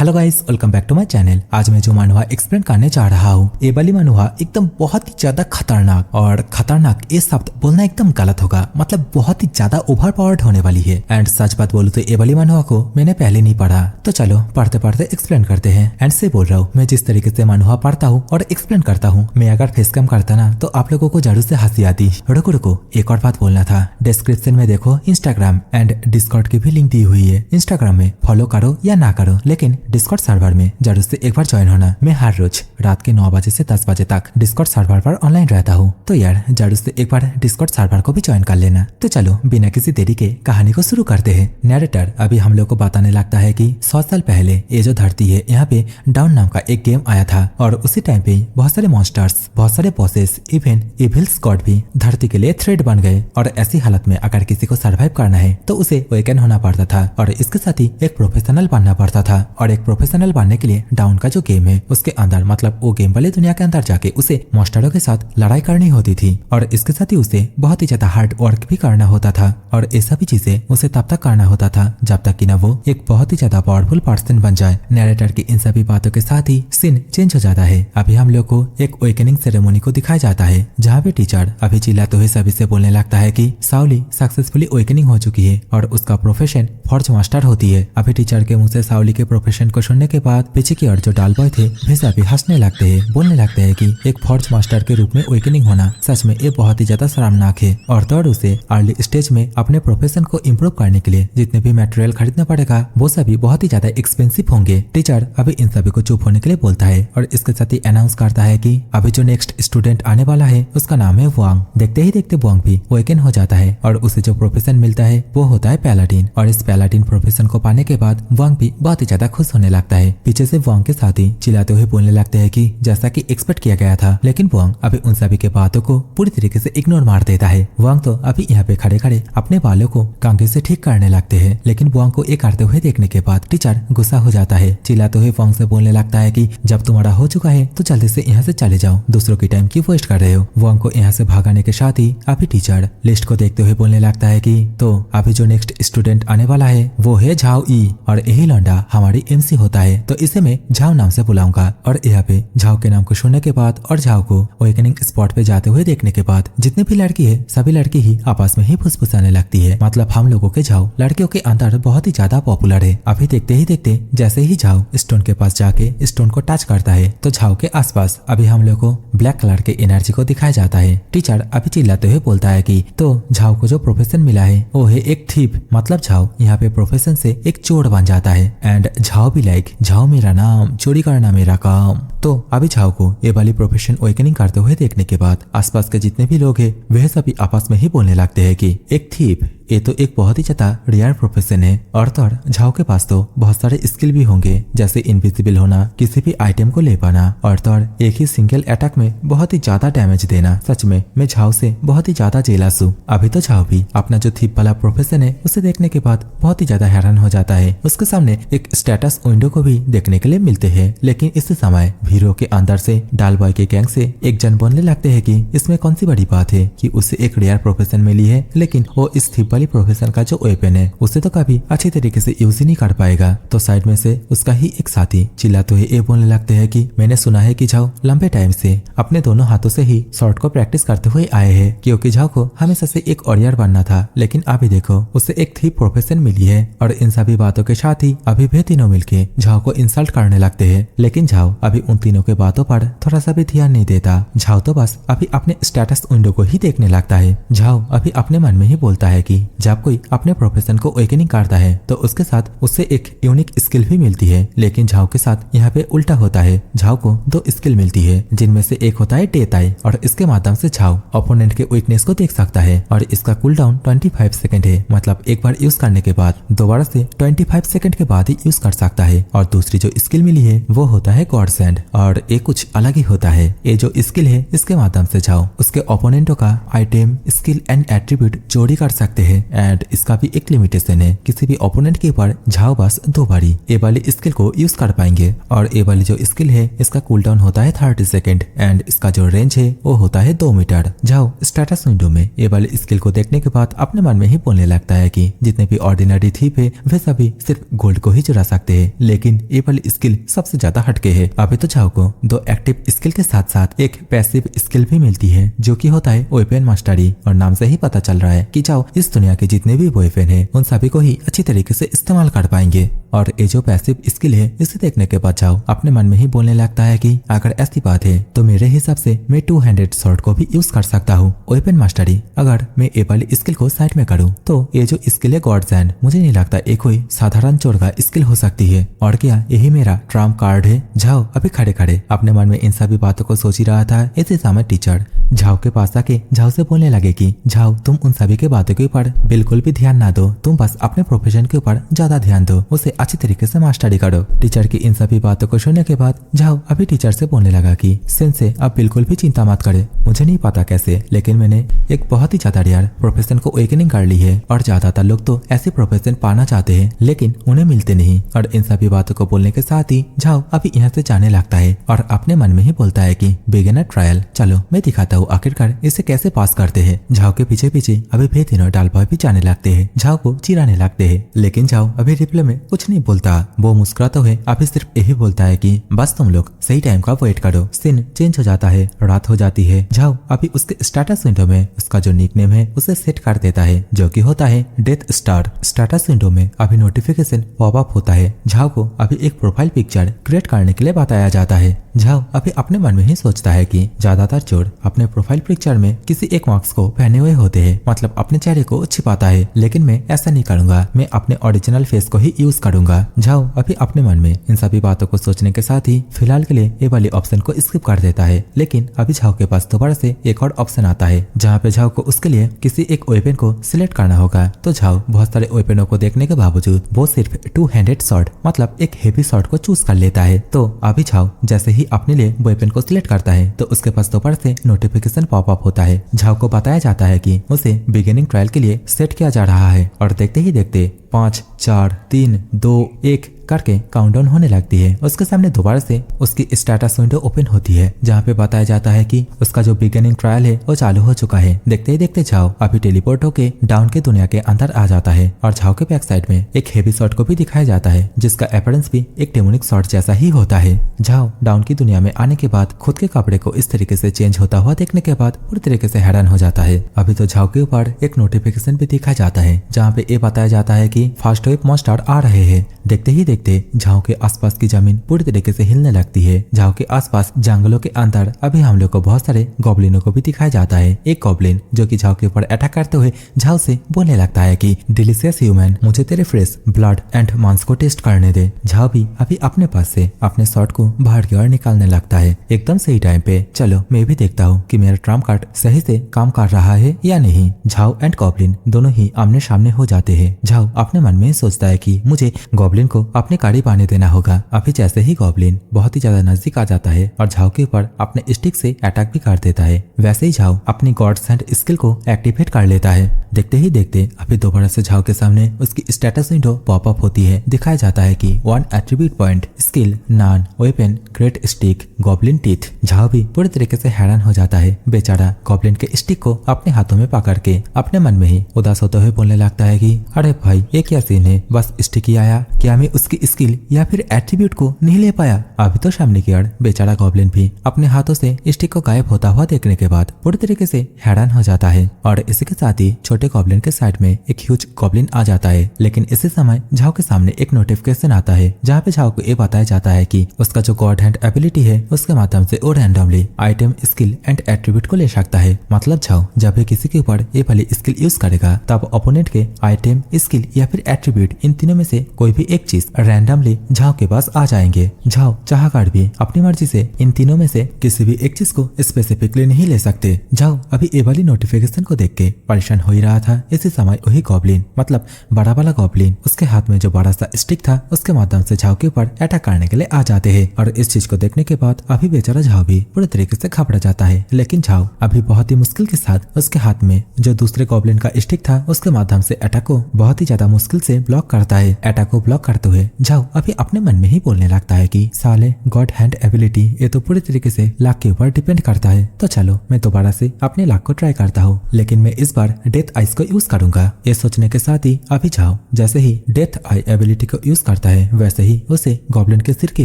Hello guys, welcome back to my channel. आज मैं जो मानुहा एक्सप्लेन करने जा रहा हूँ ये वाली मानुहा एकदम बहुत ही ज्यादा खतरनाक, और खतरनाक ये शब्द बोलना एकदम गलत होगा, मतलब बहुत ही ज्यादा ओवर पावर्ड होने वाली है। एंड सच बात बोलूं तो ये वाली मानुहा को मैंने पहले नहीं पढ़ा, तो चलो पढ़ते पढ़ते एक्सप्लेन करते हैं। एंड से बोल रहा हूँ, मैं जिस तरीके से मानुहा पढ़ता हूँ और एक्सप्लेन करता हूँ, मैं अगर फेस कैम करता ना तो आप लोगों को जरूर से हंसी आती। रुको एक और बात बोलना था, डिस्क्रिप्शन में देखो इंस्टाग्राम एंड डिस्कॉर्ड की भी लिंक दी हुई है। इंस्टाग्राम में फॉलो करो या ना करो, लेकिन डिस्कॉर्ड सर्वर में जरूर से एक बार ज्वाइन होना। मैं हर रोज रात के 9 बजे से 10 बजे तक डिस्कॉर्ड सर्वर पर ऑनलाइन रहता हूँ, तो यार जरूर से एक बार डिस्कॉर्ड सर्वर को भी ज्वाइन कर लेना। तो चलो बिना किसी देरी के कहानी को शुरू करते हैं। नैरेटर अभी हम लोग को बताने लगता है कि 100 साल पहले ये जो धरती है यहाँ पे डाउन नाम का एक गेम आया था, और उसी टाइम पे बहुत सारे मॉन्स्टर्स, बहुत सारे बॉसेस, इवन इविल गॉड भी धरती के लिए थ्रेट बन गए। और ऐसी हालत में अगर किसी को सर्वाइव करना है तो उसे अवेकन होना पड़ता था, और इसके साथ ही एक प्रोफेशनल बनना पड़ता था। और एक प्रोफेशनल बनने के लिए डाउन का जो गेम है उसके अंदर, मतलब वो गेम वाले दुनिया के अंदर जाके उसे मॉन्स्टरों के साथ लड़ाई करनी होती थी, और इसके साथ ही उसे बहुत ही ज्यादा हार्ड वर्क भी करना होता था। और ये सभी चीजें उसे तब तक करना होता था जब तक कि ना वो एक बहुत ही ज्यादा पावरफुल पर्सन बन जाए। नैरेटर की इन सभी बातों के साथ ही सीन चेंज हो जाता है। अभी हम लोग को एक अवेकनिंग सेरेमनी को दिखाया जाता है, जहाँ पे टीचर अभी चिल्लाते हुए सभी से बोलने लगता है कि साउली सक्सेसफुली अवेकनिंग हो चुकी है और उसका प्रोफेशन फॉर्ज मास्टर होती है। अभी टीचर के मुंह से साउली के प्रोफेशन को सुनने के बाद पीछे की ओर जो डाल बॉय थे वे सभी हंसने लगते हैं, बोलने लगते हैं कि एक फॉर्ज मास्टर के रूप में अवेकनिंग होना सच में ये बहुत ही ज्यादा शर्मनाक है। और तो उसे अर्ली स्टेज में अपने प्रोफेशन को इम्प्रूव करने के लिए जितने भी मटेरियल खरीदना पड़ेगा वो सभी बहुत ही ज्यादा एक्सपेंसिव होंगे। टीचर अभी इन सभी को चुप होने के लिए बोलता है, और इसके साथ ही अनाउंस करता है कि अभी जो नेक्स्ट स्टूडेंट आने वाला है उसका नाम है वांग। देखते ही देखते वांग भी अवेकन हो जाता है, और उसे जो प्रोफेशन मिलता है वो होता है पैलाडिन। और इस पैलाडिन प्रोफेशन को पाने के बाद वांग भी बहुत ही ज्यादा खुश होने लगता है। पीछे से वांग के साथ ही चिल्लाते हुए बोलने लगते हैं कि जैसा कि एक्सपेक्ट किया गया था, लेकिन वांग अभी उन सभी के बातों को पूरी तरीके से इग्नोर मार देता है। वांग तो अभी यहाँ पे खड़े खड़े अपने बालों को कंघे से ठीक करने लगते हैं, लेकिन वांग को ये करते हुए देखने के बाद टीचर गुस्सा हो जाता है। चिल्लाते हुए वांग से बोलने लगता है कि जब तुम्हारा हो चुका है तो जल्दी से यहाँ से चले जाओ, दूसरों की टाइम क्यों वेस्ट कर रहे हो। वांग को यहाँ से भागाने के साथ ही अभी टीचर लिस्ट को देखते हुए बोलने लगता है कि तो अभी जो नेक्स्ट स्टूडेंट आने वाला है वो है झाओ ई, और यही लौंडा हमारी एमसी होता है, तो इसे मैं झाओ नाम से बुलाऊंगा। और यहाँ पे झाओ के नाम को सुनने के बाद और झाओ को अवेकनिंग स्पॉट पे जाते हुए देखने के बाद जितने भी लड़की है सभी लड़की ही आपस में ही फुसफुसाने लगती है। मतलब हम लोगों के झाओ लड़कियों के अंदर बहुत ही ज्यादा पॉपुलर है। अभी देखते ही देखते जैसे ही झाओ स्टोन के पास जाके स्टोन को टच करता है तो झाओ के आसपास अभी हम लोग को ब्लैक कलर के एनर्जी को दिखाया जाता है। टीचर अभी चिल्लाते हुए बोलता है कि तो झाओ को जो प्रोफेशन मिला है वो है एक थीप, मतलब झाओ यहाँ पे प्रोफेशन से एक चोर बन जाता है। एंड झाओ भी लाइक झाओ मेरा नाम, चोरी करना मेरा काम। तो अभी झाओ को ये वाली प्रोफेशन अवेकनिंग करते हुए देखने के बाद आसपास के जितने भी लोग हैं वह सभी आपस में ही बोलने लगते हैं कि एक थीप ये तो एक बहुत ही ज्यादा रेयर प्रोफेशन है, और तो झाओ के पास तो बहुत सारे स्किल भी होंगे, जैसे इनविजिबल होना, किसी भी आइटम को ले पाना, और तो एक ही सिंगल अटैक में बहुत ही ज्यादा डैमेज देना। सच में मैं झाओ से बहुत ही ज्यादा जेलस हूँ। अभी तो झाओ भी अपना जो थीप वाला प्रोफेशन है उसे देखने के बाद बहुत ही ज्यादा हैरान हो जाता है। उसके सामने एक स्टेटस विंडो को भी देखने के लिए मिलते हैं, लेकिन इस समय भीड़ों के अंदर से डाल बॉय के गैंग से एक जन बोलने लगते हैं कि इसमें कौन सी बड़ी बात है कि उसे एक रेयर प्रोफेशन मिली है, लेकिन वो इस थीप प्रोफेशन का जो वेपन है उसे तो कभी अच्छी तरीके से यूज ही नहीं कर पाएगा। तो साइड में से उसका ही एक साथी चिल्लाते हुए ये बोलने लगते हैं कि मैंने सुना है कि झाओ लंबे टाइम से अपने दोनों हाथों से ही शॉट को प्रैक्टिस करते हुए आए हैं, क्योंकि झाओ को हमेशा से एक वॉरियर बनना था, लेकिन अभी देखो उसे एक थीप प्रोफेशन मिली है। और इन सभी बातों के साथ ही अभी वे तीनों मिलके झाओ को इंसल्ट करने लगते हैं, लेकिन झाओ अभी उन तीनों के बातों पर थोड़ा सा भी ध्यान नहीं देता। झाओ तो बस अभी अपने स्टेटस विंडो को ही देखने लगता है। झाओ अभी अपने मन में ही बोलता है कि जब कोई अपने प्रोफेशन को अवेकनिंग करता है तो उसके साथ उससे एक यूनिक स्किल भी मिलती है, लेकिन झाओ के साथ यहाँ पे उल्टा होता है। झाओ को 2 स्किल मिलती है, जिनमें से एक होता है डेथ आई, और इसके माध्यम से झाओ ओपोनेंट के वीकनेस को देख सकता है, और इसका कूल डाउन 25 सेकंड है, मतलब एक बार यूज करने के बाद दोबारा से 25 सेकंड के बाद ही यूज कर सकता है। और दूसरी जो स्किल मिली है वो होता है गॉड सेंड, और ये कुछ अलग ही होता है। ये जो स्किल है इसके माध्यम से झाओ उसके ओपोनेंटों का आइटम, स्किल एंड एट्रीब्यूट चोरी कर सकते हैं। है एंड इसका भी एक लिमिटेशन है। किसी भी ओपोनेंट के ऊपर झाओ बस 2 बारी ए वाली स्किल को यूज कर पाएंगे और ए वाली जो स्किल है इसका कूलडाउन होता है 30 सेकेंड एंड इसका जो रेंज है वो होता है 2 मीटर। झाओ स्टेटस विंडो में ए वाली स्किल को देखने के बाद अपने मन में ही बोलने लगता है कि जितने भी ऑर्डिनरी थीप है वे सभी सिर्फ गोल्ड को ही चुरा सकते हैं, लेकिन ए वाली स्किल सबसे ज्यादा हटके है। अभी तो झाओ को 2 एक्टिव स्किल के साथ साथ एक पैसिव स्किल भी मिलती है जो कि होता है वेपन मास्टरी, और नाम से ही पता चल रहा है कि झाओ इस दुनिया के जितने भी वेपन है उन सभी को ही अच्छी तरीके से इस्तेमाल कर पाएंगे। और ये जो पैसिव स्किल है इसे देखने के बाद झाओ अपने मन में ही बोलने लगता है कि अगर ऐसी बात है तो मेरे हिसाब से मैं 2 हैंडेड शॉट को भी यूज कर सकता हूँ। वेपन मास्टरी अगर मैं ए वाली स्किल को साइड में करूँ तो ये जो स्किल है गॉड्स हैंड, मुझे नहीं लगता ये कोई साधारण चोर का स्किल हो सकती है। और क्या यही मेरा ट्रम्प कार्ड है? झाओ अभी खड़े खड़े अपने मन में इन सभी बातों को सोच ही रहा था। इसी समय टीचर झाओ के पास आके झाओ से बोलने लगे कि झाओ तुम उन सभी के बातों के ऊपर बिल्कुल भी ध्यान ना दो, तुम बस अपने प्रोफेशन के ऊपर ज्यादा ध्यान दो, उसे अच्छी तरीके से मास्टरी करो। टीचर की इन सभी बातों को सुनने के बाद झाओ अभी टीचर से बोलने लगा कि सेंसे आप बिल्कुल भी चिंता मत करे, मुझे नहीं पता कैसे लेकिन मैंने एक बहुत ही ज्यादा रेयर प्रोफेशन को अवेकनिंग कर ली है और ज्यादातर लोग तो ऐसे प्रोफेशन पाना चाहते हैं लेकिन उन्हें मिलते नहीं। और इन सभी बातों को बोलने के साथ ही झाओ अभी यहाँ से जाने लगता है और अपने मन में ही बोलता है कि बिगिनर ट्रायल, चलो मैं दिखाता हूँ आखिरकार इसे कैसे पास करते हैं। झाओ के पीछे पीछे अभी वे तीनों डाल बॉय भी जाने लगते हैं, झाओ को चिढ़ाने लगते हैं, लेकिन झाओ अभी रिप्ले में कुछ नहीं बोलता। वो मुस्कुराता हुए अभी सिर्फ यही बोलता है कि बस तुम लोग सही टाइम का वेट करो। सीन चेंज हो जाता है, रात हो जाती है। झाओ अभी उसके स्टेटस विंडो में उसका जो निकनेम है उसे सेट कर देता है जो कि होता है डेथ स्टार। स्टेटस विंडो में अभी नोटिफिकेशन पॉप अप होता है। झाओ को अभी एक प्रोफाइल पिक्चर क्रिएट करने के लिए बताया जाता है। झाओ अभी अपने मन में ही सोचता है कि ज्यादातर चोर अपने प्रोफाइल पिक्चर में किसी एक मार्क्स को पहने हुए होते हैं, मतलब अपने चेहरे को छिपाता है, लेकिन मैं ऐसा नहीं करूंगा, मैं अपने ओरिजिनल फेस को ही यूज करूंगा। झाओ अभी अपने मन में इन सभी बातों को सोचने के साथ ही फिलहाल के लिए ये वाली ऑप्शन को स्किप कर देता है। लेकिन अभी झाओ के पास दोबारा से एक और ऑप्शन आता है जहाँ पे झाओ को उसके लिए किसी एक वेपन को सिलेक्ट करना होगा। तो झाओ बहुत सारे वेपनों को देखने के बावजूद वो सिर्फ 2 हैंडेड शॉट मतलब एक हेवी शॉट को चूज कर लेता है। तो अभी झाओ जैसे ही अपने लिए वेपन को सिलेक्ट करता है तो उसके पास दोबारा से नोटिफिकेशन पॉप अप होता है। झाओ को बताया जाता है कि उसे बिगिनिंग ट्रायल के लिए सेट किया जा रहा है और देखते ही देखते 5 4 3 2 1 करके काउंटडाउन होने लगती है। उसके सामने दोबारा से उसकी स्टेटस विंडो ओपन होती है जहाँ पे बताया जाता है कि उसका जो बिगिनिंग ट्रायल है वो चालू हो चुका है। देखते ही देखते झाओ अभी टेलीपोर्ट होके डाउन के दुनिया के अंदर आ जाता है और झाओ के बैक साइड में एक हेवी शॉट को भी दिखाया जाता है जिसका अपीयरेंस भी एक डेमोनिक शॉट जैसा ही होता है। झाओ डाउन की दुनिया में आने के बाद खुद के कपड़े को इस तरीके से चेंज होता हुआ देखने के बाद पूरी तरीके से हैरान हो जाता है। अभी तो झाओ के ऊपर एक नोटिफिकेशन भी दिखाया जाता है जहाँ पे ये बताया जाता है कि फास्ट वेव मॉन्स्टर आ रहे हैं। देखते ही देखते झाओ के आसपास की जमीन पूरी तरीके से हिलने लगती है। झाओ के आसपास जंगलों के अंदर अभी हम लोग को बहुत सारे गॉब्लिनों को भी दिखाया जाता है। एक गॉब्लिन जो कि झाओ के ऊपर अटैक करते हुए झाओ से बोलने लगता है कि डिलीशियस ह्यूमन, मुझे तेरे फ्रेश ब्लड एंड मांस को टेस्ट करने दे। झाओ भी अभी अपने पास से अपने शॉट को बाहर की ओर निकालने लगता है। एकदम सही टाइम पे चलो मैं भी देखता हूँ कि मेरा ट्रम्प कार्ड सही से काम कर रहा है या नहीं। झाओ एंड गॉब्लिन दोनों ही आमने सामने हो जाते हैं। झाओ अपने मन में सोचता है कि मुझे गॉब्लिन को अपने करीब आने देना होगा। अभी जैसे ही गॉब्लिन बहुत ही ज्यादा नजदीक आ जाता है और झाओ के ऊपर अपने स्टिक से अटैक भी कर देता है, वैसे ही झाओ अपनी गॉड्स हैंड स्किल को एक्टिवेट कर लेता है। देखते ही देखते अभी दोबारा से झाओ के सामने उसकी स्टेटस विंडो पॉप अप होती है। दिखाया जाता है कि 1 attribute point skill non weapon great stick goblin teeth. Zhao भी पूरी तरीके से हैरान हो जाता है। बेचारा गॉब्लिन के स्टिक को अपने हाथों में पकड़ के अपने मन में ही उदास होते हुए बोलने लगता है कि अरे भाई ये क्या सीन है, बस स्टिक ही आया, क्या मैं उसकी स्किल या फिर एट्रीब्यूट को नहीं ले पाया। अभी तो सामने की ओर बेचारा गॉब्लिन भी अपने हाथों से स्टिक को गायब होता हुआ देखने के बाद पूरी तरीके से हैरान हो जाता है और इसी के साथ ही छोटे गॉब्लिन के साइड में एक ह्यूज गॉब्लिन आ जाता है। लेकिन इसी समय झाओ के सामने एक नोटिफिकेशन आता है जहाँ पे झाओ को ये बताया जाता है कि उसका जो गॉड हैंड एबिलिटी है उसके माध्यम से वो randomly item skill and attribute को ले सकता है। मतलब झाओ जब भी किसी के ऊपर ये वाली स्किल यूज करेगा तब ओपोनेंट के आइटम स्किल या फिर एट्रीब्यूट इन तीनों में से कोई भी एक चीज रैंडमली झाओ के पास आ जाएंगे। झाओ चाहकर भी अपनी मर्जी से इन तीनों में से किसी भी एक चीज को स्पेसिफिकली नहीं ले सकते। झाओ अभी ये वाली नोटिफिकेशन को देख के परेशान हो ही रहा रहा था इसी समय वही गॉब्लिन मतलब बड़ा वाला गॉब्लिन उसके हाथ में जो बड़ा सा स्टिक था उसके माध्यम से झाओ के ऊपर अटैक करने के लिए आ जाते हैं। और इस चीज को देखने के बाद अभी बेचारा झाओ भी पूरे तरीके से घबरा जाता है। लेकिन झाओ अभी बहुत ही मुश्किल के साथ उसके हाथ में जो दूसरे गॉब्लिन का स्टिक था उसके माध्यम से अटैक को बहुत ही ज्यादा मुश्किल से ब्लॉक करता है। अटैक को ब्लॉक करते हुए झाओ अभी अपने मन में ही बोलने लगता है कि साले गॉड हैंड एबिलिटी ये तो पूरी तरीके से लक के ऊपर डिपेंड करता है, तो चलो मैं दोबारा से अपने लक को ट्राई करता हूँ, लेकिन मैं इस बार डेथ आइस को यूज करूंगा। ये सोचने के साथ ही अभी झाओ जैसे ही डेथ आई एबिलिटी को यूज करता है वैसे ही उसे गॉब्लिन के सिर के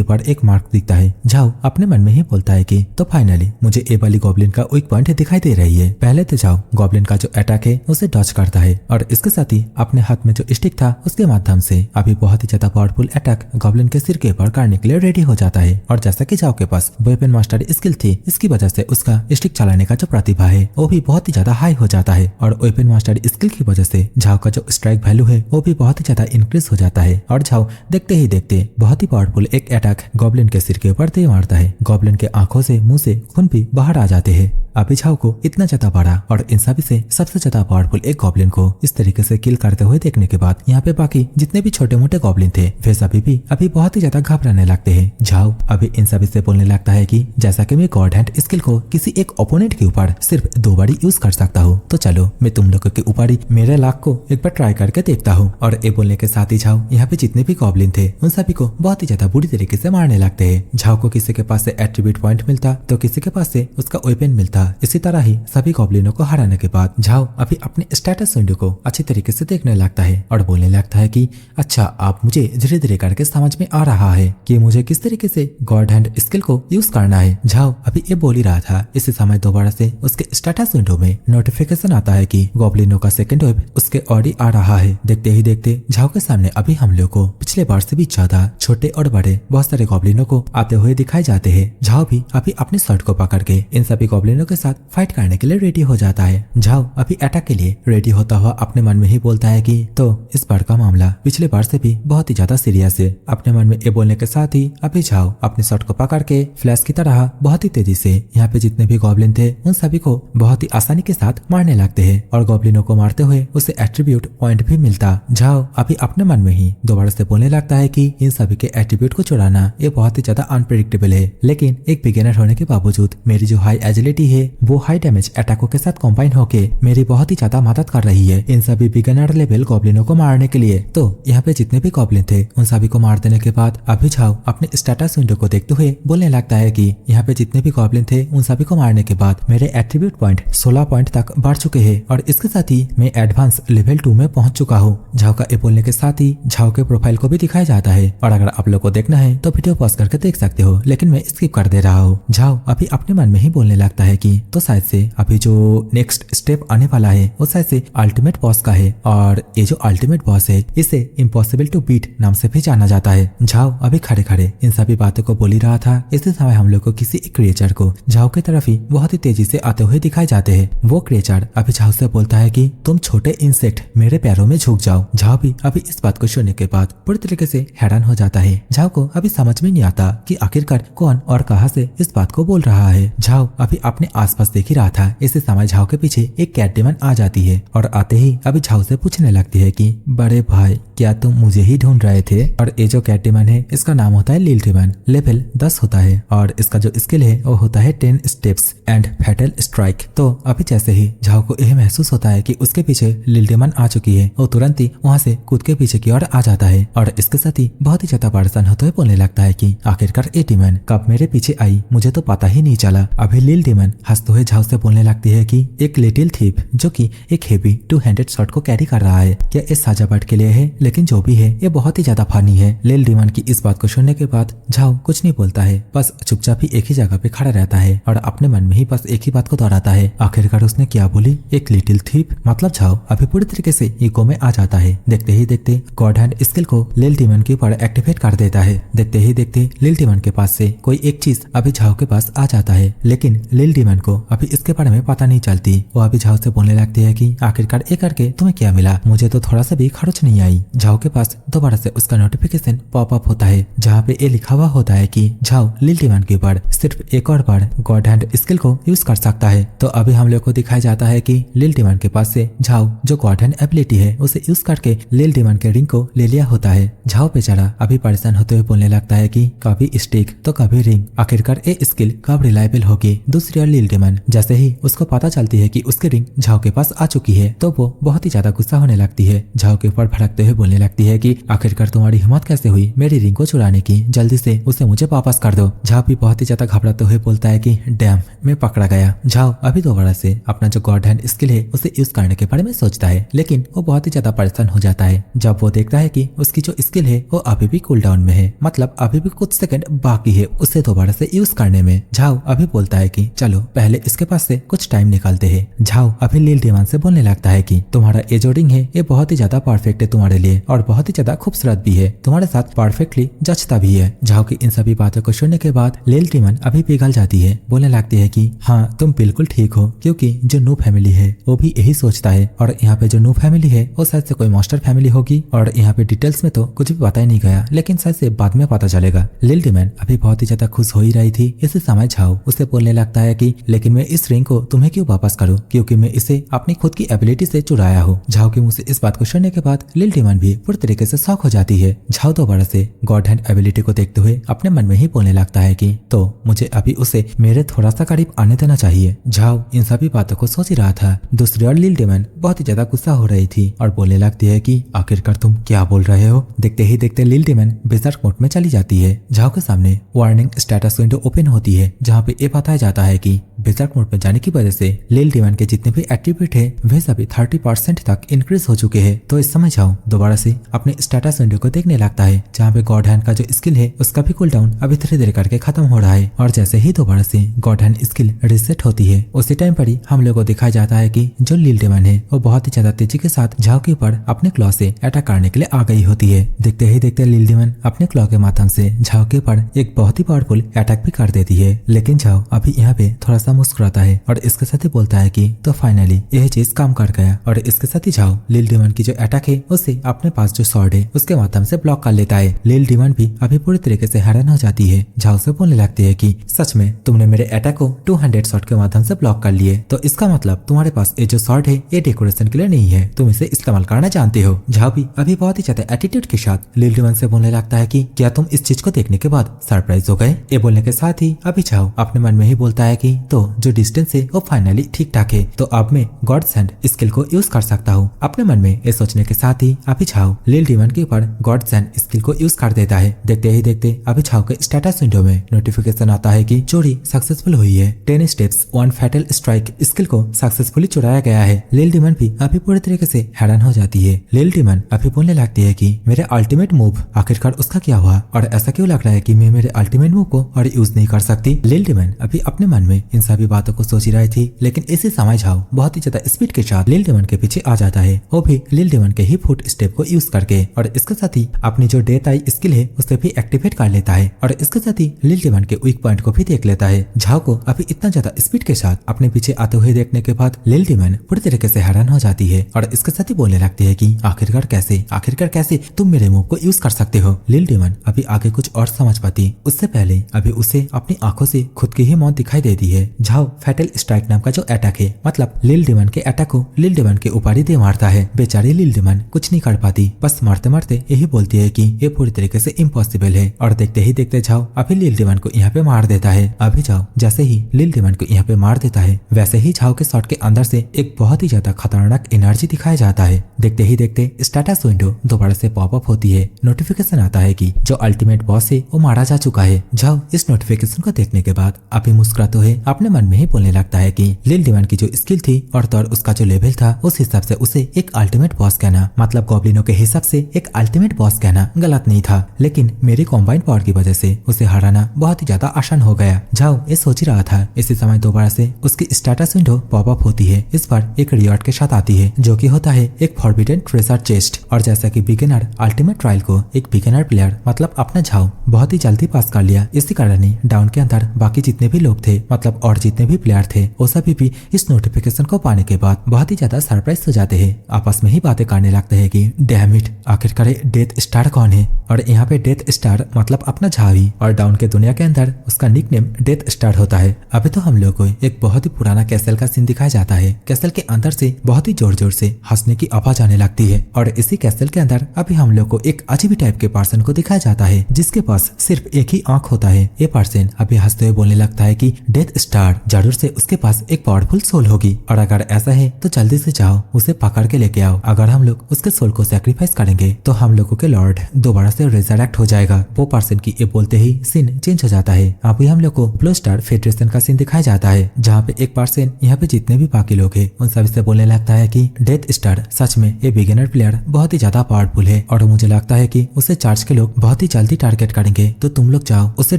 ऊपर एक मार्क दिखता है। झाओ अपने मन में ही बोलता है कि तो फाइनली मुझे ए वाली गॉब्लिन का वीक पॉइंट दिखाई दे रही है। पहले तो झाओ गॉब्लिन का जो अटैक है उसे डॉज करता है और इसके साथ ही अपने हाथ में जो स्टिक था उसके माध्यम से अभी बहुत ही ज्यादा पावरफुल अटैक गॉब्लिन के सिर के ऊपर करने के लिए रेडी हो जाता है। और जैसा कि झाओ के पास वेपन मास्टर स्किल थी इसकी वजह से उसका स्टिक चलाने का जो प्रतिभा है वो भी बहुत ही ज्यादा हाई हो जाता है और वेपन मास्टर स्किल की वजह से झाओ का जो स्ट्राइक वैल्यू है वो भी बहुत ही ज्यादा इंक्रीज हो जाता है और झाओ देखते ही देखते बहुत ही पावरफुल एक अटैक गॉब्लिन के सिर के ऊपर दे मारता है। गॉब्लिन के आंखों से मुंह से खून भी बाहर आ जाते हैं। अभी झाओ को इतना ज्यादा बड़ा और इन सभी से सबसे ज्यादा पावरफुल एक गॉब्लिन को इस तरीके से किल करते हुए देखने के बाद यहाँ पे बाकी जितने भी छोटे मोटे गॉब्लिन थे वे सभी भी अभी बहुत ही ज्यादा घबराने लगते हैं। झाओ अभी इन सभी से बोलने लगता है कि जैसा कि मैं गॉड हैंड स्किल को किसी एक ओपोनेंट के ऊपर सिर्फ 2 बार यूज कर सकता हूँ, तो चलो मैं तुम लोगों के ऊपर ही मेरे लक को एक बार ट्राई करके देखता हूँ। और ये बोलने के साथ ही झाओ यहाँ पे जितने भी गॉब्लिन थे उन सभी को बहुत ही ज्यादा बुरी तरीके से मारने लगते हैं। झाओ को किसी के पास से एट्रीब्यूट पॉइंट मिलता तो किसी के पास से उसका वेपन मिलता। इसी तरह ही सभी गॉब्लिनों को हराने के बाद झाओ अभी अपने स्टेटस विंडो को अच्छी तरीके से देखने लगता है और बोलने लगता है कि अच्छा आप मुझे धीरे धीरे करके समझ में आ रहा है कि मुझे किस तरीके से गॉड हैंड स्किल को यूज करना है। झाओ अभी ये बोल ही रहा था इसी समय दोबारा से उसके स्टेटस विंडो में नोटिफिकेशन आता है कि गॉब्लिनों का सेकंड वेव उसके ऑडी आ रहा है। देखते ही देखते झाओ के सामने अभी हम लोग को पिछले बार से भी ज्यादा छोटे और बड़े बहुत सारे गॉब्लिनों को आते हुए दिखाई जाते हैं। झाओ भी अभी अपने शर्ट को पकड़ के इन सभी गॉब्लिनों के साथ फाइट करने के लिए रेडी हो जाता है। झाओ अभी अटैक के लिए रेडी होता हुआ अपने मन में ही बोलता है कि तो इस बार का मामला पिछले बार से भी बहुत ही ज्यादा सीरियस है। अपने मन में ये बोलने के साथ ही अभी झाओ अपने शर्ट को पकड़ के फ्लैश की तरह बहुत ही तेजी से यहाँ पे जितने भी गॉब्लिन थे उन सभी को बहुत ही आसानी के साथ मारने लगते हैं और गॉब्लिनों को मारते हुए उसे एट्रीब्यूट पॉइंट भी मिलता। झाओ अभी अपने मन में ही दोबारा से बोलने लगता है कि इन सभी के एट्रीब्यूट को चुराना ये बहुत ही ज्यादा अनप्रेडिक्टेबल है, लेकिन एक बिगिनर होने के बावजूद मेरी जो हाई एजिलिटी है वो हाई डैमेज अटैकों के साथ कंबाइन होके मेरी बहुत ही ज्यादा मदद कर रही है इन सभी बिगिनर लेवल गॉब्लिनों को मारने के लिए। तो यहाँ पे जितने भी गॉब्लिन थे उन सभी को मार देने के बाद अभी झाओ अपने स्टेटस विंडो को देखते हुए बोलने लगता है कि यहाँ पे जितने भी गॉब्लिन थे उन सभी को मारने के बाद मेरे एट्रीब्यूट पॉइंट 16 पॉइंट तक बढ़ चुके हैं और इसके साथ ही मैं एडवांस लेवल 2 में पहुंच चुका हूँ। झाओ का ये बोलने के साथ ही झाओ के प्रोफाइल को भी दिखाया जाता है और अगर आप लोग को देखना है तो वीडियो पॉज करके देख सकते हो, लेकिन मैं स्किप कर दे रहा हूँ। झाओ अभी अपने मन में ही बोलने लगता है कि तो शायद से अभी जो नेक्स्ट स्टेप आने वाला है वो शायद से अल्टीमेट बॉस का है और ये जो अल्टीमेट बॉस है इसे इम्पॉसिबल टू बीट नाम से भी जाना जाता है। झाओ अभी खड़े खड़े इन सभी बातों को बोल ही रहा था। इसी समय हम लोग को किसी एक क्रिएचर को झाओ की तरफ ही बहुत ही तेजी से आते हुए दिखाई जाते हैं। वो क्रिएचर अभी झाओ से बोलता है कि तुम छोटे इंसेक्ट मेरे पैरों में झुक जाओ। झाओ भी अभी इस बात को सुनने के बाद पूरी तरीके से हैरान हो जाता है। झाओ को अभी समझ में नहीं आता कि आखिरकार कौन और कहां से इस बात को बोल रहा है। झाओ अभी अपने आसपास देख ही रहा था। इसी समय झाओ के पीछे एक कैट डेमन आ जाती है और आते ही अभी झाओ से पूछने लगती है कि बड़े भाई क्या तुम मुझे ही ढूंढ रहे थे। और ये जो कैट डेमन है इसका नाम होता है लिल डेमन, लेवल 10 होता है और इसका जो स्किल है वो होता है 10 स्टेप्स एंड फैटल स्ट्राइक। तो अभी जैसे ही झाओ को यह महसूस होता है कि उसके पीछे लिल डेमन आ चुकी है वो तुरंत ही वहाँ से कूद के पीछे की ओर आ जाता है और इसके साथ ही बहुत ही ज्यादा परेशान होते हुए बोलने लगता है कि आखिरकार ये डेमन कब मेरे पीछे आई मुझे तो पता ही नहीं चला। अभी लिल डेमन हंसते हुए झाओ से बोलने लगती है कि एक लिटिल थीप जो कि एक हेवी 2-हैंडेड शॉट को कैरी कर रहा है क्या इस सजावट के लिए है, लेकिन जो भी है ये बहुत ही ज्यादा फनी है। लिल डेमन की इस बात को सुनने के बाद झाओ कुछ नहीं बोलता है, बस चुपचाप ही एक ही जगह पे खड़ा रहता है और अपने मन में ही बस एक ही बात को दोहराता है आखिरकार उसने क्या बोली, एक लिटिल थीप। मतलब झाओ अभी पूरी तरीके से ईगो में आ जाता है। देखते ही देखते गॉड हैंड स्किल को लिल डेमन के ऊपर एक्टिवेट कर देता है। देखते ही देखते लिल डेमन के पास से कोई एक चीज अभी झाओ के पास आ जाता है, लेकिन लिल डेमन टिमन को अभी इसके बारे में पता नहीं चलती। वो अभी झाओ से बोलने लगती है कि आखिरकार ये करके तुम्हें क्या मिला, मुझे तो थोड़ा सा भी खर्च नहीं आई। झाओ के पास दोबारा से उसका नोटिफिकेशन पॉपअप होता है जहाँ पे ये लिखा हुआ होता है कि झाओ लिल टिमन के ऊपर सिर्फ एक और बार गॉड हैंड स्किल को यूज कर सकता है। तो अभी हम लोग को दिखाया जाता है कि लिल टिमन के पास से झाओ जो गॉड हैंड एबिलिटी है उसे यूज करके लिल टिमन के रिंग को ले लिया होता है। झाओ बेचारा अभी परेशान होते हुए बोलने लगता है कि कभी स्टिक तो कभी रिंग, आखिरकार ये स्किल कब रिलायबल होगी। दूसरी ओर लिल टिमन जैसे ही उसको पता चलती है कि उसकी रिंग झाओ के पास आ चुकी है तो वो बहुत ही ज्यादा गुस्सा होने लगती है। झाओ के ऊपर भड़कते हुए बोलने लगती है कि आखिरकार तुम्हारी हिम्मत कैसे हुई मेरी रिंग को चुराने की, जल्दी से उसे मुझे वापस कर दो। झाओ भी बहुत ही ज्यादा घबराते हुए बोलता है कि डैम मैं पकड़ा गया। झाओ अभी दोबारा से अपना जो गॉड हैंड स्किल है उसे यूज करने के बारे में सोचता है, लेकिन वो बहुत ही ज्यादा परेशान हो जाता है जब वो देखता है कि उसकी जो स्किल है वो अभी भी कूल डाउन में है, मतलब अभी भी कुछ सेकंड बाकी है उसे दोबारा से यूज करने में। झाओ अभी बोलता है कि चलो पहले इसके पास से कुछ टाइम निकालते हैं। झाओ अभी लिल टिमन से बोलने लगता है कि तुम्हारा ये जो रिंग है ये बहुत ही ज्यादा परफेक्ट है तुम्हारे लिए और बहुत ही ज्यादा खूबसूरत भी है, तुम्हारे साथ परफेक्टली जचता भी है। झाओ की इन सभी बातों को सुनने के बाद लिल टिमन अभी पिघल जाती है, बोलने लगती है कि हाँ तुम बिल्कुल ठीक हो, क्योंकि जो नू फैमिली है वो भी यही सोचता है और यहाँ पे जो नू फैमिली है वो शायद से कोई मास्टर फैमिली होगी और यहाँ पे डिटेल्स में तो कुछ भी पता ही नहीं गया, लेकिन शायद से बाद में पता चलेगा। लिल टिमन अभी बहुत ही ज्यादा खुश हो ही रही थी। इसी समय झाओ उसे बोलने लगता है कि लेकिन मैं इस रिंग को तुम्हें क्यों वापस करूँ, क्योंकि मैं इसे अपनी खुद की एबिलिटी से चुराया हूँ। झाओ के मुंह से इस बात को सुनने के बाद लिल टिमन भी पूरी तरीके से शॉक हो जाती है। झाओ दोबारा से गॉड हैंड एबिलिटी को देखते हुए अपने मन में ही बोलने लगता है कि तो मुझे अभी उसे मेरे थोड़ा सा करीब आने देना चाहिए। झाओ इन सभी बातों को सोच ही रहा था। दूसरी ओर लिल टिमन बहुत ही ज्यादा गुस्सा हो रही थी और बोलने लगती है कि आखिरकार तुम क्या बोल रहे हो। देखते ही देखते लिल टिमन बेजर्क मोड में चली जाती है। झाओ के सामने वार्निंग स्टेटस विंडो ओपन होती है जहाँ पे ये बताया जाता है कि बेजर्क मोड में जाने की वजह से लिल टिमन के जितने भी एट्रीब्यूट है वे सभी 30% तक इंक्रीज हो चुके हैं। तो इस समय झाओ दोबारा से अपने स्टेटस विंडो को देखने लगता है जहाँ पे गॉड हैंड का जो स्किल है उसका भी कूल डाउन अभी धीरे धीरे करके खत्म हो रहा है और जैसे ही दोबारा से गॉड हैंड स्किल रिसेट होती है उसी टाइम पर ही हम लोग को दिखाया जाता है कि जो लिल टिमन है वो बहुत ही ज्यादा तेजी के साथ झाओ के ऊपर अपने क्लॉ से अटैक करने के लिए आ गई होती है। देखते ही देखते लिल टिमन अपने क्लॉ के माध्यम से झाओ के ऊपर एक बहुत ही पावरफुल अटैक भी कर देती है, लेकिन झाओ अभी यहाँ पे थोड़ा सा मुस्कुराता है और इसके साथ ही बोलता है कि तो फाइनली यह चीज काम कर गया। और इसके साथ ही झाओ लिल टिमन की जो अटैक है उसे अपने पास जो स्वॉर्ड है उसके माध्यम से ब्लॉक कर लेता है। लिल टिमन भी अभी पूरी तरीके से हैरान हो जाती है। झाओ से बोलने लगती है कि सच में तुमने मेरे अटैक को 200 शॉट के माध्यम से ब्लॉक कर लिए, तो इसका मतलब तुम्हारे पास ये जो शॉट है ये डेकोरेशन के लिए नहीं है, तुम इसे इस्तेमाल करना जानते हो। झाओ भी अभी बहुत ही ज्यादा एटीट्यूड के साथ लिल टिमन से बोलने लगता है कि क्या तुम इस चीज को देखने के बाद सरप्राइज हो गए। ये बोलने के साथ ही अभी झाओ अपने मन में ही बोलता है कि तो जो डिस्टेंस है वो फाइनली ठीक ठाक है, तो अब मैं गॉड हैंड स्किल को यूज कर सकता हूँ। अपने मन में ये सोचने के साथ ही अभी झाओ लिल टिमन के ऊपर गॉड हैंड स्किल को यूज कर देता है। देखते ही देखते अभी झाओ के स्टेटस विंडो में नोटिफिकेशन आता है कि चोरी सक्सेसफुल हुई है, 10 स्टेप्स 1 फैटल स्ट्राइक स्किल को सक्सेसफुली चुराया गया है। लिल टिमन भी अभी पूरी तरीके से हैरान हो जाती है। लिल टिमन अभी बोलने लगती है कि मेरे अल्टीमेट मूव आखिरकार उसका क्या हुआ और ऐसा क्यों लग रहा है कि मैं मेरे अल्टीमेट मूव को और यूज नहीं कर सकती। लिल टिमन अभी अपने मन में इन सभी बातों को सोच ही रही थी, लेकिन इसी समय झाओ बहुत ही ज्यादा स्पीड के साथ लिल टिमन के पीछे आ जाता है, वो भी लिल टिमन के ही फुट स्टेप को यूज करके, और इसके साथ ही अपनी जो डेथ आई स्किल है उसे भी एक्टिवेट कर लेता है और इसके साथ ही लिल टिमन के वीक पॉइंट को भी देख लेता है। झाओ को अभी इतना ज्यादा स्पीड के साथ अपने पीछे आते हुए देखने के बाद लिल टिमन पूरी तरीके से हैरान हो जाती है और इसके साथ ही बोलने लगती है कि आखिरकार कैसे तुम मेरे मूव को यूज कर सकते हो। लिल टिमन अभी आगे कुछ और समझ पाती उससे पहले अभी उसे अपनी आंखों से खुद की ही मौत दिखाई देती है। झाओ फैटल स्ट्राइक नाम का जो अटैक है, मतलब लिल टिमन के अटैक को लिल टिमन के ऊपर ही दे मारता है। बेचारी लिल टिमन कुछ नहीं कर पाती, बस मारते मारते यही बोलती है कि ये पूरी तरीके से इम्पॉसिबल है और देखते ही देखते झाओ अभी लिल टिमन को यहाँ पे मार देता है। अभी झाओ जैसे ही लिल टिमन को यहाँ पे मार देता है वैसे ही झाओ के शॉट के अंदर से एक बहुत ही ज्यादा खतरनाक एनर्जी दिखाया जाता है। देखते ही देखते स्टेटस विंडो दोबारा से पॉपअप होती है। नोटिफिकेशन आता है कि जो अल्टीमेट बॉस है वो मारा जा चुका है। झाओ इस नोटिफिकेशन को देखने के बाद अभी मुस्कुराते हुए अपने मन में ही बोलने लगता है कि लिल टिमन की जो स्किल थी और तो उसका जो लेवल था उस हिसाब से उसे एक अल्टीमेट बॉस कहना, मतलब गॉब्लिनों के हिसाब से एक अल्टीमेट बॉस कहना गलत नहीं था, लेकिन मेरी कॉम्बाइंड पावर की वजह से उसे हराना बहुत ही ज्यादा आसान हो गया। झाओ ये सोच ही रहा था। इसी समय दोबारा से उसकी स्टेटस विंडो पॉपअप होती है। इस बार एक रिवॉर्ड के साथ आती है जो कि होता है एक फॉरबिडन ट्रेजर चेस्ट, और जैसा कि बिगिनर अल्टीमेट ट्रायल को एक बिगिनर प्लेयर मतलब अपना झाओ बहुत ही जल्दी पास कर लिया, इसी कारण ही डाउन के अंदर बाकी जितने भी लोग थे मतलब और जितने भी प्लेयर थे वो सभी भी इस नोटिफिकेशन को पाने के बाद बहुत ही ज्यादा सरप्राइज हो जाते हैं। आपस में ही बातें करने लगते हैं कि डैम इट, आखिरकार डेथ स्टार कौन है। और यहाँ पे डेथ स्टार मतलब अपना झावी, और डाउन के दुनिया के अंदर उसका निकनेम डेथ स्टार होता है। अभी तो हम लोग को एक बहुत ही पुराना कैसल का सीन दिखाया जाता है। कैसल के अंदर से बहुत ही जोर जोर से हंसने की आवाज आने लगती है और इसी कैसल के अंदर अभी हम लोग को एक अजीब टाइप के पर्सन को दिखाया जाता है जिसके पास सिर्फ एक ही आंख होता है। ये पर्सन अभी हंसते हुए बोलने लगता है कि डेथ स्टार जरूर से उसके पास एक पावरफुल सोल होगी और अगर ऐसा है तो जल्दी से जाओ उसे पकड़ के लेके आओ। अगर हम लोग उसके सोल को सैक्रिफाइस करेंगे तो हम लोगों के लॉर्ड दोबारा से रिजरेक्ट हो जाएगा। वो पर्सन की ये बोलते ही सीन चेंज हो जाता है। अभी हम लोग को ब्लू स्टार फेडरेशन का सीन दिखाया जाता है जहाँ पे एक पर्सन यहाँ पे जितने भी बाकी लोग हैं उन सभी से बोलने लगता है कि डेथ स्टार सच में ये बिगिनर प्लेयर बहुत ही ज्यादा पावरफुल है और मुझे लगता है कि उसे चार्ज के लोग बहुत ही जल्दी टारगेट करेंगे, तो तुम लोग जाओ उसे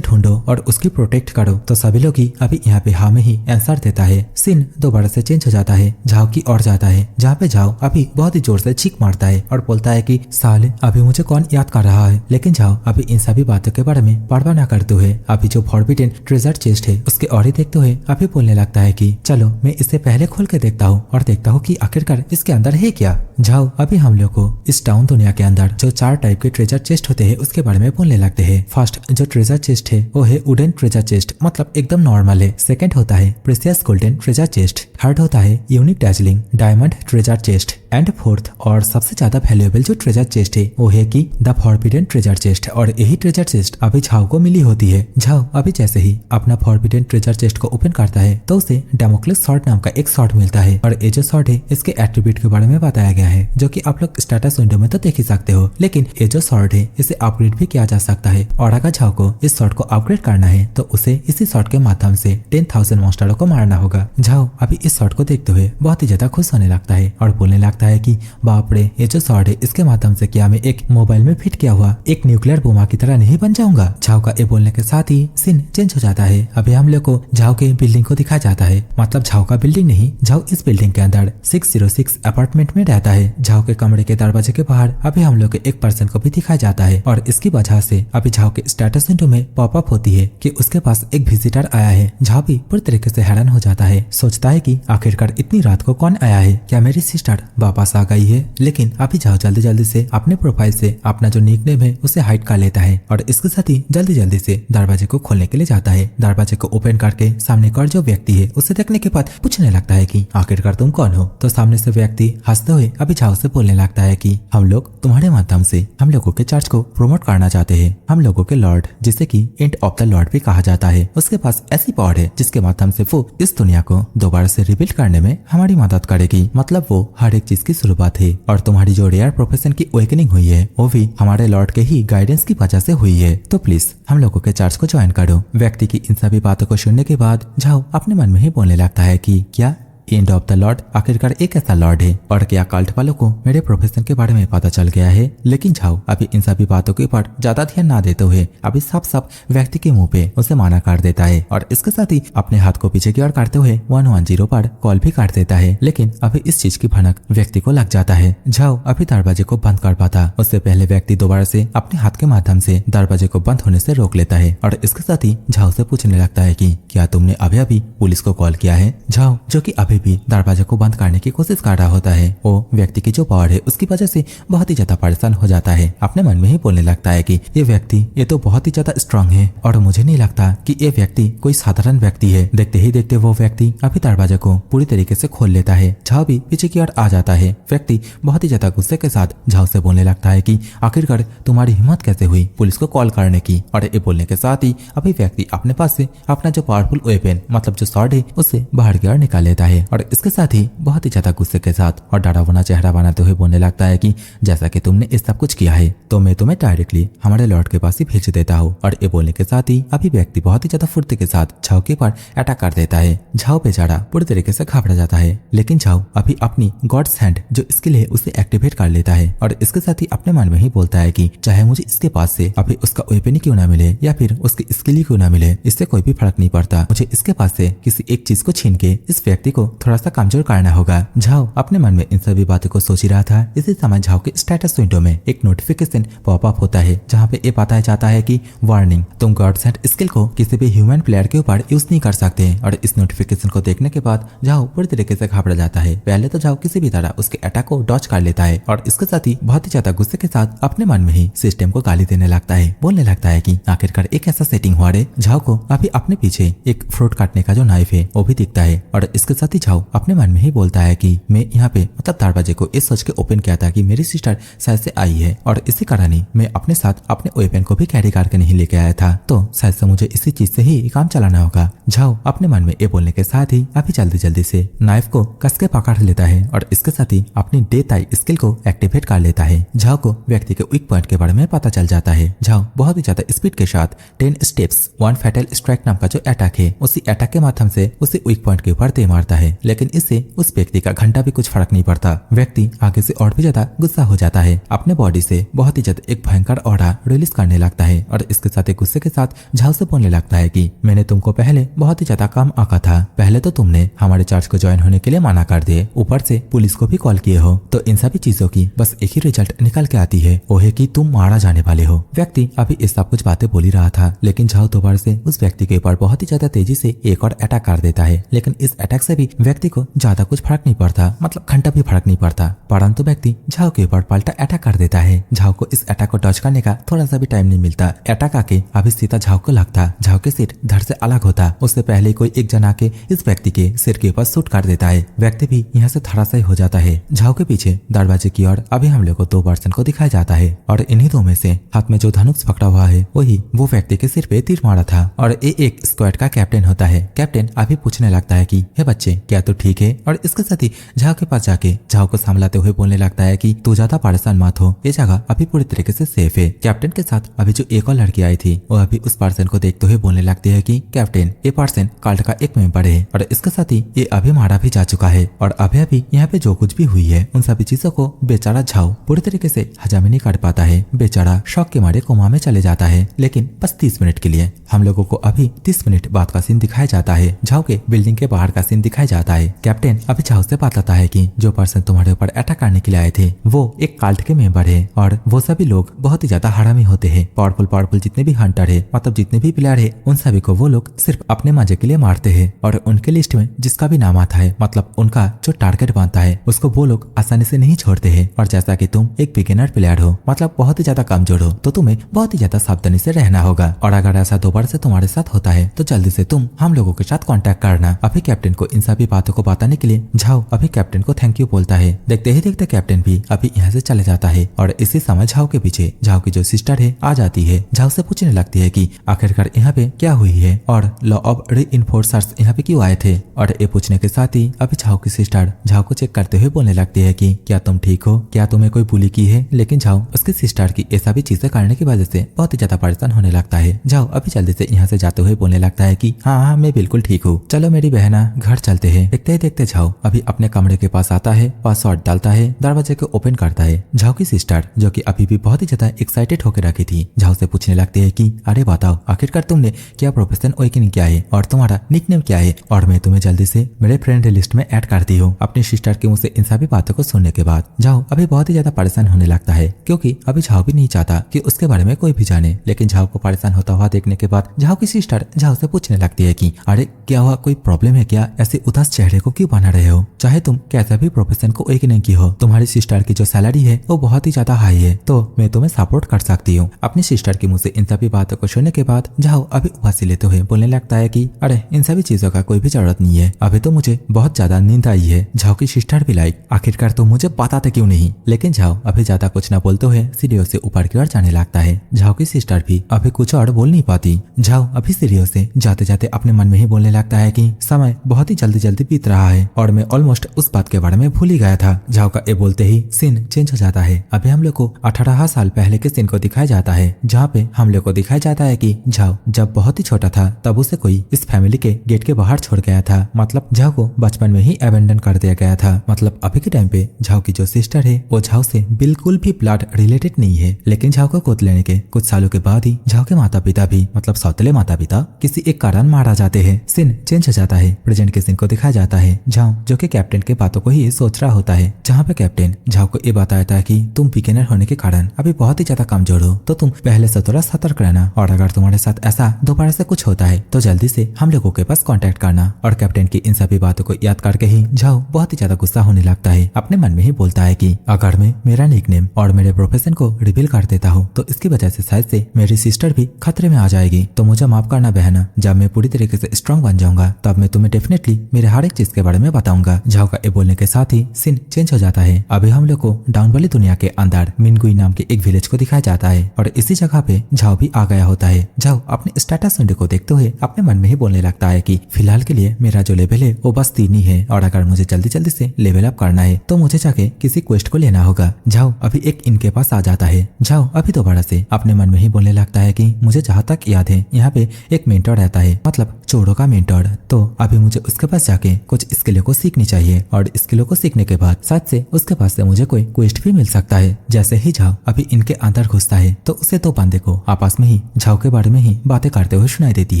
ढूंढो और उसकी प्रोटेक्ट करो। तो सभी लोग ही अभी यहाँ पे हाँ में ही आंसर देता है। सीन दोबारा से चेंज हो जाता है, झाओ की ओर जाता है जहाँ पे झाओ अभी बहुत ही जोर से चीख मारता है और बोलता है कि साले अभी मुझे कौन याद कर रहा है। लेकिन झाओ अभी इन सभी बातों के बारे में परवाह न करते हुए अभी जो फॉरबिडन ट्रेजर चेस्ट है उसके और ही देखते हुए अभी बोलने लगता है कि चलो मैं इसे पहले खोल के देखता हूँ और देखता हूँ कि आखिरकार इसके अंदर है क्या। झाओ अभी हम लोग को इस टाउन दुनिया के अंदर जो 4 टाइप के ट्रेजर चेस्ट होते हैं उसके बारे में बोलने लगते हैं। फर्स्ट जो ट्रेजर चेस्ट है वो है वुडन ट्रेजर चेस्ट, मतलब एकदम नॉर्मल है। सेकंड होता है precious golden treasure chest. Third होता है unique dazzling diamond treasure chest. And fourth और सबसे ज्यादा वैल्यूएबल जो ट्रेजर चेस्ट है वो है कि द फॉरबिडन ट्रेजर चेस्ट। और यही ट्रेजर चेस्ट अभी झाओ को मिली होती है। झाओ अभी जैसे ही अपना फॉरबिडन ट्रेजर चेस्ट को ओपन करता है तो उसे डेमोक्लेस शॉर्ट नाम का एक शॉर्ट मिलता है और ये जो शॉर्ट है इसके एट्रीब्यूट के बारे में बताया गया है जो कि आप लोग स्टेटस विंडो में तो देख ही सकते हो। लेकिन ये जो शॉर्ट है इसे अपग्रेड भी किया जा सकता है और अगर झाओ को इस शॉर्ट को अपग्रेड करना है तो उसे इसी शॉर्ट के माध्यम से 10,000 मॉन्स्टरों को मारना होगा। झाओ अभी इस शॉर्ट को देखते हुए बहुत ही ज्यादा खुश होने लगता है और बोलने लगता है कि बाप रे, ये जो शॉर्ट है इसके माध्यम से क्या मैं एक मोबाइल में फिट किया हुआ एक न्यूक्लियर बोमा की तरह नहीं बन जाऊंगा। झाओ का ये बोलने के साथ ही सीन चेंज हो जाता है। अभी हम लोग को झाओ के बिल्डिंग को दिखाया जाता है, मतलब झाओ का बिल्डिंग नहीं, झाओ इस बिल्डिंग के अंदर 606 अपार्टमेंट में रहता है। झाओ के कमरे के दरवाजे के बाहर अभी हम लोग एक पर्सन को भी दिखाया जाता है और इसकी वजह से अभी झाओ के स्टेटस विंडो में पॉपअप होती है कि उसके पास एक विजिटर आया है। झाओ भी पूरी तरीके से हैरान हो जाता है, सोचता है कि आखिरकार इतनी रात को कौन आया है, क्या मेरी सिस्टर वापस आ गई है। लेकिन अभी झाओ जल्दी जल्दी से अपने प्रोफाइल से अपना जो निकनेम है उसे हाइड कर लेता है और इसके साथ ही जल्दी जल्दी से दरवाजे को खोलने के लिए जाता है। दरवाजे को ओपन करके सामने का जो व्यक्ति है उसे देखने के बाद पूछने लगता है कि आखिरकार तुम कौन हो। तो सामने से व्यक्ति हंसते हुए अभी झाओ से बोलने लगता है कि हम लोग तुम्हारे माध्यम से हम लोगों के चर्च को प्रमोट करना चाहते हैं। हम लोगों के लॉर्ड जिसे कि एंड ऑफ द लॉर्ड भी कहा जाता है, उसके पास ऐसी पावर है जिसके माध्यम से वो इस दुनिया को दोबारा से रिबिल्ड करने में हमारी मदद करेगी। मतलब वो हर एक चीज की शुरुआत है और तुम्हारी जो रेयर प्रोफेशन की अवेकनिंग हुई है वो भी हमारे लॉर्ड के ही गाइडेंस की वजह से हुई है। तो प्लीज हम लोगों के चर्च को ज्वाइन करो। व्यक्ति की इन सभी बातों को सुनने के बाद झाओ अपने मन में ही बोलने लगता है कि क्या एंड ऑफ द लॉर्ड आखिरकार एक ऐसा लॉर्ड है और क्या कल्ट वालों को मेरे प्रोफेशन के बारे में पता चल गया है। लेकिन झाओ अभी इन सभी बातों के ऊपर ज्यादा ध्यान ना देते हुए अभी साफ साफ व्यक्ति के मुंह पे उसे माना कर देता है और इसके साथ ही अपने हाथ को पीछे की ओर करते हुए 110 पर कॉल भी काट देता है। लेकिन अभी इस चीज की भनक व्यक्ति को लग जाता है। झाओ अभी दरवाजे को बंद कर पाता उससे पहले व्यक्ति दोबारा से अपने हाथ के माध्यम से दरवाजे को बंद होने से रोक लेता है और इसके साथ ही झाओ से पूछने लगता है कि क्या तुमने अभी अभी पुलिस को कॉल किया है। झाओ जो कि अभी भी दरवाजे को बंद करने की कोशिश कर रहा होता है, वो व्यक्ति की जो पावर है उसकी वजह से बहुत ही ज्यादा परेशान हो जाता है। अपने मन में ही बोलने लगता है कि ये व्यक्ति ये तो बहुत ही ज्यादा स्ट्रांग है और मुझे नहीं लगता कि ये व्यक्ति कोई साधारण व्यक्ति है। देखते ही देखते वो व्यक्ति अभी दरवाजे को पूरी तरीके से खोल लेता है। झाओ भी पीछे की ओर आ जाता है। व्यक्ति बहुत ही ज्यादा गुस्से के साथ झाओ से बोलने लगता है कि आखिरकार तुम्हारी हिम्मत कैसे हुई पुलिस को कॉल करने की। और ये बोलने के साथ ही अभी व्यक्ति अपने पास से अपना जो पावरफुल वेपन मतलब जो स्वॉर्ड है उसे बाहर की ओर निकाल लेता है और इसके साथ ही बहुत ही ज्यादा गुस्से के साथ और डरावना चेहरा बनाते हुए बोलने लगता है कि जैसा कि तुमने इस सब कुछ किया है तो मैं तुम्हें डायरेक्टली हमारे लॉर्ड के पास ही भेज देता हूँ। और ये बोलने के साथ ही अभी व्यक्ति बहुत ही ज्यादा फुर्ती के साथ झाओ के पर अटैक कर देता है। झाओ बेचारा पूरी तरीके से घबरा जाता है, लेकिन झाओ अभी अपनी गॉड्स हैंड जो स्किल है उसे एक्टिवेट कर लेता है और इसके साथ ही अपने मन में ही बोलता है कि चाहे मुझे इसके पास से अभी उसका वेपन ही क्यों ना मिले या फिर उसकी स्किल ही क्यों ना मिले, इससे कोई भी फर्क नहीं पड़ता। मुझे इसके पास से किसी एक चीज को छीन के इस व्यक्ति को थोड़ा सा कमजोर करना होगा। झाओ अपने मन में इन सभी बातों को सोच ही रहा था। इसी समय झाओ के स्टेटस विंडो में एक नोटिफिकेशन पॉपअप होता है जहाँ पे ये बताया जाता है कि वार्निंग, तुम गॉड सेंट स्किल को किसी भी ह्यूमन प्लेयर के ऊपर यूज नहीं कर सकते। और इस नोटिफिकेशन को देखने के बाद झाओ पूरी तरीके से घबरा जाता है। पहले तो झाओ किसी भी तरह उसके अटैक को डॉज कर लेता है और इसके साथ ही बहुत ही ज्यादा गुस्से के साथ अपने मन में ही सिस्टम को गाली देने लगता है। बोलने लगता है कि आखिरकार एक ऐसा सेटिंग हुआ रे। झाओ को अभी अपने पीछे एक फ्रूट काटने का जो नाइफ है वो भी दिखता है और इसके साथ ही झाओ अपने मन में ही बोलता है कि मैं यहाँ पे मतलब दरवाजे को इस सोच के ओपन किया था कि मेरी सिस्टर शायद से आई है और इसी कारण ही मैं अपने साथ अपने वेपन को भी कैरी करके नहीं लेके आया था, तो शायद से मुझे इसी चीज से ही काम चलाना होगा। झाओ अपने मन में ये बोलने के साथ ही अभी जल्दी जल्दी से नाइफ को कस के पकड़ लेता है और इसके साथ ही अपनी डेथ आई स्किल को एक्टिवेट कर लेता है। झाओ को व्यक्ति के वीक पॉइंट के बारे में पता चल जाता है। झाओ बहुत ही ज्यादा स्पीड के साथ 10 स्टेप्स 1 फैटल स्ट्राइक नाम का जो अटैक है उसी अटैक के माध्यम से उसे वीक पॉइंट के ऊपर दे मारता है, लेकिन इससे उस व्यक्ति का घंटा भी कुछ फर्क नहीं पड़ता। व्यक्ति आगे से और भी ज्यादा गुस्सा हो जाता है, अपने बॉडी से बहुत ही ज्यादा एक भयंकर ऑरा रिलीज करने लगता है और इसके साथ ही गुस्से के साथ झाओ से बोलने लगता है कि मैंने तुमको पहले बहुत ही ज्यादा काम आका था। पहले तो तुमने हमारे चर्च को ज्वाइन होने के लिए मना कर दिए, ऊपर से पुलिस को भी कॉल किए हो, तो इन सभी चीजों की बस एक ही रिजल्ट निकल के आती है, वो है कि तुम मारा जाने वाले हो। व्यक्ति अभी इस सब कुछ बातें बोल ही रहा था, लेकिन झाओ दोबारा से उस व्यक्ति के ऊपर बहुत ही ज्यादा तेजी से एक और अटैक कर देता है। लेकिन इस अटैक से भी व्यक्ति को ज्यादा कुछ फर्क नहीं पड़ता, मतलब घंटा भी फर्क नहीं पड़ता, परंतु व्यक्ति झाओ के ऊपर पलटा अटैक कर देता है। झाओ को इस अटैक को डॉज करने का थोड़ा सा भी टाइम नहीं मिलता। अटैक आके अभी सीधा झाओ को लगता, झाओ के सिर धड़ से अलग होता। उससे पहले कोई एक जना के इस व्यक्ति के सिर के ऊपर शूट कर देता है। व्यक्ति भी यहाँ से धराशायी हो जाता है। झाओ के पीछे दरवाजे की ओर अभी हम लोग को 2 पर्सन को दिखाया जाता है और इन्हीं 2 में से हाथ में जो धनुष पकड़ा हुआ है वही वो व्यक्ति के सिर पे तीर मारा था और ये एक स्क्वाड का कैप्टन होता है। कैप्टन अभी पूछने लगता है कि हे बच्चे क्या तू ठीक है, और इसके साथ ही झाओ के पास जाके झाओ को संभलाते हुए बोलने लगता है कि तू ज्यादा परेशान मत हो, ये जगह अभी पूरी तरीके से सेफ है। कैप्टन के साथ अभी जो एक और लड़की आई थी वो अभी उस पर्सन को देखते हुए बोलने लगती है कि कैप्टन ये पर्सन कल्ट का एक मेंबर है और इसके साथ ही ये अभी मारा भी जा चुका है और अभी यहाँ पे जो कुछ भी हुई है उन सभी चीजों को बेचारा झाओ पूरी तरीके से हजम नहीं कर पाता है। बेचारा शौक के मारे कोमा में चले जाता है, लेकिन बस 30 मिनट के लिए। हम लोगों को अभी 30 मिनट बाद का सीन दिखाया जाता है। झाओ के बिल्डिंग के बाहर का सीन दिखाया जाता है। कैप्टन अभी झाओ से बताता है कि जो पर्सन तुम्हारे ऊपर अटैक करने के लिए आए थे वो एक कल्ट के मेंबर है और वो सभी लोग बहुत ही ज्यादा हरामी होते हैं। पावरफुल जितने भी हंटर है, मतलब जितने भी प्लेयर है, उन सभी को वो लोग सिर्फ अपने मजे के लिए मारते हैं और उनके लिस्ट में जिसका भी नाम आता है, मतलब उनका जो टारगेट बनता है, उसको वो लोग आसानी से नहीं छोड़ते हैं। और जैसा कि तुम एक बिगिनर प्लेयर हो, मतलब बहुत ही ज्यादा कमजोर हो, तो तुम्हें बहुत ही ज्यादा सावधानी से रहना होगा और अगर ऐसा दोबारा से तुम्हारे साथ होता है तो जल्दी से तुम हम लोगों के साथ कांटेक्ट करना। अभी कैप्टन को इन सभी बातों को बताने के लिए झाओ अभी कैप्टन को थैंक यू बोलता है। देखते ही देखते कैप्टन भी अभी यहाँ से चले जाता है और इसी समय झाओ के पीछे झाओ की जो सिस्टर है आ जाती है। झाओ से पूछने लगती है कि आखिरकार यहाँ पे क्या हुई है और लॉ ऑफ रीइंफोर्सर्स यहाँ पे क्यों आए थे, और ये पूछने के साथ ही अभी झाओ की सिस्टर झाओ को चेक करते हुए बोलने लगती है कि क्या तुम ठीक हो, क्या तुम्हें कोई बुली की है। लेकिन झाओ उसकी सिस्टर की ऐसा भी चीजें करने की वजह से बहुत ही ज्यादा परेशान होने लगता है। झाओ अभी जल्दी से यहाँ से जाते हुए बोलने लगता है कि हाँ मैं बिल्कुल ठीक हूँ, चलो मेरी बहना घर चलते हैं। देखते ही देखते झाओ अभी अपने कमरे के पास आता है, पासवर्ड डालता है, दरवाजे को ओपन करता है। झाओ की सिस्टर जो कि अभी भी बहुत ही ज्यादा एक्साइटेड होकर रखी थी, झाओ से पूछने लगती है कि अरे बताओ आखिरकार तुमने क्या प्रोफेशन अवेकनिंग क्या है और तुम्हारा निकनेम क्या है, और मैं तुम्हें जल्दी से मेरे फ्रेंड लिस्ट में ऐड करती हूँ। अपनी सिस्टर के मुंह से इन सभी बातों को सुनने के बाद झाओ अभी बहुत ही ज्यादा परेशान होने लगता है, क्योंकि अभी झाओ भी नहीं चाहता कि उसके बारे में कोई भी जाने। लेकिन झाओ को परेशान होता हुआ देखने के बाद झाओ की सिस्टर झाओ से पूछने लगती है कि अरे क्या हुआ, कोई प्रॉब्लम है क्या, ऐसे उदास चेहरे को क्यों बना रहे हो, चाहे तुम कैसा भी प्रोफेशन को अवेकनिंग की हो, तुम्हारी सिस्टर की जो सैलरी है वो बहुत ही ज्यादा हाई है, तो मैं तुम्हें सपोर्ट कर सकती हूँ। अपनी सिस्टर के मुंह से इन सभी बातों को सुनने के बाद झाओ अभी उबासी लेते हुए बोलने लगता है कि अरे इन सभी चीजों का कोई भी जरूरत नहीं है, अभी तो मुझे बहुत ज्यादा नींद आई है। झाओ की सिस्टर भी लाइक आखिरकार तुम मुझे बताते क्यों नहीं। लेकिन झाओ अभी ज्यादा कुछ न बोलते हुए सीढ़ियों से ऊपर की ओर जाने लगता है। झाओ की सिस्टर भी अभी कुछ और बोल नहीं पाती। झाओ अभी सीढ़ियों से जाते जाते अपने मन में ही बोलने लगता है कि समय बहुत ही जल्दी बीत रहा है और मैं ऑलमोस्ट उस बात के बारे में भूल ही गया था। झाओ का ये बोलते ही सीन चेंज हो जाता है। अभी हम लोग को 18 साल पहले के सीन को दिखाया जाता है, जहाँ पे हम लोग को दिखाया जाता है कि झाओ जब बहुत ही छोटा था तब उसे कोई इस फैमिली के गेट के बाहर छोड़ गया था, मतलब झाओ को बचपन में ही अबेंडन कर दिया गया था। मतलब अभी के टाइम पे झाओ की जो सिस्टर है वो झाओ से बिल्कुल भी ब्लड रिलेटेड नहीं है, लेकिन झाओ को गोद लेने के कुछ सालों के बाद ही झाओ के माता पिता भी मतलब सौतेले माता पिता किसी एक कारण मारा जाते हैं। सीन चेंज हो जाता है, प्रेजेंट के सीन को दिखाया जाता है। झाओ जो कि कैप्टन के बातों को ही सोच रहा होता है, जहाँ पे कैप्टन झाओ को ये बताता है कि तुम बिगिनर होने के कारण अभी बहुत ही ज्यादा कमजोर हो, तो तुम पहले से थोड़ा सतर्क रहना, और अगर तुम्हारे साथ ऐसा दोबारा से कुछ होता है तो जल्दी से हम लोगों के पास कांटेक्ट करना। और कैप्टन की इन सभी बातों को याद करके ही झाओ बहुत ही ज्यादा गुस्सा होने लगता है। अपने मन में ही बोलता है कि अगर मैं मेरा निकनेम और मेरे प्रोफेशन को रिवील कर देता हूँ तो इसकी वजह से शायद से मेरी सिस्टर भी खतरे में आ जाएगी, तो मुझे माफ करना बहना। जब मैं पूरी तरीके से स्ट्रांग बन जाऊंगा तब मैं तुम्हें डेफिनेटली मेरे हर एक चीज के बारे में बताऊंगा। झाओ का ये बोलने के साथ ही सीन चेंज हो जाता है। अभी हम लोग को डाउन वाली दुनिया के अंदर मिनगुई नाम के एक विलेज को दिखाया जाता है और इसी जगह पे झाओ भी आ गया होता है। झाओ अपने स्टेटस विंडो को देखते हुए अपने मन में ही बोलने लगता है कि फिलहाल के लिए मेरा जो लेवल है वो बस 3 ही है, और अगर मुझे जल्दी जल्दी से लेवल अप करना है तो मुझे जाके किसी क्वेस्ट को लेना होगा। झाओ अभी एक इनके पास आ जाता है। झाओ अभी दोबारा से अपने मन में ही बोलने लगता है कि मुझे जहाँ तक याद है यहाँ पे एक मेंटर रहता है, मतलब चोरों का मेंटर, तो अभी मुझे उसके पास जाके कुछ स्किलों को सीखनी चाहिए, और स्किलों को सीखने के बाद साथ से उसके पास से मुझे कोई क्वेस्ट भी मिल सकता है। जैसे ही झाओ अभी इनके अंदर घुसता है तो उसे 2 बंदे को आपस में ही झाओ के बारे में ही बातें करते हुए सुनाई देती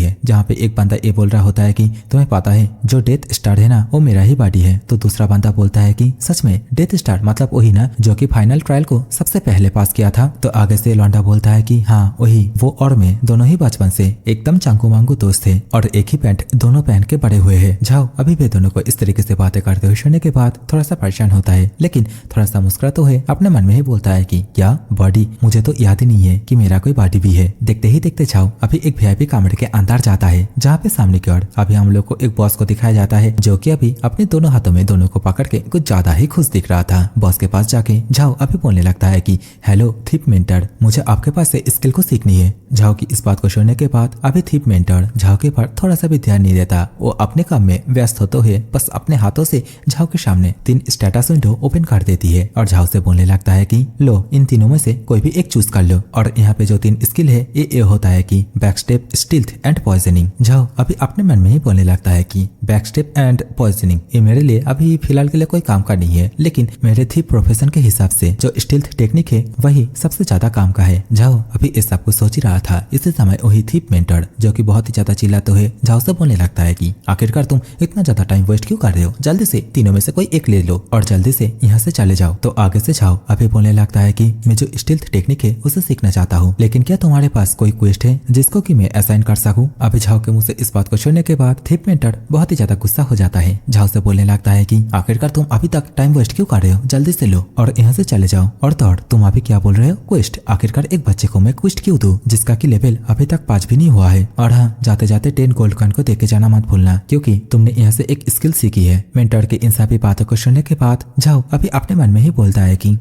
है, जहाँ पे एक बंदा ये बोल रहा होता है कि तुम्हें पता है जो डेथ स्टार है ना वो मेरा ही बॉडी है, तो दूसरा बंदा बोलता है कि सच में डेथ स्टार मतलब वही ना जो कि फाइनल ट्रायल को सबसे पहले पास किया था। तो आगे से लौंडा बोलता है कि हाँ वही, वो और मैं दोनों ही बचपन से एकदम चांगू मांगू दोस्त थे और एक ही पैंट दोनों पहन के बड़े हुए हैं। झाओ अभी वे दोनों को इस तरीके से बातें करते हुए सुनने के बाद थोड़ा सा परेशान होता है, लेकिन थोड़ा सा मुस्कुराते हुए अपने मन में ही बोलता है कि क्या बॉडी, मुझे तो याद ही नहीं है कि मेरा कोई बॉडी भी है। देखते ही देखते झाओ अभी एक वीआईपी कमरे के अंदर जाता है, जहाँ पे सामने की ओर अभी हम लोग को एक बॉस को दिखाया जाता है, जो कि अभी अपने दोनों हाथों में दोनों को पकड़ के कुछ ज्यादा ही खुश दिख रहा था। बॉस के पास जाके झाओ अभी बोलने लगता है कि हेलो थीप मेंटर, मुझे आपके पास से स्किल को सीखनी है। झाओ की इस बात को सुनने के बाद अभी थीप मेंटर झाओ के पर थोड़ा सा भी ध्यान नहीं देता, वो अपने काम में व्यस्त होते हुए बस अपने हाथों से झाओ के सामने 3 स्टेटस विंडो ओपन कर देती है और झाओ से बोलने लगता है कि लो इन तीनों में से कोई भी एक चूज कर लो। और यहाँ पे जो 3 स्किल है ये होता है कि backstep, stealth and poisoning. Zhao अभी अपने मन में ही बोलने लगता है कि बैकस्टेप एंड पॉइजनिंग ये मेरे लिए अभी फिलहाल के लिए कोई काम का नहीं है, लेकिन मेरे थीप प्रोफेशन के हिसाब से जो स्टील्थ टेक्निक है वही सबसे ज्यादा काम का है। झाओ अभी इस सब कुछ सोच ही रहा था, इसी समय वही थीप मेंटर जो कि बहुत ही ज्यादा चिल्लाते हुए झाओ से बोलने लगता है कि आखिरकार तुम इतना ज्यादा टाइम वेस्ट क्यों कर रहे हो, जल्दी से तीनों में से कोई एक ले लो और जल्दी से यहाँ से चले जाओ। तो आगे से झाओ अभी बोलने लगता है कि मैं जो स्टील्थ टेक्निक है उसे सीखना चाहता हूँ, लेकिन क्या तुम्हारे पास कोई क्वेस्ट है जिसको कि मैं असाइन कर सकूं। अभी झाओ के मुंह से इस बात को सुनने के बाद थीप मेंटर बहुत ही ज्यादा गुस्सा हो जाता है। झाओ से बोलने लगता है कि आखिरकार तुम अभी तक टाइम वेस्ट क्यों कर रहे हो, जल्दी से लो और यहाँ से चले जाओ। और तो तुम अभी क्या बोल रहे हो, क्वेस्ट, आखिरकार एक बच्चे को मैं क्वेस्ट क्यों दूं जिसका की लेवल अभी तक 5 भी नहीं हुआ है। और हाँ, जाते जाते 10 गोल्ड कॉइन को देके जाना मत भूलना, क्योंकि तुमने यहाँ से एक स्किल सीखी है। मेंटर के इन सभी बातों को सुनने के बाद झाओ अभी अपने मन में ही बोलता है कि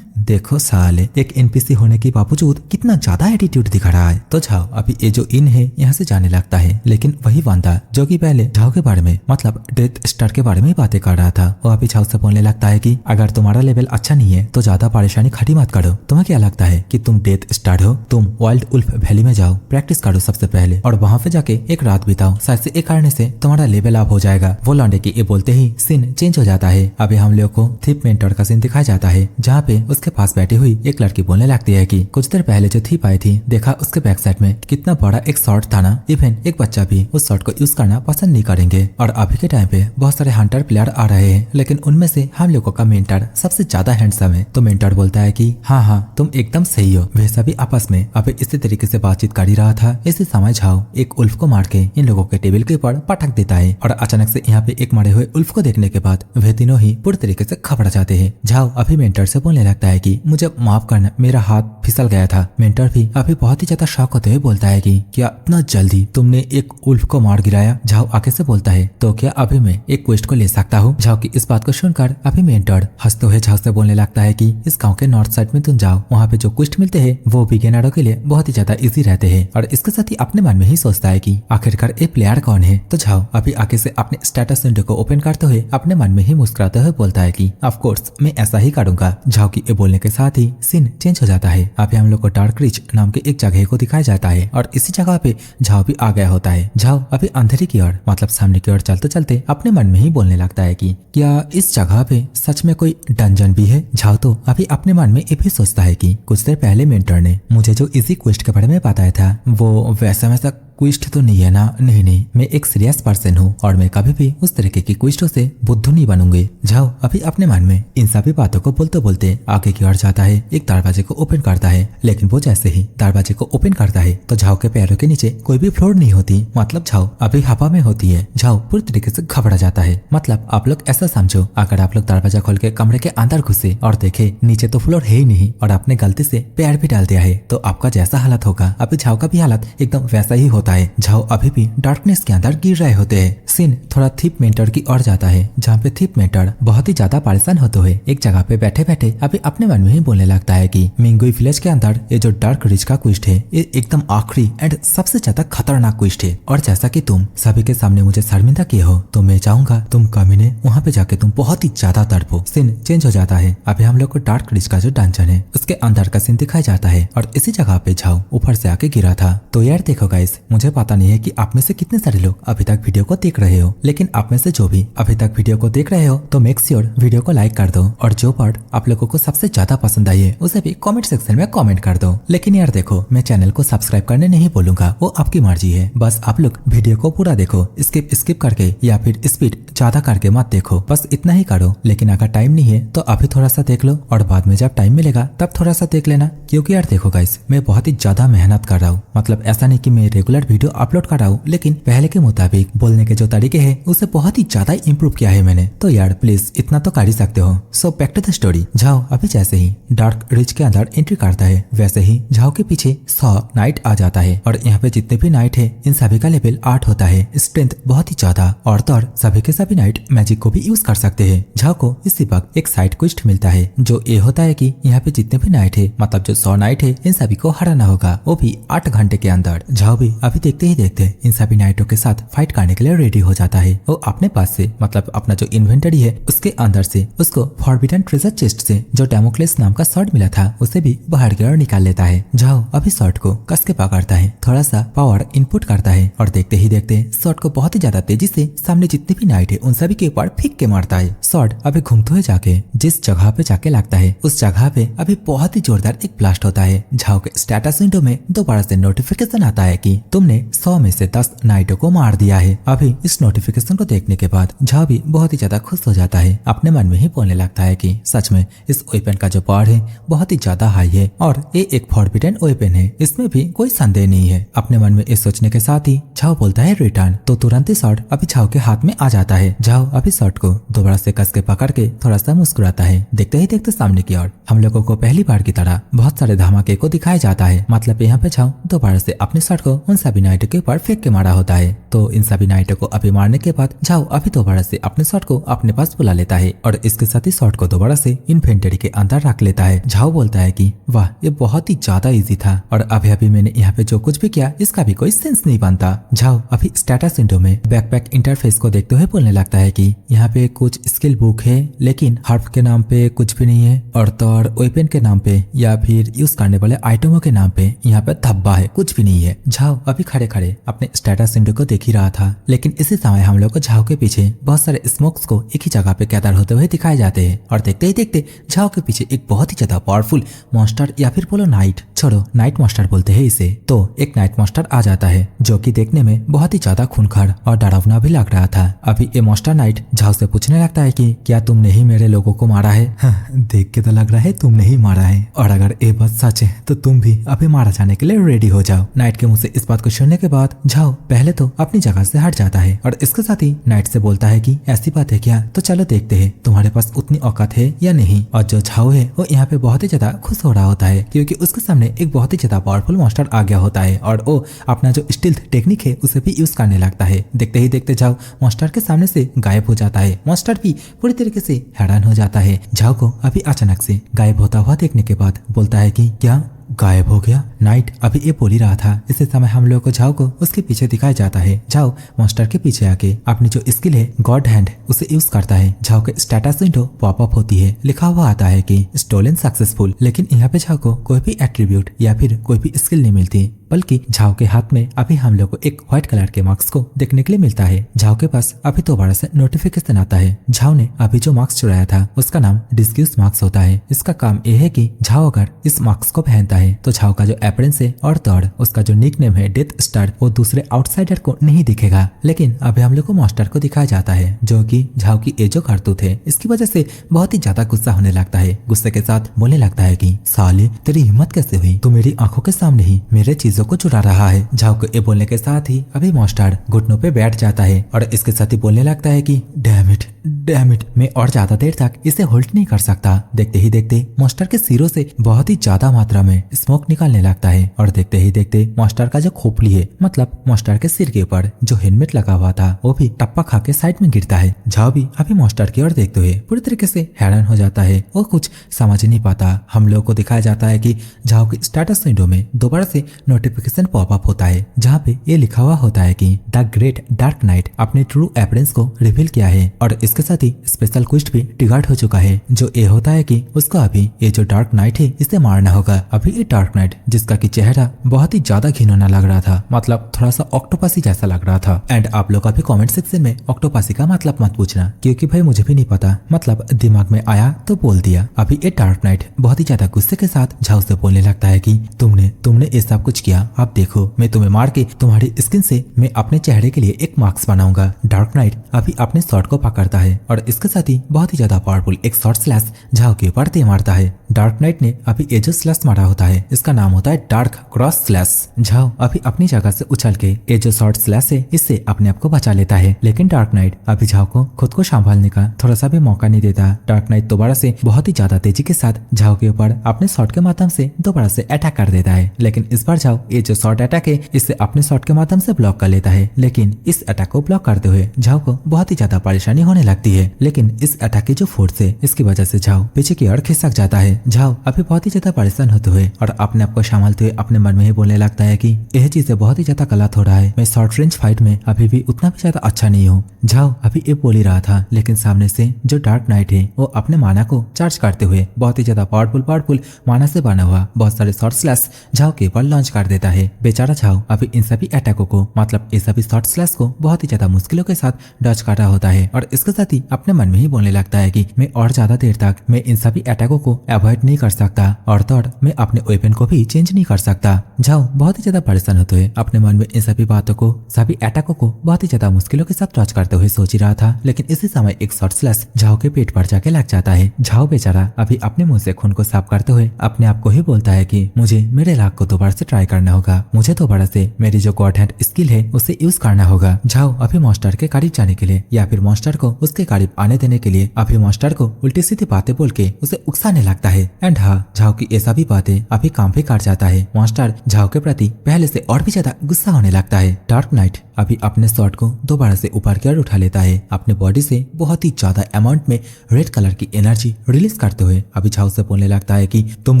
देखो साले, एक एनपीसी होने के बावजूद कितना ज्यादा एटीट्यूड दिखा रहा है। तो झाओ अभी ये जो इन है यहाँ से जाने लगता है, लेकिन वही बंदा जो कि पहले झाओ के बारे में मतलब डेथ स्टार के बारे में बातें कर रहा था, वो अभी झाओ से बोलने लगता है कि अगर तुम्हारा लेवल अच्छा नहीं है तो ज्यादा परेशानी खड़ी मत करो। तुम्हें क्या लगता है कि तुम डेथ स्टार हो, तुम वाइल्ड उल्फ वैली में जाओ, प्रैक्टिस करो सबसे पहले और वहां पे जाके एक रात बिताओ, शायद से एक करने से तुम्हारा लेवल अप हो जाएगा। वो लौंडे की ये बोलते ही सीन चेंज हो जाता है। अभी हम लोग को थीप मेंटर का सीन दिखाया जाता है, जहाँ पे उसके पास बैठी हुई एक लड़की बोलने लगती है कि कुछ देर पहले जो थीप आई थी, देखा उसके बैक साइड में कितना बड़ा एक शॉर्ट था ना, इवन एक बच्चा भी उस शॉर्ट को यूज करना पसंद नहीं करेंगे। और अभी के टाइम पे बहुत सारे हंटर प्लेयर आ रहे हैं, लेकिन उनमें से हम लोगों का मेंटर सबसे ज्यादा हैंडसम है। तो मेंटर बोलता है कि हाँ हाँ तुम एकदम सही हो। वे सभी आपस में अभी इसी तरीके से बातचीत कर ही रहा था, इसी समय झाओ एक उल्फ को मार के इन लोगों के टेबल के ऊपर पटक देता है और अचानक से यहाँ पे एक मरे हुए उल्फ को देखने के बाद वे तीनों ही पूरी तरीके से घबरा जाते हैं। झाओ अभी मेंटर से बोलने लगता है कि मुझे माफ करना, मेरा हाथ फिसल गया था। मेंटर भी अभी बहुत ही ज्यादा शॉक होते हुए बोलता है कि क्या इतना जल्दी तुमने एक उल्फ को मार गिराया। झाओ आगे से बोलता है तो क्या अभी मैं एक क्वेस्ट को ले सकता हूँ। झाओ की इस बात को सुनकर अभी मेंटर हंसते हुए झाओ से बोलने लगता है कि इस गाँव के नॉर्थ साइड में तुम जाओ, वहाँ पे जो क्वेस्ट मिलते हैं वो बिगिनरों के लिए बहुत ही ज्यादा इजी रहते हैं। और इसके साथ ही अपने मन में ही सोचता है कि आखिर आखिरकार ये प्लेयर कौन है। तो झाओ अभी आगे से अपने स्टेटस विंडो को ओपन करते हुए अपने मन में ही मुस्कुराते हुए बोलता है कि ऑफ कोर्स मैं ऐसा ही करूंगा। झाओ की ये बोलने के साथ ही सीन चेंज हो जाता है। अभी हम लोग को डार्क रिच नाम की एक जगह को दिखाया जाता है और इसी जगह पे झाओ भी आ गया होता है। झाओ अभी अंधेरी की ओर मतलब सामने की ओर चलते चलते अपने मन में ही बोलने लगता है कि क्या इस जगह पे सच में कोई डंजन भी है। झाओ तो अभी अपने मन में ये भी सोचता है कि कुछ देर पहले मेंटर ने मुझे जो इजी क्वेस्ट के बारे में बताया था वो वैसा क्विस्ट तो नहीं है ना। नहीं, मैं एक सीरियस पर्सन हूँ और मैं कभी भी उस तरीके की क्विस्टों से बुद्धू नहीं बनूंगी। झाओ अभी अपने मन में इन सभी बातों को बोलते बोलते आगे की ओर जाता है, एक दरवाजे को ओपन करता है। लेकिन वो जैसे ही दरवाजे को ओपन करता है तो झाओ के पैरों के नीचे कोई भी फ्लोर नहीं होती, मतलब झाओ अभी हवा में होती है। झाओ पूरी तरीके से घबरा जाता है। मतलब आप लोग ऐसा समझो, अगर आप लोग दरवाजा खोल के कमरे के अंदर घुसे और देखे नीचे तो फ्लोर है ही नहीं और आपने गलती से पैर भी डाल दिया है तो आपका जैसा हालत होगा अभी झाओ का भी हालत एकदम वैसा ही होता है। झाओ अभी भी डार्कनेस के अंदर गिर रहे होते हैं। सीन थोड़ा थीप मेंटर की ओर जाता है जहाँ पे थीप मेंटर बहुत ही ज्यादा परेशान होते हुए एक जगह पे बैठे बैठे अभी अपने मन में ही बोलने लगता है कि मिंगुई विलेज के अंदर ये जो डार्क रिच का क्विस्ट है ये एकदम आखिरी एंड सबसे ज्यादा खतरनाक क्विस्ट है और जैसा कि तुम सभी के सामने मुझे शर्मिंदा किए हो तो मैं चाहूंगा तुम कमीने वहाँ पे जाके तुम बहुत ही ज्यादा तड़पो। सीन चेंज हो जाता है। अभी हम लोग को डार्क रिच का जो डंजन है उसके अंदर का सीन दिखाया जाता है और इसी जगह पे झाओ ऊपर से आके गिरा था। तो यार देखो गाइस, मुझे पता नहीं है कि आप में से कितने सारे लोग अभी तक वीडियो को देख रहे हो, लेकिन आप में से जो भी अभी तक वीडियो को देख रहे हो तो मेक श्योर वीडियो को लाइक कर दो और जो पार्ट आप लोगों को सबसे ज्यादा पसंद आई है उसे भी कमेंट सेक्शन में कमेंट कर दो। लेकिन यार देखो, मैं चैनल को सब्सक्राइब करने नहीं बोलूंगा, वो आपकी मर्जी है। बस आप लोग वीडियो को पूरा देखो, स्किप करके या फिर स्पीड ज्यादा करके मत देखो, बस इतना ही करो। लेकिन अगर टाइम नहीं है तो अभी थोड़ा सा देख लो और बाद में जब टाइम मिलेगा तब थोड़ा सा देख लेना। क्योंकि यार देखो गाइस, मैं बहुत ही ज्यादा मेहनत कर रहा हूँ। मतलब ऐसा नहीं कि मैं रेगुलर वीडियो अपलोड कर रहा हूँ, लेकिन पहले के मुताबिक बोलने के जो तरीके हैं उसे बहुत ही ज्यादा इम्प्रूव किया है मैंने। तो यार प्लीज इतना तो कर ही सकते हो। So back to the story. Zhao अभी जैसे ही डार्क रिच के अंदर एंट्री करता है वैसे ही झाओ के पीछे 100 नाइट आ जाता है और यहाँ पे जितने भी नाइट है इन सभी का लेवल 8 होता है। स्ट्रेंथ बहुत ही ज्यादा और तो और सभी के सभी नाइट मैजिक को भी यूज कर सकते हैं। झाओ को इसी वक्त एक साइड क्वेस्ट मिलता है जो ये होता है कि यहाँ पे जितने भी नाइट है मतलब जो 100 नाइट है इन सभी को हराना होगा, वो भी 8 घंटे के अंदर। झाओ भी अभी देखते ही देखते इन सभी नाइटों के साथ फाइट करने के लिए रेडी हो जाता है। वो अपने पास से मतलब अपना जो इन्वेंटरी है उसके अंदर से उसको फॉरबिडन ट्रेजर चेस्ट से जो डेमोक्लेस नाम का शॉर्ट मिला था उसे भी बाहर की ओर निकाल लेता है। झाओ अभी शॉर्ट को कस के पकड़ता है, थोड़ा सा पावर इनपुट करता है और देखते ही देखते शॉर्ट को बहुत ही ज्यादा तेजी से सामने जितने भी नाइट है उन सभी के ऊपर फेंक के मारता है। शॉर्ट अभी घूमते हुए जाके जिस जगह पे जाके लगता है उस जगह पे अभी बहुत ही जोरदार एक ब्लास्ट होता है। झाओ के स्टेटस विंडो में दोबारा से नोटिफिकेशन आता है कि तुमने 100 में से 10 नाइटों को मार दिया है। अभी इस नोटिफिकेशन को देखने के बाद झाओ भी बहुत ही ज्यादा खुश हो जाता है। अपने मन में ही बोलने लगता है कि सच में इस वेपन का जो पावर है बहुत ही ज्यादा हाई है और ये एक फॉरबिडन वेपन है, इसमें भी कोई संदेह नहीं है। अपने मन में इस सोचने के साथ ही झाओ बोलता है रिटर्न। तो तुरंत ही शॉर्ट अभी झाओ के हाथ में आ जाता है। झाओ अभी शॉर्ट को दोबारा से कस के पकड़ के थोड़ा सा मुस्कुराता है। देखते ही देखते सामने की ओर हम लोगों को पहली बार की तरह बहुत सारे धमाके को दिखाया जाता है। मतलब यहाँ पे झाओ दोबारा से अपने शॉर्ट को उन सभी नाइटों के ऊपर फेंक के मारा होता है। तो इन सभी नाइटों को अभी मारने के बाद झाओ अभी दोबारा से अपने शॉर्ट को अपने पास बुला लेता है और इसके साथ ही शॉर्ट को दोबारा से इन्वेंटरी के अंदर रख लेता है। झाओ बोलता है कि वाह, ये बहुत ही ज्यादा इजी था और अभी अभी मैंने यहाँ पे जो कुछ भी किया इसका भी कोई सेंस नहीं बनता। झाओ अभी स्टेटस विंडो में बैकपैक इंटरफेस को देखते हुए बोलने लगता है कि यहाँ पे कुछ स्किल बुक है लेकिन हर्फ के नाम पे कुछ भी नहीं है और तो और वेपन के नाम पे या फिर यूज करने वाले आइटमों के नाम पे यहाँ पे धब्बा है, कुछ भी नहीं है। झाओ अभी खड़े खड़े अपने स्टेटस विंडो को देख ही रहा था, लेकिन इसी समय हम लोग को झाओ के पीछे बहुत सारे स्मोक्स को एक ही जगह पे गैदर होते हुए दिखाए जाते हैं और देखते ही देखते झाओ के पीछे एक बहुत ही ज्यादा पावरफुल मॉन्स्टर या फिर बोलो नाइट, छोड़ो नाइट मॉन्स्टर बोलते हैं इसे। तो एक नाइट मॉन्स्टर आ जाता है जो कि देखने में बहुत ही ज्यादा खूंखार और डरावना भी लग रहा था। अभी ये मॉन्स्टर नाइट झाओ से पूछने लगता है कि क्या तुमने ही मेरे लोगों को मारा है? हाँ, देख के तो लग रहा है तुमने ही मारा है और अगर ये बात सच है तो तुम भी अभी मारा जाने के लिए रेडी हो जाओ। नाइट के मुंह से इस बात को सुनने के बाद झाओ पहले तो अपनी जगह से हट जाता है और इसके साथ ही नाइट से बोलता है कि ऐसी बात है क्या, तो चलो देखते हैं तुम्हारे पास उतनी औकात है या नहीं। और जो झाओ है वो यहाँ पे बहुत ही ज्यादा खुश हो रहा होता है क्योंकि उसके सामने एक बहुत ही ज्यादा पावरफुल मॉन्स्टर आ गया होता है और वो अपना जो स्टिल्थ टेक्निक है उसे भी यूज करने लगता है। देखते ही देखते झाओ मॉन्स्टर के सामने से गायब हो जाता है। मॉन्स्टर भी पूरी तरीके से हैरान हो जाता है। झाओ को अभी अचानक से गायब होता हुआ देखने के बाद बोलता है कि क्या गायब हो गया? नाइट अभी ये बोल ही रहा था। इसी समय हम लोग को झाओ को उसके पीछे दिखाया जाता है। झाओ मॉन्स्टर के पीछे आके अपनी जो स्किल है गॉड हैंड उसे यूज करता है। झाओ के स्टेटस विंडो पॉपअप होती है, लिखा हुआ आता है कि स्टोलन सक्सेसफुल। लेकिन यहाँ पे झाओ को कोई भी एट्रीब्यूट या फिर कोई भी स्किल नहीं मिलती, बल्कि झाओ के हाथ में अभी हम लोग को एक व्हाइट कलर के मार्क्स को देखने के लिए मिलता है। झाओ के पास अभी दोबारा से नोटिफिकेशन आता है। झाओ ने अभी जो मार्क्स चुराया था उसका नाम डिस्क्यूज मार्क्स होता है। इसका काम यह है कि झाओ अगर इस मार्क्स को पहनता है तो झाओ का जो अपीयरेंस है और थर्ड उसका जो निक नेम है डेथ स्टार वो दूसरे आउटसाइडर को नहीं दिखेगा। लेकिन अभी हम लोग को मॉन्स्टर को दिखाया जाता है जो कि झाओ की ये जो करतूत है इसकी वजह से बहुत ही ज्यादा गुस्सा होने लगता है। गुस्से के साथ बोलने लगता है कि साले तेरी हिम्मत कैसे हुई, तू मेरी आंखों के सामने ही मेरे चीजों को चुरा रहा है। झाओ को ये बोलने के साथ ही अभी मॉन्स्टर घुटनों पे बैठ जाता है और इसके साथ ही बोलने लगता है कि डैम इट मैं और ज्यादा देर तक इसे होल्ड नहीं कर सकता। देखते ही देखते मॉन्स्टर के सिरों से बहुत ही ज्यादा मात्रा में स्मोक निकालने लगता है और देखते ही देखते मॉन्स्टर का जो खोपड़ी है मतलब मॉन्स्टर के सिर के ऊपर जो हेलमेट लगा हुआ था वो भी टप्पा खा के साइड में गिरता है। झाओ भी अभी मॉन्स्टर की ओर देखते हुए पूरी तरीके से हैरान हो जाता है। वो कुछ समझ नहीं पाता। हम लोग को दिखाया जाता है कि झाओ की स्टेटस विंडो में दोबारा से नोटिफिकेशन पॉपअप होता है जहाँ पे ये लिखा हुआ होता है कि द ग्रेट डार्क नाइट अपने ट्रू अपीयरेंस को रिवील किया है और इसके साथ ही स्पेशल क्वेस्ट भी ट्रिगर्ड हो चुका है जो ये होता है कि उसको अभी ये जो डार्क नाइट है इसे मारना होगा। अभी ये डार्क नाइट जिसका की चेहरा बहुत ही ज्यादा घिनौना लग रहा था, मतलब थोड़ा सा ऑक्टोपसी जैसा लग रहा था। एंड आप लोग अभी कमेंट सेक्शन में ऑक्टोपसी का मतलब मत पूछना क्योंकि भाई मुझे भी नहीं पता, मतलब दिमाग में आया तो बोल दिया। अभी ये डार्क नाइट बहुत ही ज्यादा गुस्से के साथ झाओ से बोलने लगता है कि तुमने ये सब कुछ किया, आप देखो मैं तुम्हें मार के तुम्हारी स्किन से मैं अपने चेहरे के लिए एक मार्क्स बनाऊंगा। डार्क नाइट अभी अपने शॉट को पकड़ता है और इसके साथ ही बहुत ही ज्यादा पावरफुल एक शॉर्ट स्लैश झाओ के ऊपर दे मारता है। डार्क नाइट ने अभी ये जो स्लैश मारा होता है इसका नाम होता है डार्क क्रॉस स्लैश। झाओ अभी अपनी जगह से उछल के ये जो शॉर्ट स्लैश है इससे अपने आप को बचा लेता है। लेकिन डार्क नाइट अभी झाओ को खुद को संभालने का थोड़ा सा भी मौका नहीं देता। डार्क नाइट दोबारा से बहुत ही ज्यादा तेजी के साथ झाओ के ऊपर अपने शॉट के माध्यम से दोबारा से अटैक कर देता है। लेकिन इस बार झाओ ये जो शॉर्ट अटैक है इसे अपने शॉट के माध्यम से ब्लॉक कर लेता है। लेकिन इस अटैक को ब्लॉक करते हुए झाओ को बहुत ही ज्यादा परेशानी होने लगती है। लेकिन इस अटैक की जो फोर्स है इसकी वजह से झाओ पीछे की ओर खिसक जाता है। झाओ अभी बहुत ही ज्यादा परेशान होते हुए और अपने आप को संभालते हुए अपने मन में ही बोलने लगता है कि यह चीजें बहुत ही ज्यादा गलत हो रहा है, मैं शॉर्ट रेंज फाइट में अभी भी उतना भी ज्यादा अच्छा नहीं हूँ। झाओ अभी ये बोल ही रहा था लेकिन सामने से जो डार्क नाइट है वो अपने माना को चार्ज करते हुए बहुत ही ज्यादा पावरफुल माना से बना हुआ बहुत सारे शॉर्ट स्लैश झाओ के ऊपर लॉन्च कर देता है। बेचारा झाओ अभी इन सभी अटैकों को मतलब ये सभी शॉर्ट स्लैश को बहुत ही ज्यादा मुश्किलों के साथ डॉज कर रहा होता है और इसके साथ ही अपने मन में ही बोलने लगता है कि मैं और ज्यादा देर तक मैं इन सभी अटैकों को अवॉइड नहीं कर सकता और तो मैं अपने वेपन को भी चेंज नहीं कर सकता। झाओ बहुत ही ज्यादा परेशान होते हुए अपने मन में इन सभी बातों को सभी अटैकों को बहुत ही ज्यादा मुश्किलों के साथ डॉज करते हुए सोच ही रहा था। लेकिन इसी समय एक शॉर्ट स्लैश झाओ के पेट पर जाके लग जाता है। झाओ बेचारा अभी अपने मुंह से खून को साफ करते हुए अपने आप को ही बोलता है कि मुझे मेरे लाख को दोबारा से ट्राई करना होगा, मुझे दोबारा से मेरी जो गॉड हैंड स्किल है उसे यूज करना होगा। झाओ अभी मॉन्स्टर के करीब जाने के लिए या फिर मॉन्स्टर को उसके करीब आने देने के लिए अभी मॉन्स्टर को उल्टी सीधी बातें बोल के उसे उकसाने लगता है। एंड हाँ, झाओ की ये सभी बातें अभी काम भी कर जाता है। मॉन्स्टर झाओ के प्रति पहले से और भी ज्यादा गुस्सा होने लगता है। डार्क नाइट अभी अपने शॉट को दोबारा से ऊपर की ओर उठा लेता है। अपने बॉडी से बहुत ही ज्यादा अमाउंट में रेड कलर की एनर्जी रिलीज करते हुए अभी झाओ से बोलने लगता है कि तुम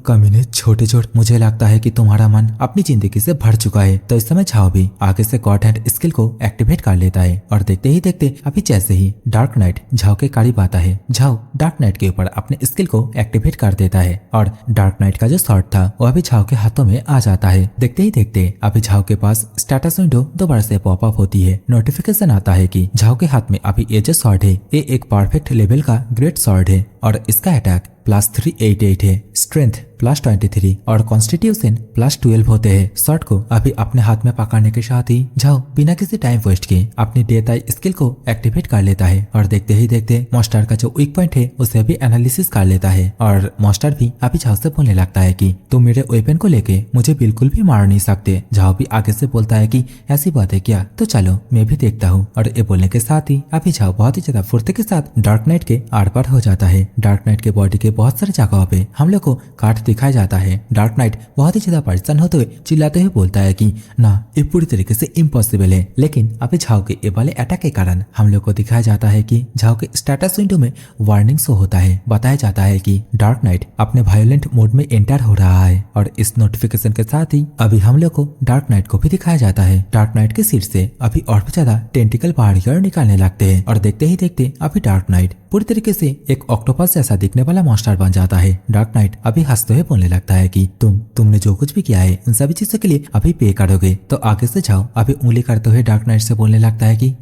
कमीने छोटे छोटे, मुझे लगता है कि तुम्हारा मन अपनी जिंदगी से भर चुका है। तो इस समय झाओ भी आगे से गॉड हैंड स्किल को एक्टिवेट कर लेता है और देखते ही देखते अभी जैसे ही डार्क नाइट झाओ के करीब आता है झाओ डार्क नाइट के ऊपर अपने स्किल को एक्टिवेट कर देता है और डार्क नाइट का जो शॉट था वो अभी झाओ के हाथों में आ जाता है। देखते ही देखते अभी झाओ के पास स्टेटस विंडो दोबारा से पॉपअप होती है। नोटिफिकेशन आता है कि झाओ के हाथ में अभी ये जो शॉट है ये एक परफेक्ट लेवल का ग्रेट शॉट है और इसका अटैक +388 है, स्ट्रेंथ +23 और कॉन्स्टिट्यूशन +12 होते हैं। शॉट को अभी अपने हाथ में पकड़ने के साथ ही झाओ बिना किसी टाइम वेस्ट के अपनी डेथ आई स्किल को एक्टिवेट कर लेता है और देखते ही देखते मॉन्स्टर का जो वीक पॉइंट है उसे भी एनालिसिस कर लेता है और मॉन्स्टर भी अभी झाओ से बोलने लगता है कि तुम मेरे वेपन को लेके मुझे बिल्कुल भी मार नहीं सकते। झाओ भी आगे से बोलता है कि ऐसी बात है क्या, तो चलो मैं भी देखता हूँ। और ये बोलने के साथ ही अभी झाओ बहुत ही ज्यादा फुर्ती के साथ डार्क नाइट के आर पार हो जाता है। डार्क नाइट के बॉडी के बहुत सारे जगहों पे हम लोग को काट दिखाया जाता है। डार्क नाइट बहुत ही ज्यादा परेशान होते हुए चिल्लाते हुए बोलता है कि ना, ये पूरी तरीके से इम्पॉसिबल है। लेकिन अभी झाओ के ये वाले अटैक के कारण हम लोग को दिखाया जाता है कि झाओ के स्टेटस विंडो में वार्निंग शो होता है। बताया जाता है कि डार्क नाइट अपने वायलेंट मोड में एंटर हो रहा है और इस नोटिफिकेशन के साथ ही अभी हम लोग को डार्क नाइट को भी दिखाया जाता है। डार्क नाइट के सिर से अभी और भी ज्यादा टेंटिकल बाहर की ओर निकालने लगते हैं और देखते ही देखते अभी डार्क नाइट पूरी तरीके से एक ऑक्टोपस जैसा दिखने वाला मॉन्स्टर बन जाता है। डार्क नाइट अभी हंसते हुए बोलने लगता है कि तुमने जो कुछ भी किया है उन सभी चीजों के लिए अभी पे करोगे, तो आगे से जाओ। अभी उंगली करते हुए डार्क नाइट से बोलने लगता है कि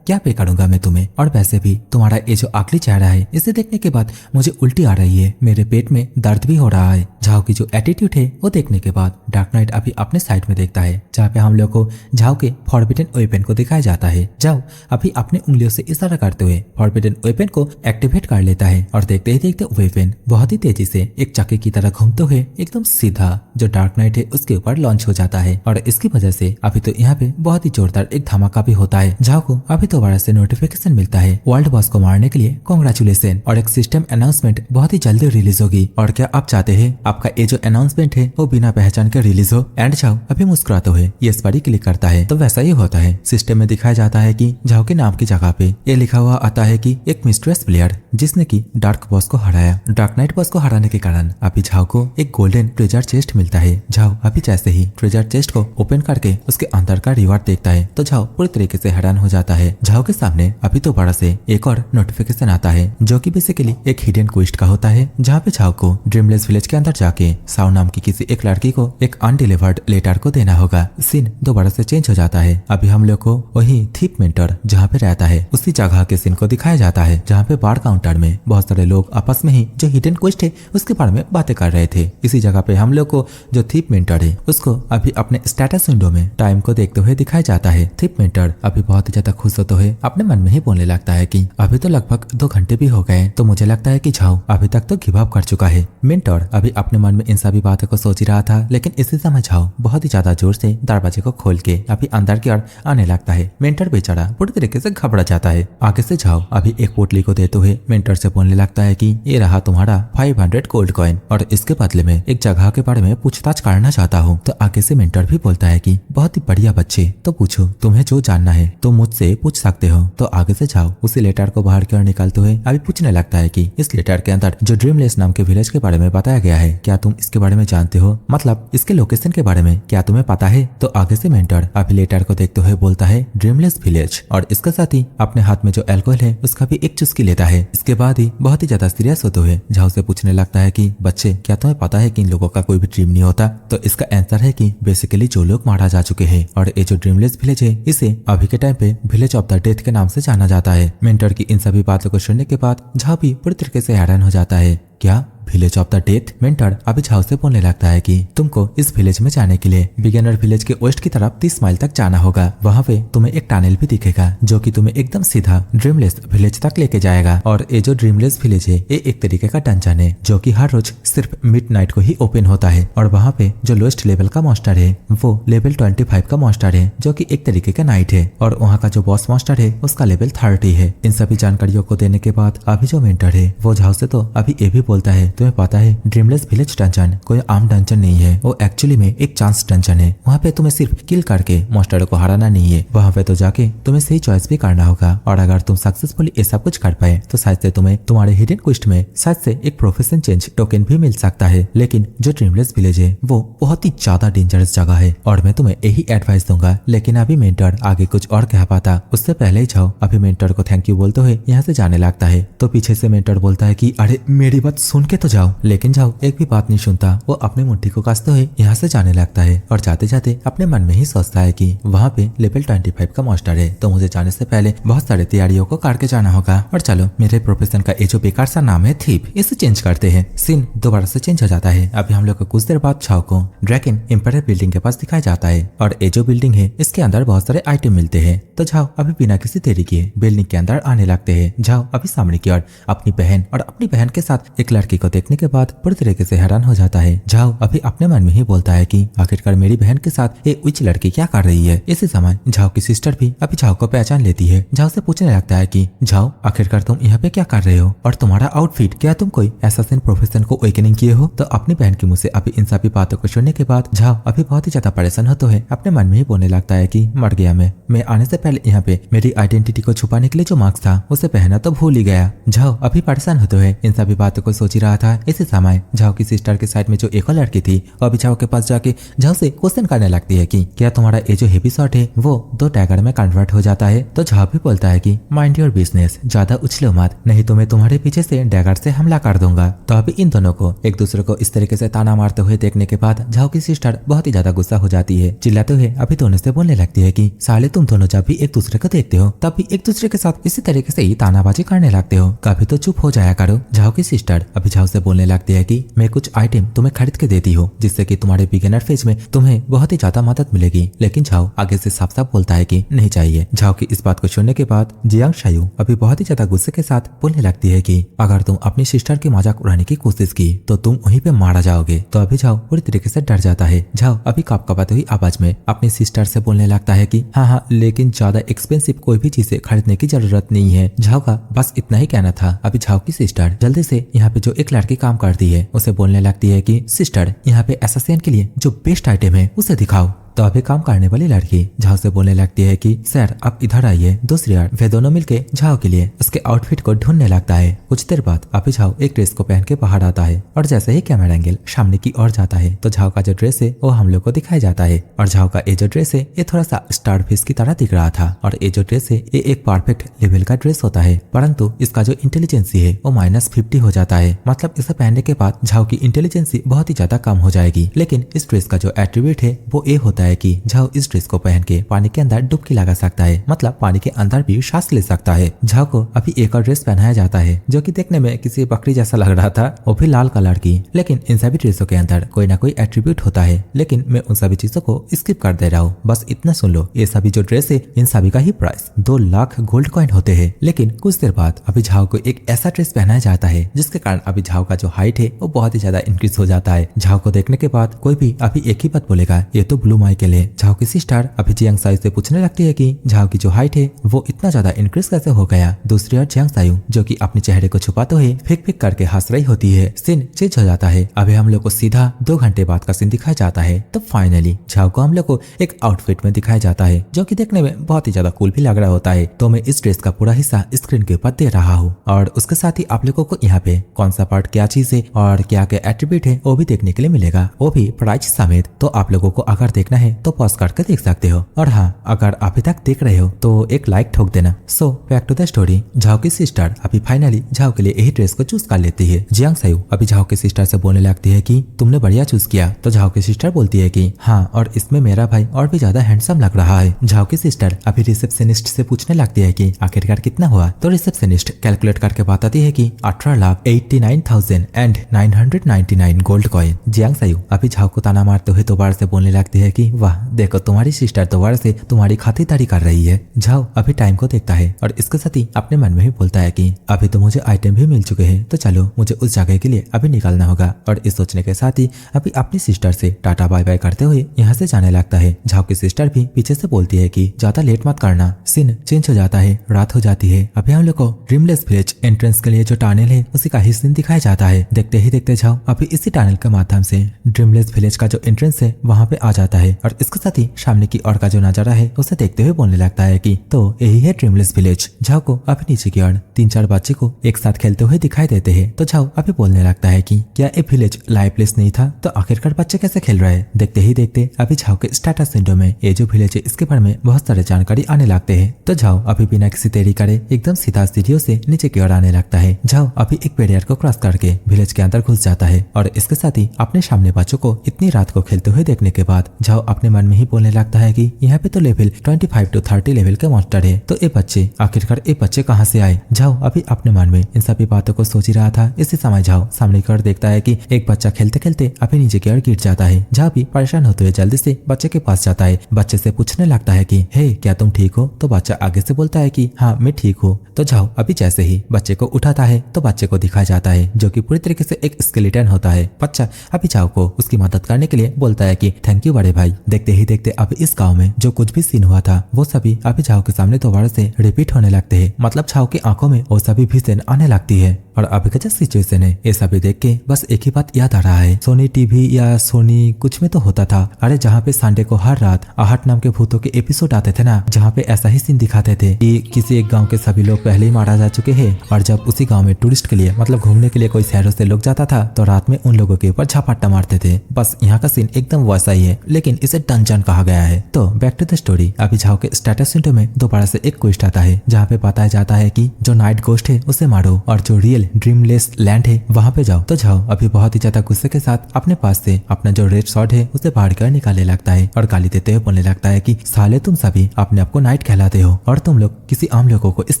क्या पे करूंगा मैं तुम्हें, और वैसे भी तुम्हारा ये जो आखिरी चेहरा है इसे देखने के बाद मुझे उल्टी आ रही है, मेरे पेट में दर्द भी हो रहा है। झाओ की जो एटीट्यूड है वो देखने के बाद डार्क नाइट अभी अपने साइड में देखता है जहाँ पे हम लोग को झाओ के फॉरबिडन वेपन को दिखाया जाता है। झाओ अभी अपने उंगलियों से इशारा करते हुए फॉरबिडन वेपन को एक्टिवेट कर लेता है और देखते ही देखते वेपन बहुत ही तेजी से एक चक्के की तरह घूमते हुए एकदम सीधा जो डार्क नाइट है उसके ऊपर लॉन्च हो जाता है और इसकी वजह से अभी तो यहाँ पे बहुत ही जोरदार एक धमाका भी होता है। झाओ को अभी दोबारा से नोटिफिकेशन मिलता है वर्ल्ड बॉस को मारने के लिए कांग्रेचुलेशन, और एक सिस्टम अनाउंसमेंट बहुत ही जल्दी रिलीज होगी। और क्या आप चाहते हैं आपका ये जो अनाउंसमेंट है वो बिना पहचान के रिलीज हो? एंड झाओ अभी मुस्कुराते हुए यस पर ही क्लिक करता है तो वैसा ही होता है। सिस्टम में दिखाया जाता है कि झाओ के नाम की जगह पे ये लिखा हुआ आता है कि एक मिस्ट्रेस प्लेयर जिसने की डार्क बॉस को हराया। डार्क नाइट बॉस को हराने के कारण अभी झाओ को एक गोल्डन ट्रेजर चेस्ट मिलता है। झाओ अभी जैसे ही ट्रेजर चेस्ट को ओपन करके उसके अंदर का रिवार्ड देखता है तो झाओ पूरी तरीके से हैरान हो जाता है। झाओ के सामने अभी तो बड़ा से एक और नोटिफिकेशन आता है जो कि बेसिकली एक हिडन क्वेस्ट का होता है, जहाँ पे झाओ को ड्रीमलेस विलेज के अंदर जाके साओ नाम की किसी एक लड़की को एक अनडिलीवर्ड लेटर को देना होगा। सीन दोबारा से चेंज हो जाता है। अभी हम लोग को वही थीप मेंटर जहाँ पे रहता है उसी जगह के सीन को दिखाया जाता है जहाँ पे बार काउंटर में बहुत सारे लोग आपस में ही जो हिडन क्वेस्ट है उसके बारे में बातें कर रहे थे। इसी जगह पे हम लोग को जो थीप मेंटर है उसको अभी अपने स्टेटस विंडो में टाइम को देखते हुए दिखाया जाता है। थीप मेंटर अभी बहुत ही ज्यादा खुश होते हुए अपने मन में ही बोलने लगता है कि अभी तो लगभग 2 घंटे भी हो गए तो मुझे लगता है कि झाओ अभी तक तो गिव अप कर चुका है। मेंटर अभी अपने मन में इन सभी बातों को सोच ही रहा था, लेकिन इसी समय झाओ बहुत ही ज्यादा जोर से दरवाजे को खोल के अभी अंदर की ओर आने लगता है। मेंटर बेचारा पूरी तरीके से घबरा जाता है। आगे से झाओ अभी एक पोटली को देते हुए मेंटर से बोलने लगता है कि ये रहा तुम्हारा 500 गोल्ड कॉइन और इसके बदले में एक जगह के बारे में पूछताछ करना चाहता हूँ। तो आगे से मेंटर भी बोलता है कि बहुत ही बढ़िया बच्चे, तो पूछो, तुम्हें जो जानना है तो मुझसे पूछ सकते हो। तो आगे से झाओ उसी लेटर को बाहर की ओर निकालते हुए अभी पूछने लगता है कि इस लेटर के अंदर जो ड्रीमलेस नाम के विलेज के बारे में बताया गया है क्या तुम इसके बारे में जानते हो, मतलब इसके लोकेशन के बारे में क्या तुम्हें पता है? तो आगे से मेंटर अभी लेटर को देखते हुए बोलता है ड्रीमलेस विलेज, और इसके साथ ही अपने हाथ में जो अल्कोहल है उसका भी एक चुस्की लेता है। इसके बाद ही बहुत ही ज्यादा सीरियस होते हुए झाओ से पूछने लगता है कि बच्चे क्या तुम्हें पता है कि इन लोगों का कोई भी ड्रीम नहीं होता? तो इसका आंसर है कि बेसिकली जो लोग मारा जा चुके हैं और ये जो ड्रीमलेस विलेज है इसे अभी के टाइम पे विलेज ऑफ द डेथ के नाम से जाना जाता है। मेंटर की इन सभी बातों को सुनने के बाद झाओ भी पूरी तरीके से हैरान हो जाता है। क्या village of the death? Mentor अभी झाओ से बोलने लगता है कि तुमको इस विलेज में जाने के लिए बिगिनर विलेज के वेस्ट की तरफ 30 माइल तक जाना होगा। वहाँ पे तुम्हें एक टनल भी दिखेगा जो कि तुम्हें एकदम सीधा ड्रीमलेस विलेज तक लेके जाएगा। और ये जो ड्रीमलेस विलेज है ये एक तरीके का डंजन है जो कि हर रोज सिर्फ मिडनाइट को ही ओपन होता है। और वहाँ पे जो लोएस्ट लेवल का मॉन्स्टर है वो लेवल 25 का मॉन्स्टर है जो कि एक तरीके का नाइट है। और वहाँ का जो बॉस मॉन्स्टर है उसका लेवल 30 है। इन सभी जानकारियों को देने के बाद अभी जो मेंटर है वो झाओ से तो अभी ये भी बोलता है तुम्हें पता है ड्रीमलेस विलेज डंजन कोई आम डंजन नहीं है, वो एक्चुअली में एक चांस डंजन है। वहाँ पे तुम्हें सिर्फ किल करके मॉन्स्टर को हराना नहीं है, वहाँ पे तो जाके तुम्हें सही चॉइस भी करना होगा। और अगर तुम सक्सेसफुली ये सब कुछ कर पाए तो शायद से तुम्हें तुम्हारे हिडन क्वेस्ट में शायद से एक प्रोफेशन चेंज टोकन भी मिल सकता है। लेकिन जो ड्रीमलेस विलेज है वो बहुत ही ज्यादा डेंजरस जगह है और मैं तुम्हें यही एडवाइस दूंगा। लेकिन अभी मेंटर आगे कुछ और कह पाता उससे पहले ही झाओ अभी मेंटर को थैंक यू बोलते हुए यहाँ से जाने लगता है। तो पीछे से मेंटर बोलता है कि अरे मेरी बात सुन के तो जाओ। लेकिन झाओ एक भी बात नहीं सुनता, वो अपनी मुट्ठी को कसते हुए यहाँ से जाने लगता है और जाते जाते अपने मन में ही सोचता है कि वहाँ पे लेवल 25 का मॉन्स्टर है तो मुझे जाने से पहले बहुत सारे तैयारियों को करके जाना होगा। और चलो मेरे प्रोफेशन का ये जो बेकार सा नाम है थीप, इसे चेंज करते हैं। सीन दोबारा से चेंज हो जाता है। अभी हम लोग को कुछ देर बाद झाओ को ड्रैगन एम्पायर बिल्डिंग के पास दिखाया जाता है और ये जो बिल्डिंग है इसके अंदर बहुत सारे आइटम मिलते हैं। तो झाओ अभी बिना किसी देरी किए बिल्डिंग के अंदर आने लगते हैं। झाओ अभी सामने की ओर अपनी बहन और अपनी बहन के साथ एक लड़की को देखने के बाद पूरी तरीके से हैरान हो जाता है। झाओ अभी अपने मन में ही बोलता है कि आखिरकार मेरी बहन के साथ ये उच्च लड़की क्या कर रही है। इसी समय झाओ की सिस्टर भी अभी झाओ को पहचान लेती है। झाओ से पूछने लगता है कि झाओ आखिरकार तुम यहाँ पे क्या कर रहे हो और तुम्हारा आउटफिट, क्या तुम कोई असैसिन प्रोफेशन को अवेकनिंग किए हो। तो अपनी बहन के मुंह से अभी इन सभी बातों को सुनने के बाद झाओ अभी बहुत ही ज्यादा परेशान होता है। अपने मन में ही बोलने लगता है कि मर गया मैं आने से पहले यहाँ पे मेरी आइडेंटिटी को छुपाने के लिए जो मास्क था उसे पहना तो भूल ही गया। झाओ अभी परेशान होते हुए इन सभी बातों को सोच ही रहा था। इसी समय झाओ की सिस्टर के साइड में जो एक और लड़की थी वो अभी झाओ के पास जाके झाओ से क्वेश्चन करने लगती है कि क्या तुम्हारा ये जो हेवी शॉट है वो 2 डैगर में कन्वर्ट हो जाता है। तो झाओ भी बोलता है कि माइंड योर बिजनेस, ज्यादा उछलो मत, नहीं तो मैं तुम्हारे पीछे से डैगर से हमला कर दूंगा। तो अभी इन दोनों को एक दूसरे को इस तरीके से ताना मारते हुए देखने के बाद झाओ की सिस्टर बहुत ही ज्यादा गुस्सा हो जाती है। चिल्लाते हुए अभी दोनों से बोलने लगती है कि साले तुम दोनों जब भी एक दूसरे को देखते हो तब भी एक दूसरे के साथ इसी तरीके से ही तानाबाजी करने लगते हो, कभी तो चुप हो जाया करो। झाओ की सिस्टर अभी झाओ से बोलने लगती है कि मैं कुछ आइटम तुम्हें खरीद के देती हूँ जिससे कि तुम्हारे बिगिनर फेज में तुम्हें बहुत ही ज्यादा मदद मिलेगी। लेकिन झाओ आगे से साफ साफ बोलता है कि नहीं चाहिए। झाओ की इस बात को सुनने के बाद जियांग शायू अभी बहुत ही ज्यादा गुस्से के साथ बोलने लगती है कि अगर तुम अपनी सिस्टर की मजाक उड़ाने की कोशिश की तो तुम वहीं पे मारा जाओगे। तो अभी झाओ पूरी तरीके से डर जाता है। झाओ अभी कांपती हुई आवाज में अपनी सिस्टर से बोलने लगता है कि हाँ लेकिन ज्यादा एक्सपेंसिव कोई भी चीजें खरीदने की जरूरत नहीं है। झाओ का बस इतना ही कहना था। अभी झाओ की सिस्टर जल्दी से यहाँ पे जो एक लड़की काम करती है उसे बोलने लगती है कि सिस्टर यहाँ पे असैसिन के लिए जो बेस्ट आइटम है उसे दिखाओ। तो अभी काम करने वाली लड़की झाओ से बोलने लगती है कि सर आप इधर आइए। दूसरी ओर वे दोनों मिलके झाओ के लिए उसके आउटफिट को ढूंढने लगता है। कुछ देर बाद अभी झाओ एक ड्रेस को पहन के बाहर आता है और जैसे ही कैमरा एंगल सामने की ओर जाता है तो झाओ का जो ड्रेस है वो हम लोग को दिखाया जाता है। और झाओ का ये जो ड्रेस है ये थोड़ा सा स्टार फिश की तरह दिख रहा था और ये जो ड्रेस है ये एक परफेक्ट लेवल का ड्रेस होता है, परंतु इसका जो इंटेलिजेंसी है वो -50 हो जाता है। मतलब इसे पहनने के बाद झाओ की इंटेलिजेंसी बहुत ही ज्यादा कम हो जाएगी। लेकिन इस ड्रेस का जो एट्रीब्यूट है वो ये होता है कि झाओ इस ड्रेस को पहन के पानी के अंदर डुबकी लगा सकता है, मतलब पानी के अंदर भी सांस ले सकता है। झाओ को अभी एक और ड्रेस पहनाया जाता है जो कि देखने में किसी बकरी जैसा लग रहा था, वो भी लाल कलर की। लेकिन इन सभी ड्रेसों के अंदर कोई ना कोई एट्रीब्यूट होता है, लेकिन मैं उन सभी चीजों को स्किप कर दे रहा हूँ। बस इतना सुन लो, ये सभी जो ड्रेस है इन सभी का ही प्राइस 2 लाख गोल्ड कॉइन होते हैं। लेकिन कुछ देर बाद अभी झाओ को एक ऐसा ड्रेस पहनाया जाता है जिसके कारण अभी झाओ का जो हाइट है वो बहुत ही ज्यादा इंक्रीज हो जाता है। झाओ को देखने के बाद कोई भी अभी एक ही बात बोलेगा, ये तो ब्लू माइकल है। झाओ की सिस्टर अभी जियांग सायू से पूछने लगती है कि झाओ की जो हाइट है वो इतना ज्यादा इंक्रीज कैसे हो गया। दूसरी ओर जियांग सायू जो कि अपने चेहरे को छुपाते हुए फिक फिक करके हंस रही होती है। सीन चेंज हो जाता है। अभी हम लोग को सीधा 2 घंटे बाद का सीन दिखाया जाता है। तो फाइनली झाओ को हम लोग को एक आउटफिट में दिखाया जाता है जो कि देखने में बहुत ही ज्यादा कूल भी लग रहा होता है। तो मैं इस ड्रेस का पूरा हिस्सा स्क्रीन के ऊपर दे रहा हूँ और उसके साथ ही आप लोगों को यहाँ पे कौन सा पार्ट क्या चीज है और क्या क्या एट्रीब्यूट है वो भी देखने के लिए मिलेगा, वो भी प्राइस समेत। तो आप लोगों को अगर देखना है तो पॉज करके देख सकते हो। और हाँ, अगर अभी तक देख रहे हो तो एक लाइक ठोक देना। So back to the story. Zhao की सिस्टर अभी फाइनली झाओ के लिए यही ड्रेस को चूज कर लेती है। जियांग सायू अभी झाओ की सिस्टर से बोलने लगती है कि तुमने बढ़िया चूज किया। तो झाओ की सिस्टर बोलती है कि हाँ, और इसमें मेरा भाई और भी ज्यादा हैंडसम लग रहा है। झाओ की सिस्टर अभी रिसेप्शनिस्ट से पूछने लगती है कि आखिरकार कितना हुआ। तो रिसेप्शनिस्ट कैलकुलेट करके बताती है कि 18,89,999 गोल्ड कॉइन। जियांग सायू अभी झाओ को ताना मारते हुए दोबारा से बोलने लगती है कि वाह देखो, तुम्हारी सिस्टर दोबारा से तुम्हारी खातिरदारी कर रही है। झाओ अभी टाइम को देखता है और इसके साथ ही अपने मन में ही बोलता है कि अभी तो मुझे आइटम भी मिल चुके हैं, तो चलो मुझे उस जगह के लिए अभी निकलना होगा। और इस सोचने के साथ ही अभी अपनी सिस्टर से टाटा बाय बाय करते हुए यहाँ से जाने लगता है। झाओ की सिस्टर भी पीछे से बोलती है कि ज्यादा लेट मत करना। सीन चेंज हो जाता है, रात हो जाती है। अभी हम लोग को ड्रीमलेस विलेज एंट्रेंस के लिए जो टनल है उसी का ही सीन दिखाया जाता है। देखते ही देखते झाओ अभी इसी टनल के माध्यम से ड्रीमलेस विलेज का जो एंट्रेंस है वहाँ पे आ जाता है और इसके साथ ही सामने की ओर का जो नजारा है उसे देखते हुए बोलने लगता है कि तो यही है ड्रीमलेस विलेज। झाओ को अभी नीचे की ओर 3-4 बच्चे को एक साथ खेलते हुए दिखाई देते हैं। तो झाओ अभी बोलने लगता है कि क्या ये विलेज लाइव प्लेस नहीं था, तो आखिरकार बच्चे कैसे खेल रहे हैं। देखते ही देखते अभी झाओ के स्टेटस विंडो में ये जो विलेज है इसके बारे में बहुत सारे जानकारी आने लगते हैं। तो झाओ अभी बिना किसी देरी करे एकदम सीधा सीढ़ियों से नीचे की ओर आने लगता है। झाओ अभी एक बैरियर को क्रॉस करके विलेज के अंदर घुस जाता है और इसके साथ ही अपने सामने बच्चों को इतनी रात को खेलते हुए देखने के बाद झाओ अपने मन में ही बोलने लगता है कि यहाँ पे तो लेवल 25 to 30 लेवल के मॉन्स्टर है, तो ये बच्चे आखिरकार ये बच्चे कहाँ से आए। झाओ अभी अपने मन में इन सभी बातों को सोच ही रहा था। इसी समय झाओ सामने की ओर देखता है कि एक बच्चा खेलते खेलते अभी नीचे की ओर गिर जाता है। झाओ भी परेशान होते हुए जल्दी से बच्चे के पास जाता है, बच्चे से पूछने लगता है कि हे क्या तुम ठीक हो। तो बच्चा आगे से बोलता है कि हाँ मैं ठीक हूँ। तो झाओ अभी जैसे ही बच्चे को उठाता है तो बच्चे को दिखाया जाता है जो कि पूरी तरीके से एक स्केलेटन होता है। बच्चा अभी झाओ को उसकी मदद करने के लिए बोलता है कि थैंक यू बड़े भाई। देखते ही देखते अब इस गांव में जो कुछ भी सीन हुआ था वो सभी अभी झाओ के सामने दोबारा से रिपीट होने लगते हैं। मतलब झाओ की आंखों में वो सभी भी सीन आने लगती है और अभी का जो सिचुएशन है ये सभी देख के बस एक ही बात याद आ रहा है। सोनी टीवी या सोनी कुछ में तो होता था, अरे जहाँ पे संडे को हर रात आहट नाम के भूतों के एपिसोड आते थे ना, जहाँ पे ऐसा ही सीन दिखाते थे कि किसी एक गांव के सभी लोग पहले ही मारा जा चुके हैं और जब उसी गांव में टूरिस्ट के लिए मतलब घूमने के लिए कोई शहरों से लोग जाता था तो रात में उन लोगों के ऊपर छापाट्टा मारते थे। बस यहाँ का सीन एकदम वैसा ही है, लेकिन इसे डंजन कहा गया है। तो बैक टू द स्टोरी। अभी झाओ के स्टेटस विंडो में दोबारा से एक क्वेस्ट आता है जहाँ पे बताया जाता है कि जो नाइट गोस्ट है उसे मारो और जो रियल ड्रीमलेस लैंड है वहां पे जाओ। तो झाओ अभी बहुत ही ज्यादा गुस्से के साथ अपने पास से अपना जो रेड शॉट है उसे बाहर कर निकालने लगता है और गाली देते हुए बोलने लगता है कि साले तुम सभी अपने आप को नाइट कहलाते हो और तुम लोग किसी आम लोगों को इस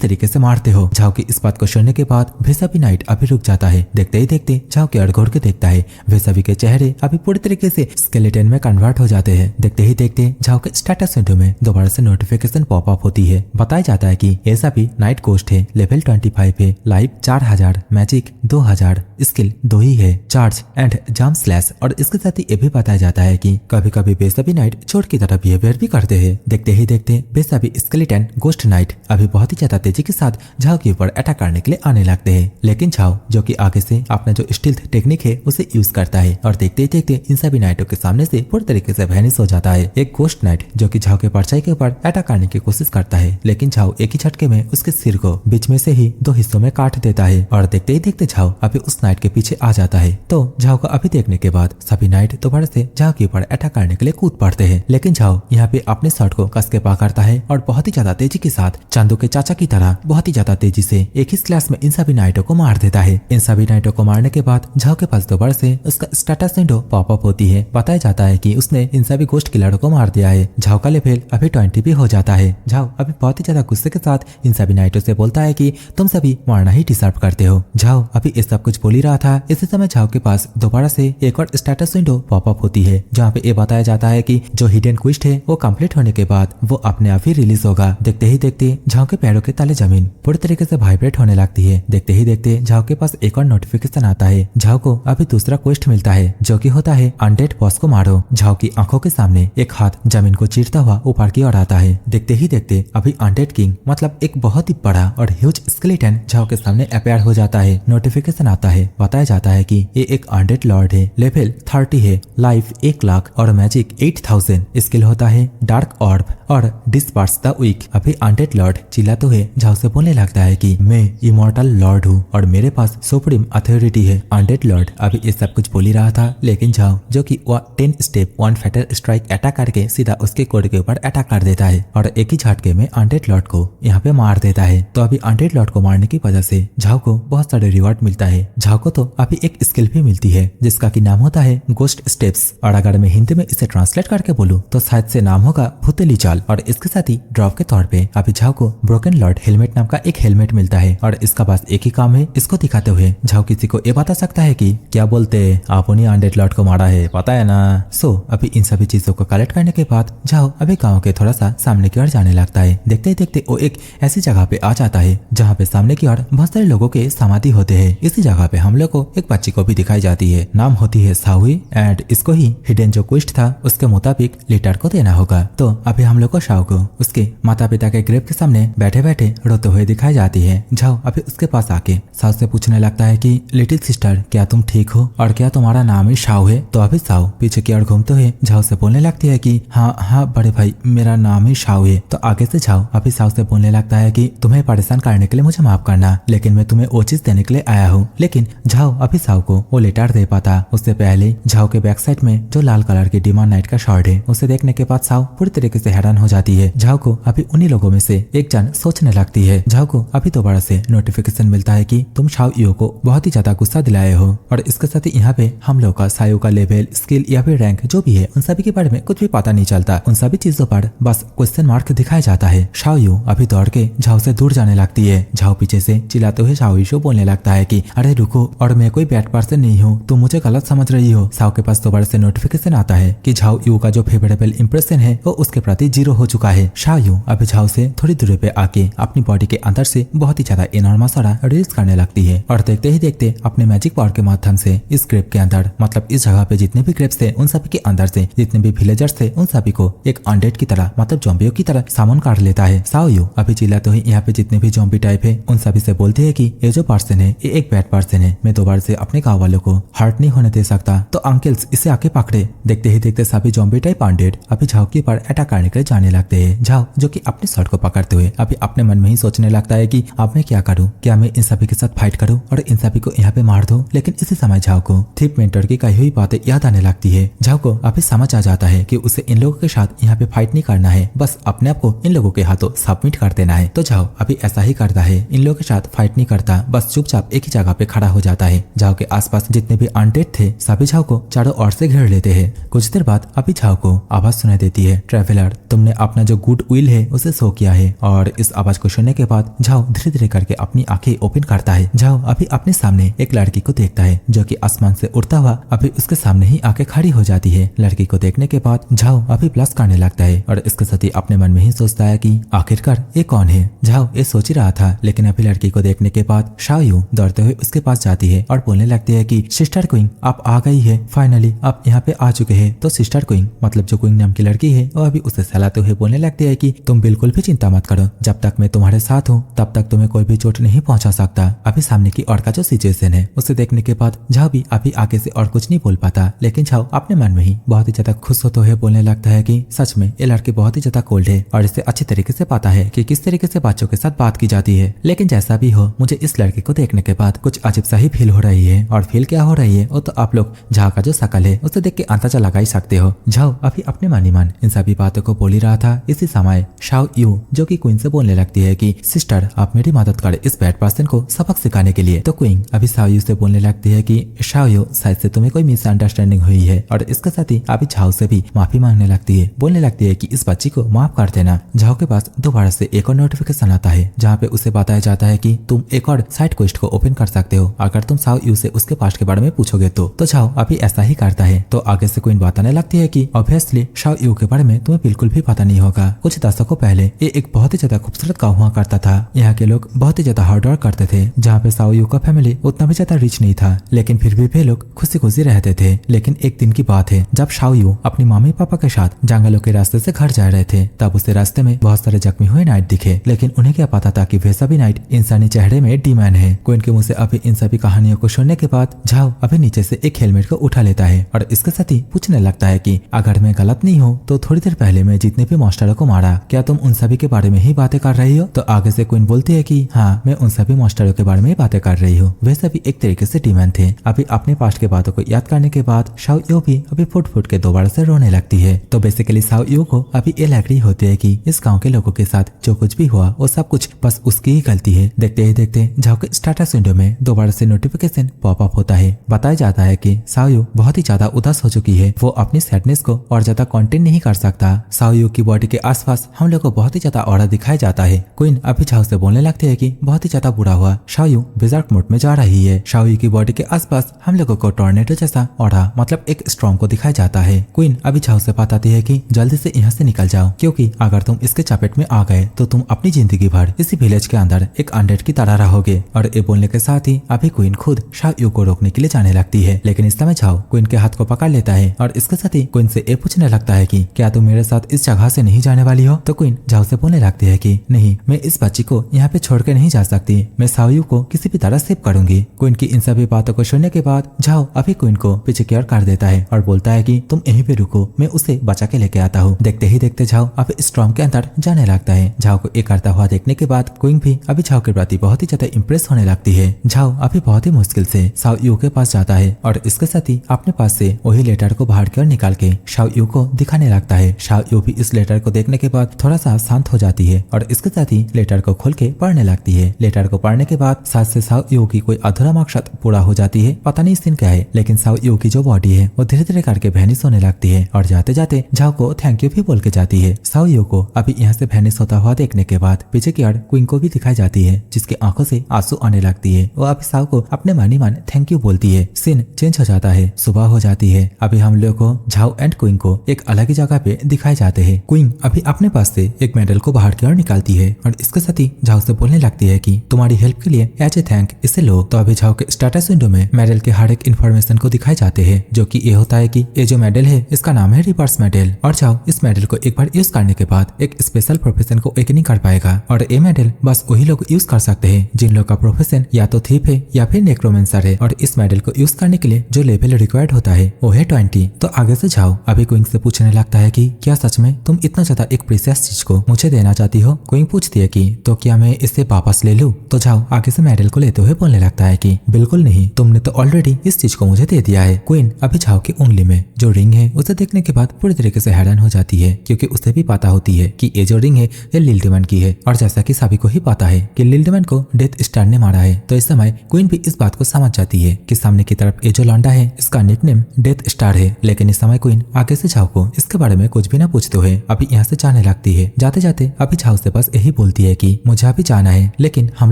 तरीके से मारते हो। झाओ की इस बात को सुनने के बाद वे सभी नाइट अभी रुक जाता है। देखते ही देखते झाओ के अड़ घोड़ के देखता है वे सभी के चेहरे अभी पूरी तरीके से स्केलेटन में कन्वर्ट हो जाते हैं। देखते ही देखते झाओ के स्टेटस विंडो में दोबारा से नोटिफिकेशन पॉपअप होती है। बताया जाता है कि ये सभी नाइट गोस्ट है, लेवल 25 है, लाइफ 4000, मैजिक 2000, स्किल 2 ही है, चार्ज एंड जाम स्लैश। और इसके साथ ही ये भी बताया जाता है कि कभी कभी वे सभी नाइट चोर की तरह बिहेवियर भी करते हैं। देखते ही देखते वे सभी स्केलेटन गोस्ट नाइट अभी बहुत ही ज्यादा तेजी के साथ झाओ के ऊपर अटैक करने के लिए आने लगते हैं। लेकिन झाओ जो कि आगे से अपना जो स्टील्थ टेक्निक है उसे यूज करता है और देखते ही देखते इन सभी नाइटों के सामने से पूरी तरीके से वैनिश हो जाता है। एक गोस्ट नाइट जो कि झाओ के परछाई के ऊपर अटैक करने की कोशिश करता है, लेकिन झाओ एक ही झटके में उसके सिर को बीच में से ही 2 हिस्सों में काट देता है और देखते ही देखते झाओ अभी उस नाइट के पीछे आ जाता है। तो झाओ को अभी देखने के बाद सभी नाइट दोबारा से झाओ के ऊपर अटैक करने के लिए कूद पड़ते हैं, लेकिन झाओ यहाँ पे अपने शॉट को कस के पकड़ता है और बहुत ही ज्यादा तेजी के साथ चांदू के चाचा की तरह बहुत ही ज्यादा तेजी से एक ही स्लैश में इन सभी नाइटों को मार देता है। इन सभी नाइटों को मारने के बाद झाओ के पास दोबारा से उसका स्टेटस विंडो पॉपअप होती है। बताया जाता है कि उसने इन सभी गोस्ट किलरों को मार दिया है। झाओ का लेवल अभी 20 भी हो जाता है। झाओ अभी बहुत ही ज्यादा गुस्से के साथ इन सभी नाइटों से बोलता है कि तुम सभी मारना ही डिजर्व करते हो। झाओ अभी ये सब कुछ बोल ही रहा था, इसी समय झाओ के पास दोबारा से एक और स्टेटस विंडो पॉपअप होती है जहाँ पे ये बताया जाता है कि जो हिडन क्वेस्ट है वो कंप्लीट होने के बाद वो अपने आप ही रिलीज होगा। देखते ही देखते झाओ के पैरों के तले जमीन पूरी तरीके से वाइब्रेट होने लगती है। देखते ही देखते झाओ के पास एक और नोटिफिकेशन आता है। झाओ को अभी दूसरा क्वेस्ट मिलता है जो कि होता है अनडेड बॉस को मारो। झाओ की आंखों के सामने एक हाथ जमीन को चीरता हुआ ऊपर की ओर आता है। देखते ही देखते अभी अनडेड किंग मतलब एक बहुत ही बड़ा और ह्यूज स्केलेटन झाओ के सामने अपेयर हो जाता है। नोटिफिकेशन आता है, बताया जाता है कि ये एक अनडेड लॉर्ड है, लेवल 30 है, लाइफ 1 लाख और मैजिक 8000, स्किल होता है डार्क ऑर्ब और डिस्पर्स द वीक। अभी अनडेड लॉर्ड चिल्लाते हुए झाओ से बोलने लगता है कि मैं इमॉर्टल लॉर्ड हूँ और मेरे पास सुप्रीम अथॉरिटी है। अनडेड लॉर्ड अभी ये सब कुछ बोल ही रहा था, लेकिन झाओ जो कि 10 स्टेप 1 फैटल स्ट्राइक अटैक करके सीधा उसके कोड के ऊपर अटैक कर देता है और एक ही झटके में अनडेड लॉर्ड को यहाँ पे मार देता है। तो अभी अनडेड लॉर्ड को मारने की वजह से झाओ को बहुत सारे रिवॉर्ड मिलता है। झाओ को तो अभी एक स्किल भी मिलती है जिसका की नाम होता है गोस्ट स्टेप्स, और अगर मैं हिंदी में इसे ट्रांसलेट करके बोलूँ तो शायद से नाम होगा भूतेली चाल। और इसके साथ ही ड्रॉप के तौर पे अभी झाओ को ब्रोकन लॉर्ड हेलमेट नाम का एक हेलमेट मिलता है और इसका बस एक ही काम है, इसको दिखाते हुए झाओ किसी को ये बता सकता है कि क्या बोलते आपने अनडेड लॉर्ड को मारा है, पता है ना। सो अभी इन सभी चीजों को कलेक्ट करने के बाद झाओ अभी गाँव के थोड़ा सा सामने की ओर जाने लगता है। देखते ही देखते वो एक ऐसी जगह पे आ जाता है जहाँ पे सामने की ओर बहुत सारे लोगों के समाधि होते हैं। इसी जगह पे हम लोग को एक बच्ची को भी दिखाई जाती है, नाम होती है साहुई एंड इसको ही हिडन जो क्वेस्ट था उसके मुताबिक लेटर को देना होगा। तो अभी हम लोग को शाओ को उसके माता पिता के ग्रेव के सामने बैठे बैठे रोते हुए दिखाई जाती है। झाओ अभी उसके पास आके साउ से पूछने लगता है कि लिटिल सिस्टर क्या तुम ठीक हो और क्या तुम्हारा नाम ही शाओ है। तो अभी साउ पीछे की ओर घूमते हुए झाओ से बोलने लगती है कि हाँ बड़े भाई मेरा नाम ही शाओ है। तो आगे से झाओ अभी साउ से बोलने लगता है कि तुम्हें परेशान करने के लिए मुझे माफ करना, लेकिन मैं तुम्हें वो चीज देने के लिए आया हूँ। लेकिन झाओ अभी साउ को वो लेटर दे पाता उससे पहले झाओ के बैक साइड में जो लाल कलर की डिमांड नाइट का शॉर्ट है उसे देखने के बाद साउ पूरी तरीके से हैरान हो जाती है। झाओ को अभी उन्हीं लोगों में से एक जन सोचने लगती है। झाओ को अभी दोबारा से नोटिफिकेशन मिलता है कि तुम शाओ यू को बहुत ही ज्यादा गुस्सा दिलाए हो और इसके साथ ही यहाँ पे हम लोग का सायो का लेवल, स्किल या फिर रैंक जो भी है उन सभी के बारे में कुछ भी पता नहीं चलता। उन सभी चीजों पर बस क्वेश्चन मार्क दिखाया जाता है। शाओ यू अभी दौड़ के झाओ से दूर जाने लगती है। झाओ पीछे से चिल्लाते हुए शाओ यू से बोलने लगता है कि अरे रुको, और मैं कोई बैड पर्सन नहीं हूँ, तुम मुझे गलत समझ रही हो। शाओ के पास दोबारा से नोटिफिकेशन आता है कि झाओ यू का जो फेवरेबल इंप्रेशन है वो उसके प्रति 0 हो चुका है। शाओ यू अभी झाओ से थोड़ी दूरी पे आके अपनी बॉडी के अंदर से बहुत ही ज्यादा एनॉर्मस सारा रिलीज करने लगती है और देखते ही देखते अपने मैजिक पावर के माध्यम से इस ग्रेप के अंदर, मतलब इस जगह पे जितने भी ग्रेप्स थे उन सभी के अंदर से जितने भी विलेजर्स थे उन सभी को एक अनडेड की तरह, मतलब ज़ॉम्बियों की तरह सामन कर लेता है। शाओ यू अभी चिल्लाते हुए यहाँ पे जितने भी ज़ॉम्बी टाइप है उन सभी से बोलते हैं कि ये जो पर्सन है ये एक बैड पर्सन है, मैं दोबारा से अपने गाँव वालों को हर्ट नहीं होने दे सकता, तो अंकल्स इसे आके पकड़े। देखते ही देखते सभी ज़ॉम्बी टाइप अनडेड अभी झाओ के ऊपर अटैक करने के लिए जाने लगते हैं। झाओ जो कि अपने शॉट को पकड़ते हुए अभी अपने मन में ही सोचने लगता है कि अब मैं क्या करूं, क्या मैं इन सभी के साथ फाइट करूं और इन सभी को यहाँ पे मार दूं। लेकिन इसी समय झाओ को थीप मेंटर की कही हुई बातें याद आने लगती है। झाओ को अभी समझ आ जाता है कि उसे इन लोगों के साथ यहाँ पे फाइट नहीं करना है, बस अपने आप को इन लोगों के हाथों सबमिट कर देना है। तो झाओ अभी ऐसा ही करता है, इन लोगों के साथ फाइट नहीं करता, बस चुपचाप एक ही जगह पे खड़ा हो जाता है। झाओ के आसपास जितने भी अनडेड थे सभी झाओ को चारों ओर से घेर लेते हैं। कुछ देर बाद अभी झाओ को आवाज सुनाई देती है, ट्रैवलर तुमने अपना जो गुड विल है उसे शो किया है। और इस आवाज को सुनने के बाद झाओ धीरे धीरे करके अपनी आंखें ओपन करता है। झाओ अभी अपने सामने एक लड़की को देखता है जो कि आसमान से उड़ता हुआ अभी उसके सामने ही आके खड़ी हो जाती है। लड़की को देखने के बाद झाओ अभी ब्लश करने लगता है और इसके साथ ही अपने मन में ही सोचता है कि आखिरकार ये कौन है। झाओ ये सोच ही रहा था, लेकिन अभी लड़की को देखने के बाद शाओ यू दौड़ते हुए उसके पास जाती है और बोलने लगती है कि सिस्टर क्वीन आप आ गई है, फाइनली आप यहाँ पे आ चुके हैं। तो सिस्टर क्वीन मतलब जो क्वीन नाम की लड़की है वो अभी उसे सहलाते हुए बोलने लगती है कि तुम बिल्कुल भी चिंता मत करो, जब तक मैं तुम्हारे साथ हूँ तब तक तुम्हें कोई भी चोट नहीं पहुंचा सकता। अभी सामने की ओर का जो सिचुएशन है उसे देखने के बाद झाओ भी अभी आगे से और कुछ नहीं बोल पाता, लेकिन झाओ अपने मन में ही बहुत ही ज्यादा खुश होते हुए बोलने लगता है कि सच में ये लड़की बहुत ही ज्यादा कोल्ड है और इसे अच्छी तरीके से पता है कि किस तरीके से बच्चों के साथ बात की जाती है। लेकिन जैसा भी हो, मुझे इस लड़की को देखने के बाद कुछ अजीब सा ही फील हो रही है, और फील क्या हो रही है वो तो आप लोग झाओ का जो शकल है उसे देख के अंदाजा लगा ही सकते हो। झाओ अभी अपने मन ही मन इन सभी बातों को बोल ही रहा था। इसी समय शाओ यू जो कि क्वीन से बोलने लगती है कि सिस्टर आप मेरी मदद करें इस बैड पर्सन को सबक सिखाने के लिए। तो क्वीन अभी शाओ यू से बोलने लगती है कि शाओ यू शायद से तुम्हें कोई मिसअंडरस्टैंडिंग हुई है, और इसके साथ ही अभी झाओ से भी माफी मांगने लगती है। बोलने लगती है कि इस बच्ची को माफ कर देना। झाओ के पास दोबारा से एक और नोटिफिकेशन आता है जहाँ पे उसे बताया जाता है कि तुम एक और साइड क्वेस्ट को ओपन कर सकते हो अगर तुम शाओ यू से उसके पास्ट के बारे में पूछोगे तो झाओ अभी ऐसा ही करता है। तो आगे से क्वीन बताने लगती है कि ऑब्वियसली शाओ यू के बारे में तुम्हें बिल्कुल भी पता नहीं होगा। कुछ दशकों पहले ये एक बहुत ही ज्यादा खूबसूरत गाँव हुआ करता था। यहाँ के लोग बहुत ही ज्यादा हार्ड वर्क करते थे, जहाँ पे शाओ यू का फैमिली उतना भी ज्यादा रिच नहीं था, लेकिन फिर भी वे लोग खुशी खुशी रहते थे। लेकिन एक दिन की बात है जब शाओ यू अपनी मम्मी पापा के साथ जंगलों के रास्ते से घर जा रहे थे, तब उसे रास्ते में बहुत सारे जख्मी हुए नाइट दिखे। लेकिन उन्हें क्या पता था कि वे सभी नाइट इंसानी चेहरे में डीमैन है। क्वीन के मुंह से अभी इन सभी कहानियों को सुनने के बाद झाओ अभी नीचे से एक हेलमेट को उठा लेता है और इसके साथ ही पूछने लगता है कि अगर मैं गलत नहीं हूँ तो थोड़ी देर पहले मैं जितने भी मॉन्स्टरों को मारा, क्या तुम उन सभी के बारे में ही बातें कर रही हो? तो आगे से क्वीन बोलती है कि हाँ, मैं उन सभी मॉन्स्टरों के बारे में ही बातें कर रही हूँ। वे सभी एक तरीके से डीमन थे। अभी अपने पास्ट के बातों को याद करने के बाद शाओ यू भी अभी फुट फुट के दोबारा से रोने लगती है। तो बेसिकली शाओ यू को अभी ये लग रही होती है कि इस गाँव के लोगों के साथ जो कुछ भी हुआ वो सब कुछ बस उसकी ही गलती है। देखते ही देखते झाओ के स्टेटस विंडो में दोबारा से नोटिफिकेशन पॉप अप होता है। बताया जाता है कि शाओ यू बहुत ही ज्यादा उदास हो चुकी है, वो अपनी सैडनेस को और ज्यादा कंटेन नहीं कर सकता। शाओ यू की बॉडी के आसपास हम लोग को बहुत ही ज्यादा ऑरा दिखाया जाता है। क्वीन अभी झाओ से बोलने लगती है कि बहुत ही ज्यादा बुरा हुआ, शाओ यू बिजर्क मोड में जा रही है। शाओ यू की बॉडी के आसपास हम लोगों को टॉर्नेडो जैसा ऑरा मतलब एक स्टॉर्म को दिखाया जाता है। क्वीन अभी झाओ से बताती है कि जल्दी से यहाँ से निकल जाओ, क्योंकि अगर तुम इसके चपेट में आ गए तो तुम अपनी जिंदगी भर इसी विलेज के अंदर एक अनडेड की तरह रहोगे। और ये बोलने के साथ ही अभी क्वीन खुद शाओ यू को रोकने के लिए जाने लगती है, लेकिन इस समय झाओ क्वीन के हाथ को पकड़ लेता है और इसके साथ ही क्वीन से ये पूछने लगता है कि क्या तुम मेरे साथ इस जगह से नहीं जाने वाली हो? तो क्वीन झाओ से बोलने लगती है कि नहीं, मैं इस बच्ची को यहाँ पे छोड़ के नहीं जा सकती, मैं शाओ यू को किसी भी तरह सेव करूंगी। क्वीन की इन सभी बातों को सुनने के बाद झाओ अभी क्वीन को पीछे की ओर कर देता है और बोलता है कि तुम यहीं पे रुको, मैं उसे बचा के लेके आता हूँ। देखते ही देखते झाओ अभी स्टॉर्म के अंदर जाने लगता है। झाओ को ये करता हुआ देखने के बाद क्वीन भी अभी झाओ के प्रति बहुत ही ज्यादा इंप्रेस होने लगती है। झाओ अभी बहुत ही मुश्किल से शाओ यू के पास जाता है और इसके साथ ही अपने पास से वही लेटर को बाहर की ओर निकाल के शाओ यू को दिखाने लगता है। शाओ यू भी इस लेटर को देखने के बाद थोड़ा सा शांत हो जाती है और इसके साथ ही लेटर को खोल के पढ़ने लगती है। लेटर को पढ़ने के बाद साथ से साओ यू की कोई अधूरा मकसद पूरा हो जाती है। पता नहीं सीन क्या है, लेकिन साओ यू की जो बॉडी है वो धीरे धीरे करके वैनिश होने लगती है और जाते जाते झाओ को थैंक यू भी बोल के जाती है। साओ यू को अभी यहाँ से वैनिश होता हुआ देखने के बाद पीछे की ओर क्वीन को भी दिखाई जाती है, जिसकी आंखों से आंसू आने लगती है। वो अभी साओ को अपने मानी मान थैंक यू बोलती है। सीन चेंज हो जाता है, सुबह हो जाती है। अभी हम लोग को झाओ एंड क्वीन को एक अलग ही जगह पे दिखाए जाते हैं। क्वीन अभी अपने पास से एक मेडल को बाहर की ओर निकालती है और इसके साथ ही झाओ से बोलने लगती है कि तुम्हारी हेल्प के लिए एज ए थैंक इसे लो। तो अभी झाओ के स्टेटस विंडो में मेडल के हर एक इन्फॉर्मेशन को दिखाए जाते हैं, जो कि ये होता है कि ये जो मेडल है इसका नाम है रिवर्स मेडल और झाओ इस मेडल को एक बार यूज करने के बाद एक स्पेशल प्रोफेशन को अवेकनिंग कर पाएगा और ये मेडल बस वही लोग यूज कर सकते हैं जिन लोग का प्रोफेशन या तो थीफ है या फिर नेक्रोमेंसर है। और इस मेडल को यूज करने के लिए जो लेवल रिक्वायर्ड होता है वो है 20। तो आगे से झाओ अभी क्वीन से पूछने लगता है कि क्या सच में तुम इतना ज्यादा एक प्रीशियस चीज को मुझे देना चाहती हो। क्वीन पूछती है कि तो क्या मैं इसे वापस ले लूं। तो झाओ आगे से मेडल को लेते हुए बोलने लगता है कि बिल्कुल नहीं, तुमने तो ऑलरेडी इस चीज को मुझे दे दिया है। क्वीन अभी झाओ की उंगली में जो रिंग है उसे देखने के बाद पूरी तरीके से हैरान हो जाती है, क्योंकि उसे भी पता होती है कि ये जो रिंग है ये लिल्डमैन की है और जैसा कि सभी को ही पता है कि लिल्डमैन को डेथ स्टार ने मारा है। तो इस समय क्वीन भी इस बात को समझ जाती है कि सामने की तरफ ये जो लौंडा है इसका निकनेम डेथ स्टार है। लेकिन इस समय क्वीन आगे से झाओ को इसके बारे में कुछ भी ना पूछते हुए अभी यहाँ से जाने लगती है। जाते जाते अभी झाओ से बस यही बोलती है कि मुझे अभी जाना है, लेकिन हम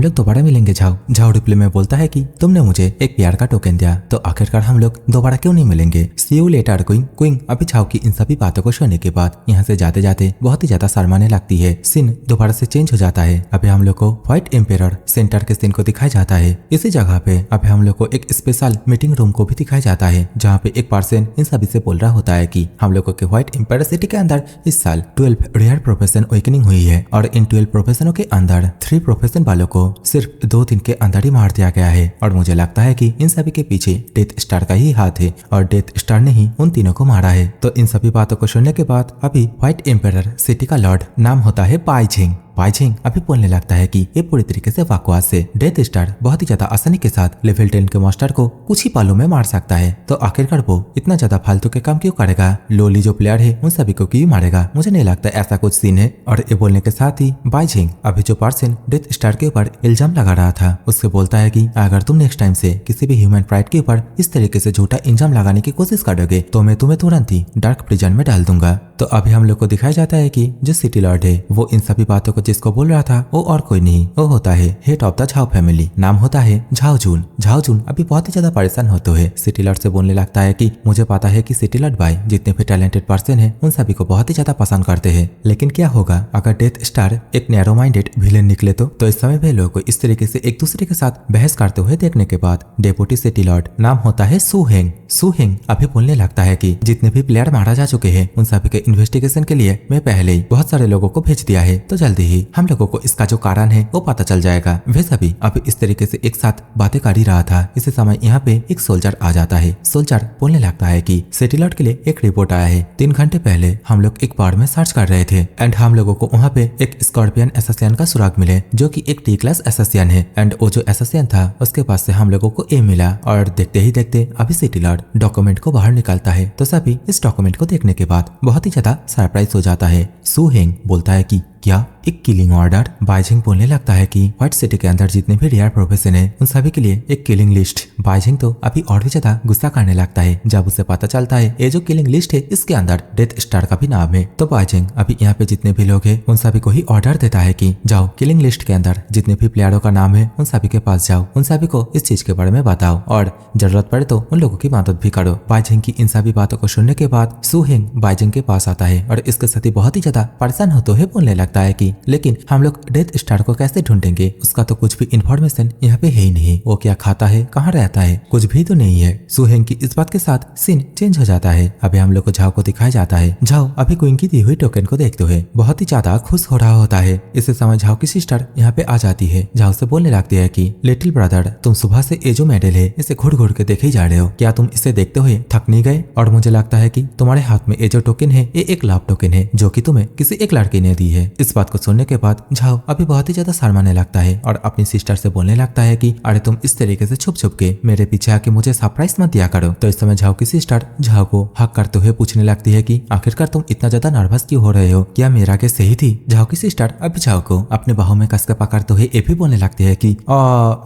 लोग दोबारा मिलेंगे। झाओ रिप्लाई में बोलता है कि तुमने मुझे एक प्यार का टोकन दिया, तो आखिरकार हम लोग दोबारा क्यों नहीं मिलेंगे। सी यू लेटर क्वीन। क्वीन अभी झाओ की इन सभी बातों को सुनने के बाद यहाँ से जाते जाते बहुत ही ज्यादा शर्माने लगती है। सीन दोबारा से चेंज हो जाता है। अभी हम लोग को व्हाइट एम्पायर सेंटर के सीन को दिखाया जाता है। इसी जगह पे अभी हम लोग को एक स्पेशल मीटिंग रूम को भी दिखाया जाता है, जहाँ पे एक पर्सन इन सभी से बोल रहा होता है कि हम लोगों के व्हाइट एम्पायर सिटी के अंदर इस साल 12 रेयर प्रोफेशन अवेकनिंग हुई है और इन 12 प्रोफेशनों के अंदर 3 प्रोफेशन वालों को सिर्फ 2 दिन के अंदर ही मार दिया गया है। और मुझे लगता है कि इन सभी के पीछे डेथ स्टार का ही हाथ है और डेथ स्टार ने ही उन तीनों को मारा है। तो इन सभी बातों को सुनने के बाद अभी व्हाइट एम्पायर सिटी का लॉर्ड नाम होता है बाइजिंग अभी बोलने लगता है कि ये पूरी तरीके से बकवास है। डेथ स्टार बहुत ही ज्यादा आसानी के साथ लेवल 10 के मास्टर को कुछ ही पालों में मार सकता है, तो आखिरकार वो इतना ज्यादा फालतू के काम क्यों करेगा। लोली जो प्लेयर है उन सभी को क्यों मारेगा। मुझे नहीं लगता ऐसा कुछ सीन है। और ये बोलने के साथ ही बाइजिंग अभी जो पर्सन डेथ स्टार के ऊपर इल्जाम लगा रहा था उससे बोलता है कि अगर तुम नेक्स्ट टाइम से किसी भी ह्यूमन प्राइड के ऊपर इस तरीके से झूठा इल्जाम लगाने की कोशिश करोगे तो मैं तुम्हें तुरंत ही डार्क प्रिजन में डाल दूंगा। तो अभी हम लोग को दिखाया जाता है कि जो सिटी लॉर्ड है वो इन सभी बातों को जिसको बोल रहा था वो और कोई नहीं, वो होता है head of the Zhao family, नाम होता है झाओ जून। झाओ जून अभी बहुत ही ज्यादा परेशान होते हुए सिटी लॉर्ड से बोलने लगता है कि मुझे पता है कि सिटी लॉर्ड भाई जितने भी टैलेंटेड पर्सन है उन सभी को बहुत ही ज्यादा पसंद करते हैं, लेकिन क्या होगा अगर डेथ स्टार एक नैरो माइंडेड विलेन निकले तो इस समय वे लोग को इस तरीके से एक दूसरे के साथ बहस करते हुए देखने के बाद डेप्यूटी सिटी लॉर्ड नाम होता है सू हेंग अभी बोलने लगता है कि जितने भी प्लेयर मारा जा चुके हैं उन सभी के इन्वेस्टिगेशन के लिए मैं पहले ही बहुत सारे लोगों को भेज दिया है, तो जल्दी ही हम लोगों को इसका जो कारण है वो पता चल जाएगा। वे सभी अभी इस तरीके से एक साथ बातें कर ही रहा था। इसी समय यहाँ पे एक सोल्जर आ जाता है। सोल्जर बोलने लगता है कि सिटी लॉर्ड के लिए एक रिपोर्ट आया है। 3 घंटे पहले हम लोग एक बार में सर्च कर रहे थे एंड हम लोगों को वहाँ पे एक स्कॉर्पियन एसोसियन का सुराग मिले जो कि एक टी क्लास एसोसियन है एंड वो जो एसोसियन था उसके पास से हम लोगों को ए मिला। और देखते ही देखते अभी सिटी लॉर्ड डॉक्यूमेंट को बाहर निकालता है, तो सभी इस डॉक्यूमेंट को देखने के बाद बहुत ही ज्यादा सरप्राइज हो जाता है। सू हेंग बोलता है कि क्या एक किलिंग ऑर्डर। बाइजिंग बोलने लगता है कि व्हाइट सिटी के अंदर जितने भी रेयर प्रोफेशन है उन सभी के लिए एक किलिंग लिस्ट। बाइजिंग तो अभी और भी ज्यादा गुस्सा करने लगता है जब उसे पता चलता है ये जो किलिंग लिस्ट है इसके अंदर डेथ स्टार का भी नाम है। तो बाइजिंग अभी यहाँ पे जितने भी लोग हैं उन सभी को ही ऑर्डर देता है कि जाओ किलिंग लिस्ट के अंदर जितने भी प्लेयरों का नाम है उन सभी के पास जाओ, उन सभी को इस चीज के बारे में बताओ और जरूरत पड़े तो उन लोगों की मदद भी करो। बाइजिंग की इन सभी बातों को सुनने के बाद सू हेंग बाइजिंग के पास आता है और इसके साथ ही बहुत ही ज्यादा परेशान होते हुए बोलने लगता है कि लेकिन हम लोग डेथ स्टार को कैसे ढूंढेंगे, उसका तो कुछ भी इंफॉर्मेशन यहाँ पे है ही नहीं। वो क्या खाता है, कहाँ रहता है, कुछ भी तो नहीं है। सू हेंग की इस बात के साथ सीन चेंज हो जाता है। अभी हम लोग को झाओ को दिखाया जाता है। झाओ अभी क्वीन की दी हुई टोकन को देखते हुए बहुत ही ज्यादा खुश हो रहा होता है। इसी समय झाओ की सिस्टर यहाँ पे आ जाती है। झाओ से बोलने लगती है कि लिटिल ब्रदर तुम सुबह से ये जो मेडल है इसे घुड़ घुड़ के देखे ही जा रहे हो, क्या तुम इसे देखते हुए थक नहीं गए। और मुझे लगता है कि तुम्हारे हाथ में ये जो टोकन है ये एक लाभ टोकन है जो कि तुम्हें किसी एक लड़के ने दी है। इस बात को सुनने के बाद झाओ अभी बहुत ही ज्यादा शर्माने लगता है और अपनी सिस्टर से बोलने लगता है कि अरे तुम इस तरीके से छुप छुप के मेरे पीछे आके मुझे सरप्राइज मत दिया करो। तो इस समय झाओ की सिस्टर झाओ को हक करते हुए पूछने लगती है कि आखिरकार तुम इतना ज्यादा नर्वस क्यों हो रहे हो, क्या मेरा के सही थी। झाओ की सिस्टर अभी झाओ को अपने बाहों में कसकर पकड़ते हुए ये भी बोलने लगती है कि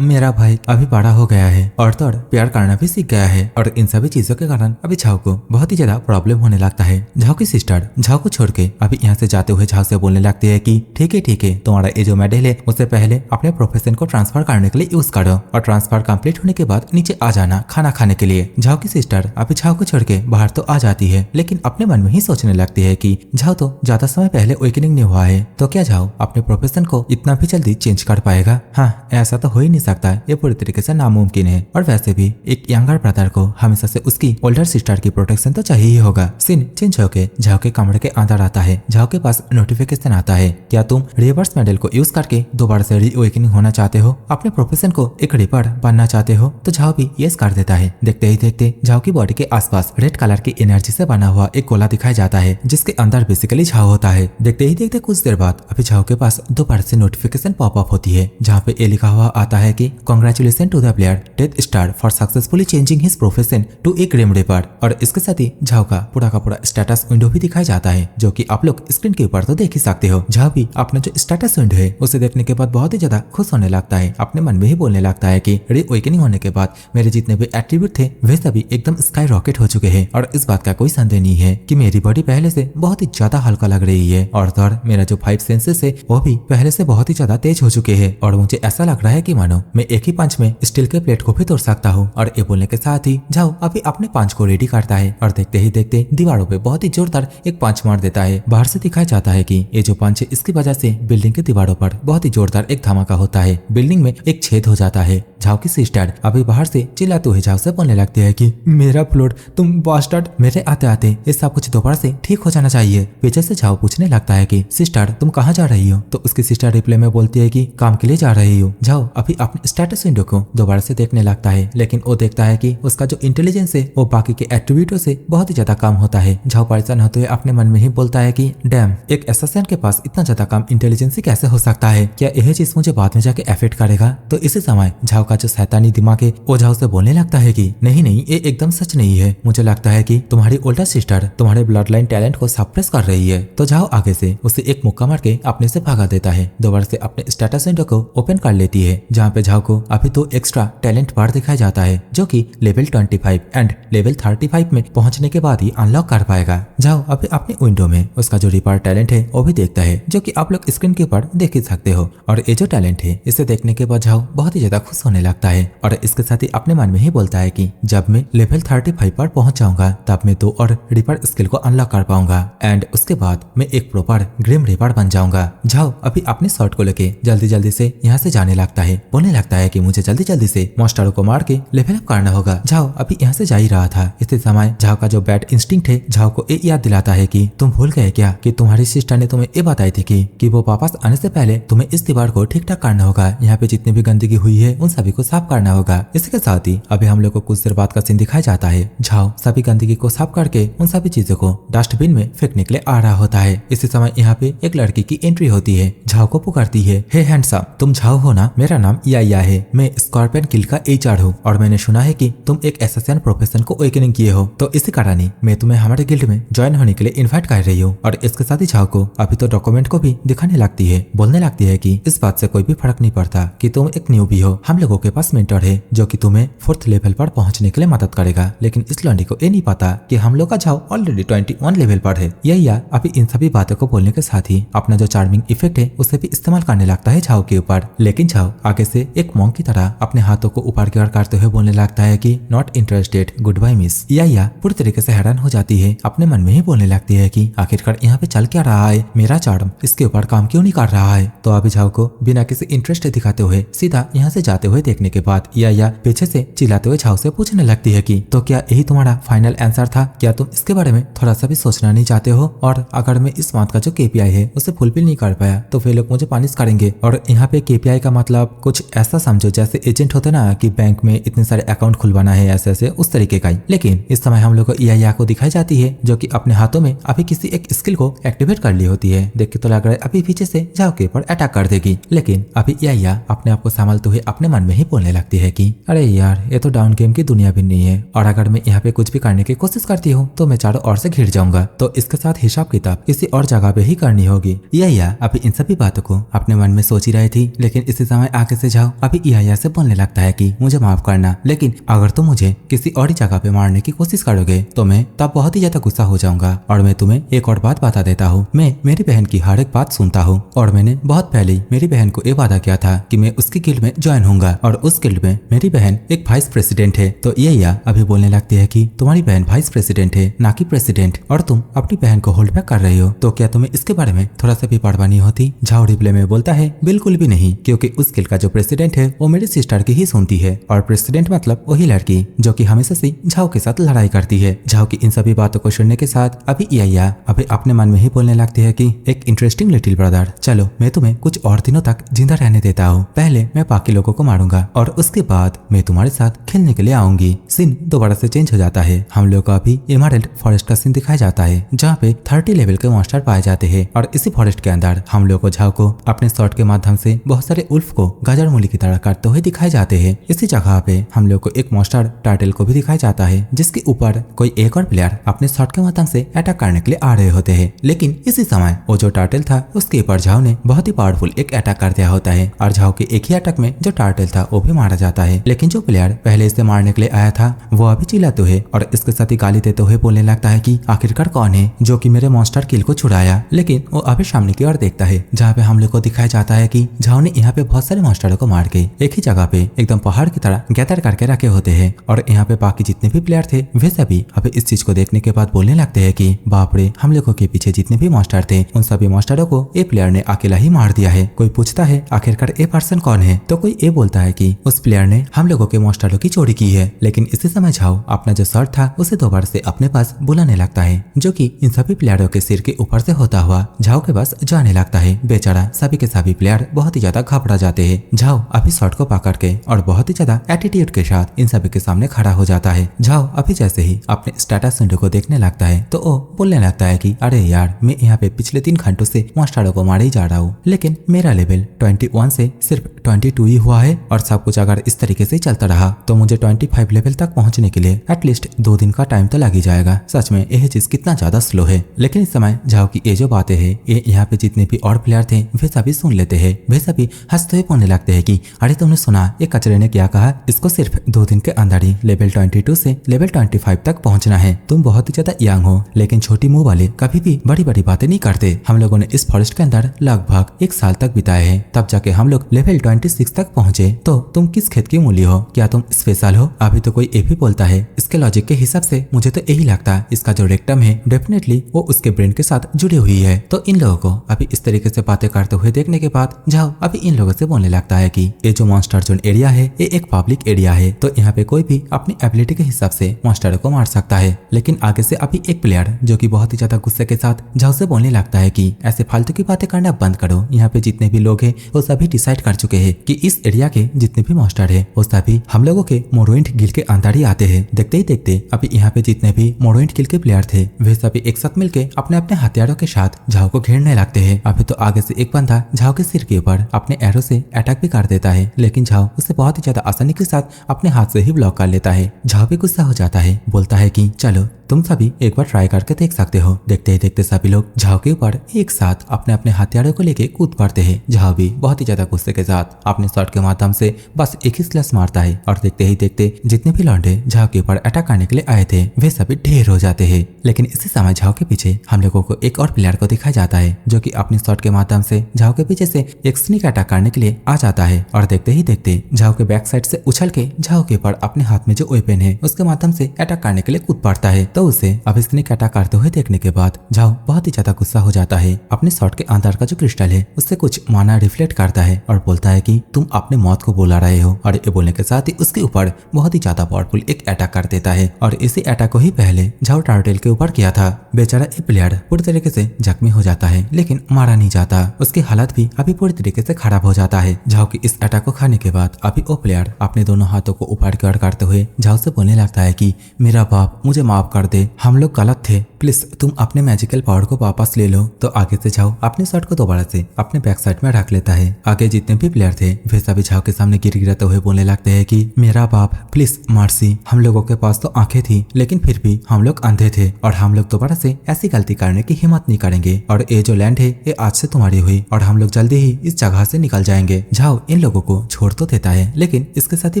मेरा भाई अभी बड़ा हो गया है और तो प्यार करना भी सीख गया है और इन सभी चीजों के कारण अभी झाओ को बहुत ही ज्यादा प्रॉब्लम होने लगता है। झाओ की सिस्टर झाओ को छोड़ के अभी यहाँ से जाते हुए झाओ से बोलने लगती है कि ठीक है तुम्हारा ये जो मेडल है उससे पहले अपने प्रोफेशन को ट्रांसफर करने के लिए यूज करो और ट्रांसफर कंप्लीट होने के बाद नीचे आ जाना खाना खाने के लिए। झाओ की सिस्टर अभी झाओ को छोड़ के बाहर तो आ जाती है लेकिन अपने मन में ही सोचने लगती है कि झाओ तो ज्यादा समय पहले अवेकनिंग नहीं हुआ है तो क्या झाओ अपने प्रोफेशन को इतना भी जल्दी चेंज कर पाएगा। हाँ, ऐसा तो हो ही नहीं सकता, ये पूरी तरीके से नामुमकिन है और वैसे भी एक यंगर ब्रदर को हमेशा से उसकी ओल्डर सिस्टर की प्रोटेक्शन तो चाहिए ही होगा। सीन चेंज होके झाओ के कमरे के अंदर आता है। झाओ के पास नोटिफिकेशन आता है, क्या तुम रिवर्स मेडल को यूज करके दोबारा से रीअवेकनिंग होना चाहते हो, अपने प्रोफेशन को एक रिपर बनना चाहते हो। तो झाओ भी यस कर देता है। देखते ही देखते झाओ की बॉडी के आसपास रेड कलर की एनर्जी से बना हुआ एक गोला दिखाई जाता है जिसके अंदर बेसिकली झाओ होता है। देखते ही देखते कुछ देर बाद अभी झाओ के पास दोबारा से नोटिफिकेशन पॉपअप होती है जहाँ पे ये लिखा हुआ आता है कि congratulation to the player Death Star for successfully changing his profession to a grim reaper. और इसके साथ ही झाओ का पूरा स्टेटस विंडो भी दिखाई जाता है जो कि आप लोग स्क्रीन के ऊपर तो देख ही सकते हो। झाओ भी अपना जो स्टेटस विंडो है उसे देखने के बाद बहुत ही ज्यादा खुश होने लगता है। अपने मन में ही बोलने लगता है कि रीअवेकनिंग होने के बाद मेरे जितने भी एट्रीब्यूट थे वे सभी एकदम स्काई रॉकेट हो चुके हैं और इस बात का कोई संदेह नहीं है कि मेरी बॉडी पहले से बहुत ही ज्यादा हल्का लग रही है और तो मेरा जो 5 सेंसेस है वो भी पहले से बहुत ही ज्यादा तेज हो चुके हैं और मुझे ऐसा लग रहा है कि मानो मैं एक ही पंच में स्टील के प्लेट को भी तोड़ सकता हूँ। और ये बोलने के साथ ही झाओ अभी अपने पंच को रेडी करता है और देखते ही देखते दीवारों पे बहुत ही जोरदार एक पंच मार देता है। बाहर से दिखाया जाता है कि ये जो पंच है इसकी वजह से बिल्डिंग की दीवारों पर बहुत ही जोरदार एक धमाका होता है, बिल्डिंग में एक छेद हो जाता है। झाओ की सिस्टर अभी बाहर से चिल्लाते हुए झाओ से बोलने लगती है कि मेरा फ्लोट तुम बास्टर्ड, मेरे आते आते ये सब कुछ दोबारा से ठीक हो जाना चाहिए। पीछे से झाओ पूछने लगता है कि सिस्टर तुम कहाँ जा रही हो। तो उसकी सिस्टर रिप्लाई में बोलती है कि काम के लिए जा रही हूँ। झाओ अभी अपने स्टेटस विंडो को दोबारा से देखने लगता है लेकिन वो देखता है कि उसका जो इंटेलिजेंस है वो बाकी के एट्रीब्यूटों से बहुत ही ज्यादा कम होता है। झाओ परेशान होते हुए अपने मन में ही बोलता है कि डैम, एक एसेसिन के पास इतना ज्यादा कम इंटेलिजेंस कैसे हो सकता है, क्या यह चीज मुझे बाद में जाके अफेक्ट करेगा। तो इसी समय झाओ का जो शैतानी दिमाग है वो झाओ से बोलने लगता है कि नहीं ये एकदम सच नहीं है, मुझे लगता है कि तुम्हारी ओल्डर सिस्टर तुम्हारे ब्लड लाइन टैलेंट को सप्रेस कर रही है। तो झाओ आगे से उसे एक मुक्का मार के अपने से भागा देता है। दोबारा से अपने स्टेटस विंडो को ओपन कर लेती है जहाँ पे झाओ को अभी तो एक्स्ट्रा टैलेंट बार दिखाया जाता है जो कि लेवल 25 एंड लेवल 35 में पहुंचने के बाद ही अनलॉक कर पाएगा। झाओ अभी अपने विंडो में उसका जो रिपर टैलेंट है वो भी देखता है जो कि आप लोग स्क्रीन के ऊपर देख ही सकते हो। और ये जो टैलेंट है इसे देखने के बाद झाओ बहुत ही ज्यादा खुश होने लगता है और इसके साथ ही अपने मन में ही बोलता है कि जब मैं लेवल 35 पर पहुंच जाऊंगा तब मैं 2 और रिपर स्किल को अनलॉक कर पाऊंगा एंड उसके बाद मैं एक प्रॉपर ग्रिम रिपर बन जाऊंगा। झाओ अभी अपने शॉट को लेके जल्दी से यहाँ से जाने लगता है, बोलने लगता है कि मुझे जल्दी से मॉन्स्टरों को मार के लेवल अप करना होगा। झाओ अभी यहाँ से जा ही रहा था, इसी समय झाओ का जो बैड इंस्टिंक्ट है झाओ को ये याद दिलाता है कि तुम भूल गए क्या कि तुम्हारी सिस्टर ने तुम्हें ये बताई थी कि वो वापस आने से पहले तुम्हें इस दीवार को ठीक ठाक करना होगा, यहाँ पे जितनी भी गंदगी हुई है उन सभी को साफ करना होगा। इसके साथ ही अभी हम लोग को कुछ देर बाद का सीन दिखाया जाता है। झाओ सभी गंदगी को साफ करके उन सभी चीजों को डस्टबिन में फेंकने के लिए आ रहा होता है। इसी समय यहाँ पे एक लड़की की एंट्री होती है, झाओ को पुकारती है, हे हैंडसम, तुम झाओ हो ना, मेरा नाम याया है, मैं स्कॉर्पियन किल का एचआर हूँ और मैंने सुना है कि तुम एक एसेसिन प्रोफेशन को अवेकनिंग किए हो, तो इसी कारण ही मैं तुम्हें हमारे गिल्ड में ज्वाइन होने के लिए इन्वाइट कर रही हूँ। और इसके साथ ही झाओ को अभी तो डॉक्यूमेंट को भी दिखाने लगती है, बोलने लगती है कि इस बात से कोई भी फर्क नहीं पड़ता कि तुम एक न्यूबी हो, हम लोगों के पास मेंटर है जो कि तुम्हें 4th लेवल पर पहुंचने के लिए मदद करेगा। लेकिन इस लौंडी को ये नहीं पता कि हम लोग का झाओ ऑलरेडी 21 लेवल पर है। या अभी इन सभी बातों को बोलने के साथ ही अपना जो चार्मिंग इफेक्ट है उसे भी इस्तेमाल करने लगता है झाओ के ऊपर। लेकिन झाओ आगे से एक मॉन्क की तरह अपने हाथों को ऊपर की ओर करते हुए बोलने लगता है कि not interested, goodbye miss. या पूरी तरीके से हैरान हो जाती है, अपने मन में ही बोलने लगती है कि आखिरकार यहाँ पे चल क्या रहा है, मेरा चार्म इसके ऊपर काम क्यों नहीं कर रहा है। तो अभी झाओ को बिना किसी इंटरेस्ट दिखाते हुए सीधा यहाँ से जाते हुए देखने के बाद या पीछे से चिल्लाते हुए झाओ से पूछने लगती है कि तो क्या यही तुम्हारा फाइनल आंसर था? क्या तुम इसके बारे में थोड़ा सा भी सोचना नहीं चाहते हो? और अगर मैं इस मंथ का जो KPI है उसे फुलफिल नहीं कर पाया तो वे लोग मुझे पनिश करेंगे। और यहाँ पे KPI का मतलब कुछ ऐसा समझो जैसे एजेंट होते ना कि बैंक में इतने सारे अकाउंट खुलवाना है, ऐसे ऐसे उस तरीके का ही। लेकिन इस समय हम लोग को इया को दिखाई जाती है जो कि अपने हाथों में अभी किसी एक स्किल को एक्टिवेट कर ली होती है। देख के तो लग रहा है अभी पीछे से झाओ के ऊपर अटैक कर देगी। लेकिन अभी इया अपने आप को संभालते हुए अपने मन में ही बोलने लगती है कि अरे यार, ये तो डाउन गेम की दुनिया भी नहीं है और अगर मैं यहाँ पे कुछ भी करने की कोशिश करती हूँ तो मैं चारों ओर से घिर जाऊंगा, तो इसके साथ हिसाब किताब किसी और जगह पे ही करनी होगी। इया अभी इन सभी बातों को अपने मन में सोच ही रही थी। लेकिन इसी समय आगे से झाओ अभी इया से बोलने लगता है कि मुझे माफ करना, लेकिन अगर तुम मुझे किसी और जगह पे मारने की कोशिश करोगे तो मैं तब बहुत ही ज्यादा गुस्सा हो जाऊंगा। और मैं तुम्हें एक और बात बता देता हूँ, मैं मेरी बहन की हर एक बात सुनता हूँ और मैंने बहुत पहले ही मेरी बहन को ये वादा किया था कि मैं उसकी गिल्ड में ज्वाइन होऊंगा और उस गिल्ड में मेरी बहन एक वाइस प्रेसिडेंट है। तो इया अभी बोलने लगती है कि तुम्हारी बहन वाइस प्रेसिडेंट है ना कि प्रेसिडेंट, और तुम अपनी बहन को होल्ड बैक कर रही हो, तो क्या तुम्हें इसके बारे में थोड़ा सा भी परवाह नहीं होती? झाओ रिप्ले में बोलता है बिल्कुल भी नहीं, क्योंकि उस गिल्ड का जो प्रेसिडेंट है वो मेरी सिस्टर की ही सुनती है और प्रेसिडेंट मतलब वही लड़की जो कि हमेशा से झाओ के साथ लड़ाई करती है। झाओ की इन सभी बातों को सुनने के साथ अभी इया अभी अपने मन में ही बोलने लगती है कि एक इंटरेस्टिंग लिटिल ब्रदर, चलो मैं तुम्हें कुछ और दिनों तक जिंदा रहने देता हूँ। पहले मैं बाकी लोगों को मारूंगा और उसके बाद मैं तुम्हारे साथ खेलने के लिए आऊंगी। सीन दोबारा से चेंज हो जाता है। हम लोग को अभी एमरल्ड फॉरेस्ट का सीन दिखाया जाता है जहाँ पे 30 लेवल के मॉन्स्टर पाए जाते हैं और इसी फॉरेस्ट के अंदर हम लोग को झाओ को अपने शॉट के माध्यम से बहुत सारे उल्फ को गाजर मूली की तरह काटते हुए दिखाए जाते हैं। इसी जगह पे हम लोग को एक मॉन्स्टर टार्टल को भी दिखाया जाता है जिसके ऊपर कोई एक और प्लेयर अपने शॉट के माध्यम से अटैक करने के लिए आ रहे होते हैं। लेकिन इसी समय वो जो टार्टल था उसके ऊपर झाओ ने बहुत ही पावरफुल एक अटैक कर दिया होता है और झाओ के एक ही अटैक में जो टार्टल था वो भी मारा जाता है। लेकिन जो प्लेयर पहले इसे मारने के लिए आया था वो अभी चिल्लाते हुए और इसके साथ ही गाली देते हुए बोलने लगता है कि आखिरकार कौन है जो कि मेरे मॉन्स्टर किल को छुड़ाया। लेकिन वो अभी सामने की ओर देखता है जहाँ पे हम लोग को दिखाया जाता है कि झाओ ने यहाँ पे बहुत सारे मॉन्स्टरों को मार के एक ही जगह पे एकदम पहाड़ की तरह गैदर करके रखे होते हैं और यहाँ पे बाकी जितने भी प्लेयर थे वे सभी अभी इस चीज को देखने के बाद बोलने लगते हैं कि बाप रे, हम लोगों के पीछे जितने भी मॉन्स्टर थे उन सभी मॉन्स्टरों को ए प्लेयर ने अकेला ही मार दिया है। कोई पूछता है आखिरकार ए पर्सन कौन है, तो कोई ए बोलता है कि उस प्लेयर ने हम लोगों के मॉन्स्टरों की चोरी की है। लेकिन इसी समय झाओ अपना जो शर्ट था उसे दोबारा से अपने पास बुलाने लगता है जो कि इन सभी प्लेयरों के सिर के ऊपर से होता हुआ झाओ के पास जाने लगता है। बेचारा सभी के सभी प्लेयर बहुत ही ज्यादा घबरा जाते हैं। झाओ अभी शर्ट को पकड़ के और बहुत ही ज्यादा एटीट्यूड के साथ इन सभी के सामने खड़ा हो जाता है। झाओ अभी जैसे ही अपने स्टेटस विंडो को देखने लगता है तो वो बोलने लगता है कि अरे यार, मैं यहाँ पे पिछले 3 घंटों से मॉन्स्टरों को मारे ही जा रहा हूँ, लेकिन मेरा लेवल 21 से सिर्फ 22 ही हुआ है और सब कुछ अगर इस तरीके से चलता रहा तो मुझे 25 लेवल तक पहुंचने के लिए एटलीस्ट 2 दिन का टाइम तो लग ही जाएगा। सच में यह चीज कितना ज्यादा स्लो है। लेकिन इस समय झाओ की ये जो बातें हैं ये यहाँ पे जितने भी और प्लेयर थे वे सभी सुन लेते हैं। वे सभी हंसते हुए बोलने लगते हैं कि अरे तुमने सुना ये कचरे ने क्या कहा, इसको सिर्फ 2 दिन के अंदर ही लेवल 22 से लेवल 25 तक पहुंचना है। तुम बहुत ही ज्यादा यंग हो लेकिन छोटी मुंह वाले कभी भी बड़ी बड़ी बातें नहीं करते। हम लोगों ने इस फॉरेस्ट के अंदर लगभग 1 साल तक बिताए हैं, तब जाके हम लोग लेवल 26 तक पहुंचे। तो तुम किस खेत की मूली हो? क्या तुम स्पेशल हो? अभी तो कोई ए भी बोलता है। इसके लॉजिक के हिसाब से मुझे तो यही लगता है इसका जो रेक्टम है डेफिनेटली वो उसके ब्रेन के साथ जुड़ी हुई है। तो इन लोगों को अभी इस तरीके से बातें करते हुए देखने के बाद झाओ अभी इन लोगों से बोलने लगता है कि ये जो मॉन्स्टर जोन एरिया है ये एक पब्लिक एरिया है, तो यहाँ पे कोई भी अपनी एबिलिटी के हिसाब से मॉन्स्टर को मार सकता है। लेकिन आगे से अभी एक प्लेयर जो कि बहुत ही ज्यादा गुस्से के साथ झाओ से बोलने लगता है कि ऐसे फालतू की बातें करना बंद करो। यहाँ पे जितने भी लोग हैं वो सभी डिसाइड कर चुके हैं कि इस एरिया के जितने भी मॉन्स्टर है वो सभी हम लोगों के मोरोइंड गिल्ड के अंदर ही आते हैं। देखते ही देखते अभी यहाँ पे जितने भी मोरोइंड गिल्ड के प्लेयर थे वे सभी एक साथ मिलके अपने अपने हथियारों के साथ झाओ को घेरने लगते हैं। अभी तो आगे से एक बंदा झाओ के सिर के ऊपर अपने एरो से अटैक भी कर देता है, लेकिन झाओ उसे बहुत ही ज्यादा आसानी के साथ अपने हाथ से ही ब्लॉक कर लेता है। झाओ भी गुस्सा हो जाता है, बोलता है कि चलो तुम सभी एक बार ट्राई करके देख सकते हो। देखते ही देखते सभी लोग झाओ के ऊपर एक साथ अपने अपने हथियारों को लेके कूद पड़ते हैं। झाओ भी बहुत ही ज्यादा गुस्से के साथ अपने शॉट के माध्यम से बस एक ही स्लैश मारता है और देखते ही देखते जितने भी लौंडे झाओ के ऊपर अटैक करने के लिए आए थे वे सभी ढेर हो जाते हैं। लेकिन इसी समय झाओ के पीछे हम लोगों को एक और प्लेयर को दिखाया जाता है जो कि अपने शॉट के माध्यम से झाओ के पीछे से एक स्नीक अटैक करने के लिए आ जाता है और देखते ही देखते झाओ के बैक साइड से उछल के झाओ के ऊपर अपने हाथ में जो वेपन है उसके माध्यम से अटैक करने के लिए कूद पड़ता है। तो उसे अब स्नेक अटैक करते हुए देखने के बाद झाओ बहुत ही ज्यादा गुस्सा हो जाता है। अपने शॉट के अंदर का जो क्रिस्टल है उससे कुछ माना रिफ्लेक्ट करता है और बोलता है कि तुम अपने मौत को बुला रहे हो। और ये बोलने के साथ ही उसके ऊपर बहुत ही ज्यादा पावरफुल एक अटैक कर देता है और इसी अटैक को ही पहले झाओ टर्टल के ऊपर किया था। बेचारा ये प्लेयर पूरी तरीके से जख्मी हो जाता है लेकिन मारा नहीं जाता। उसकी हालत भी अभी पूरी तरीके से खराब हो जाता है। झाओ की इस अटैक को खाने के बाद अभी वो प्लेयर अपने दोनों हाथों को ऊपर की ओर करते हुए झाओ से बोलने लगता है कि मेरा बाप मुझे माफ कर दे, हम लोग गलत थे, प्लीज तुम अपने मैजिकल पावर को वापस ले लो। तो आगे से झाओ अपने शॉट को दोबारा से अपने बैक साइड में रख लेता है। आगे जितने भी प्लेयर थे वे सभी झाओ के सामने गिर गिराते हुए बोलने लगते हैं कि मेरा बाप प्लीज मर्सी, हम लोगों के पास तो आंखें थी लेकिन फिर भी हम लोग अंधे थे और हम लोग दोबारा से ऐसी गलती करने की हिम्मत नहीं करेंगे और ये जो लैंड है ये आज से तुम्हारी हुई और हम लोग जल्दी ही इस जगह से निकल जाएंगे। झाओ इन लोगों को छोड़ तो देता है लेकिन इसके साथ ही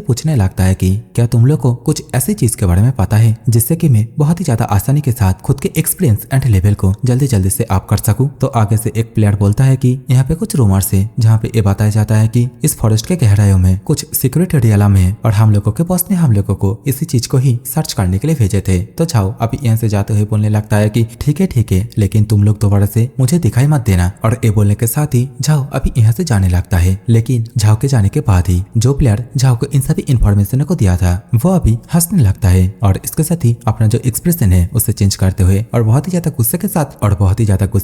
पूछने लगता है कि क्या तुम लोग को कुछ ऐसी चीज के बारे में पता है जिससे कि मैं बहुत ही ज्यादा आसानी के साथ खुद के एक्सपीरियंस एंड लेवल को जल्दी जल्दी से अप कर सकूं। तो आगे से एक प्लेयर बोलता है कि यहाँ पे कुछ रूमर्स है जहाँ पे ये बताया जाता है कि इस फॉरेस्ट के गहराइयों में कुछ सीक्रेट रियलम है और हम लोगों के बॉस ने हम लोगों को इसी चीज को ही सर्च करने के लिए भेजे थे। तो झाओ अभी यहाँ से जाते हुए बोलने लगता है कि ठीक है लेकिन तुम लोग दोबारा से मुझे दिखाई मत देना। और ये बोलने के साथ ही झाओ अभी यहाँ से जाने लगता है। लेकिन झाओ के जाने के बाद ही जो प्लेयर झाओ को इन सभी इन्फॉर्मेशन को दिया था वो अभी हंसने लगता है और इसके साथ ही अपना जो एक्सप्रेशन है उसे चेंज करते हुए और बहुत ही ज्यादा गुस्से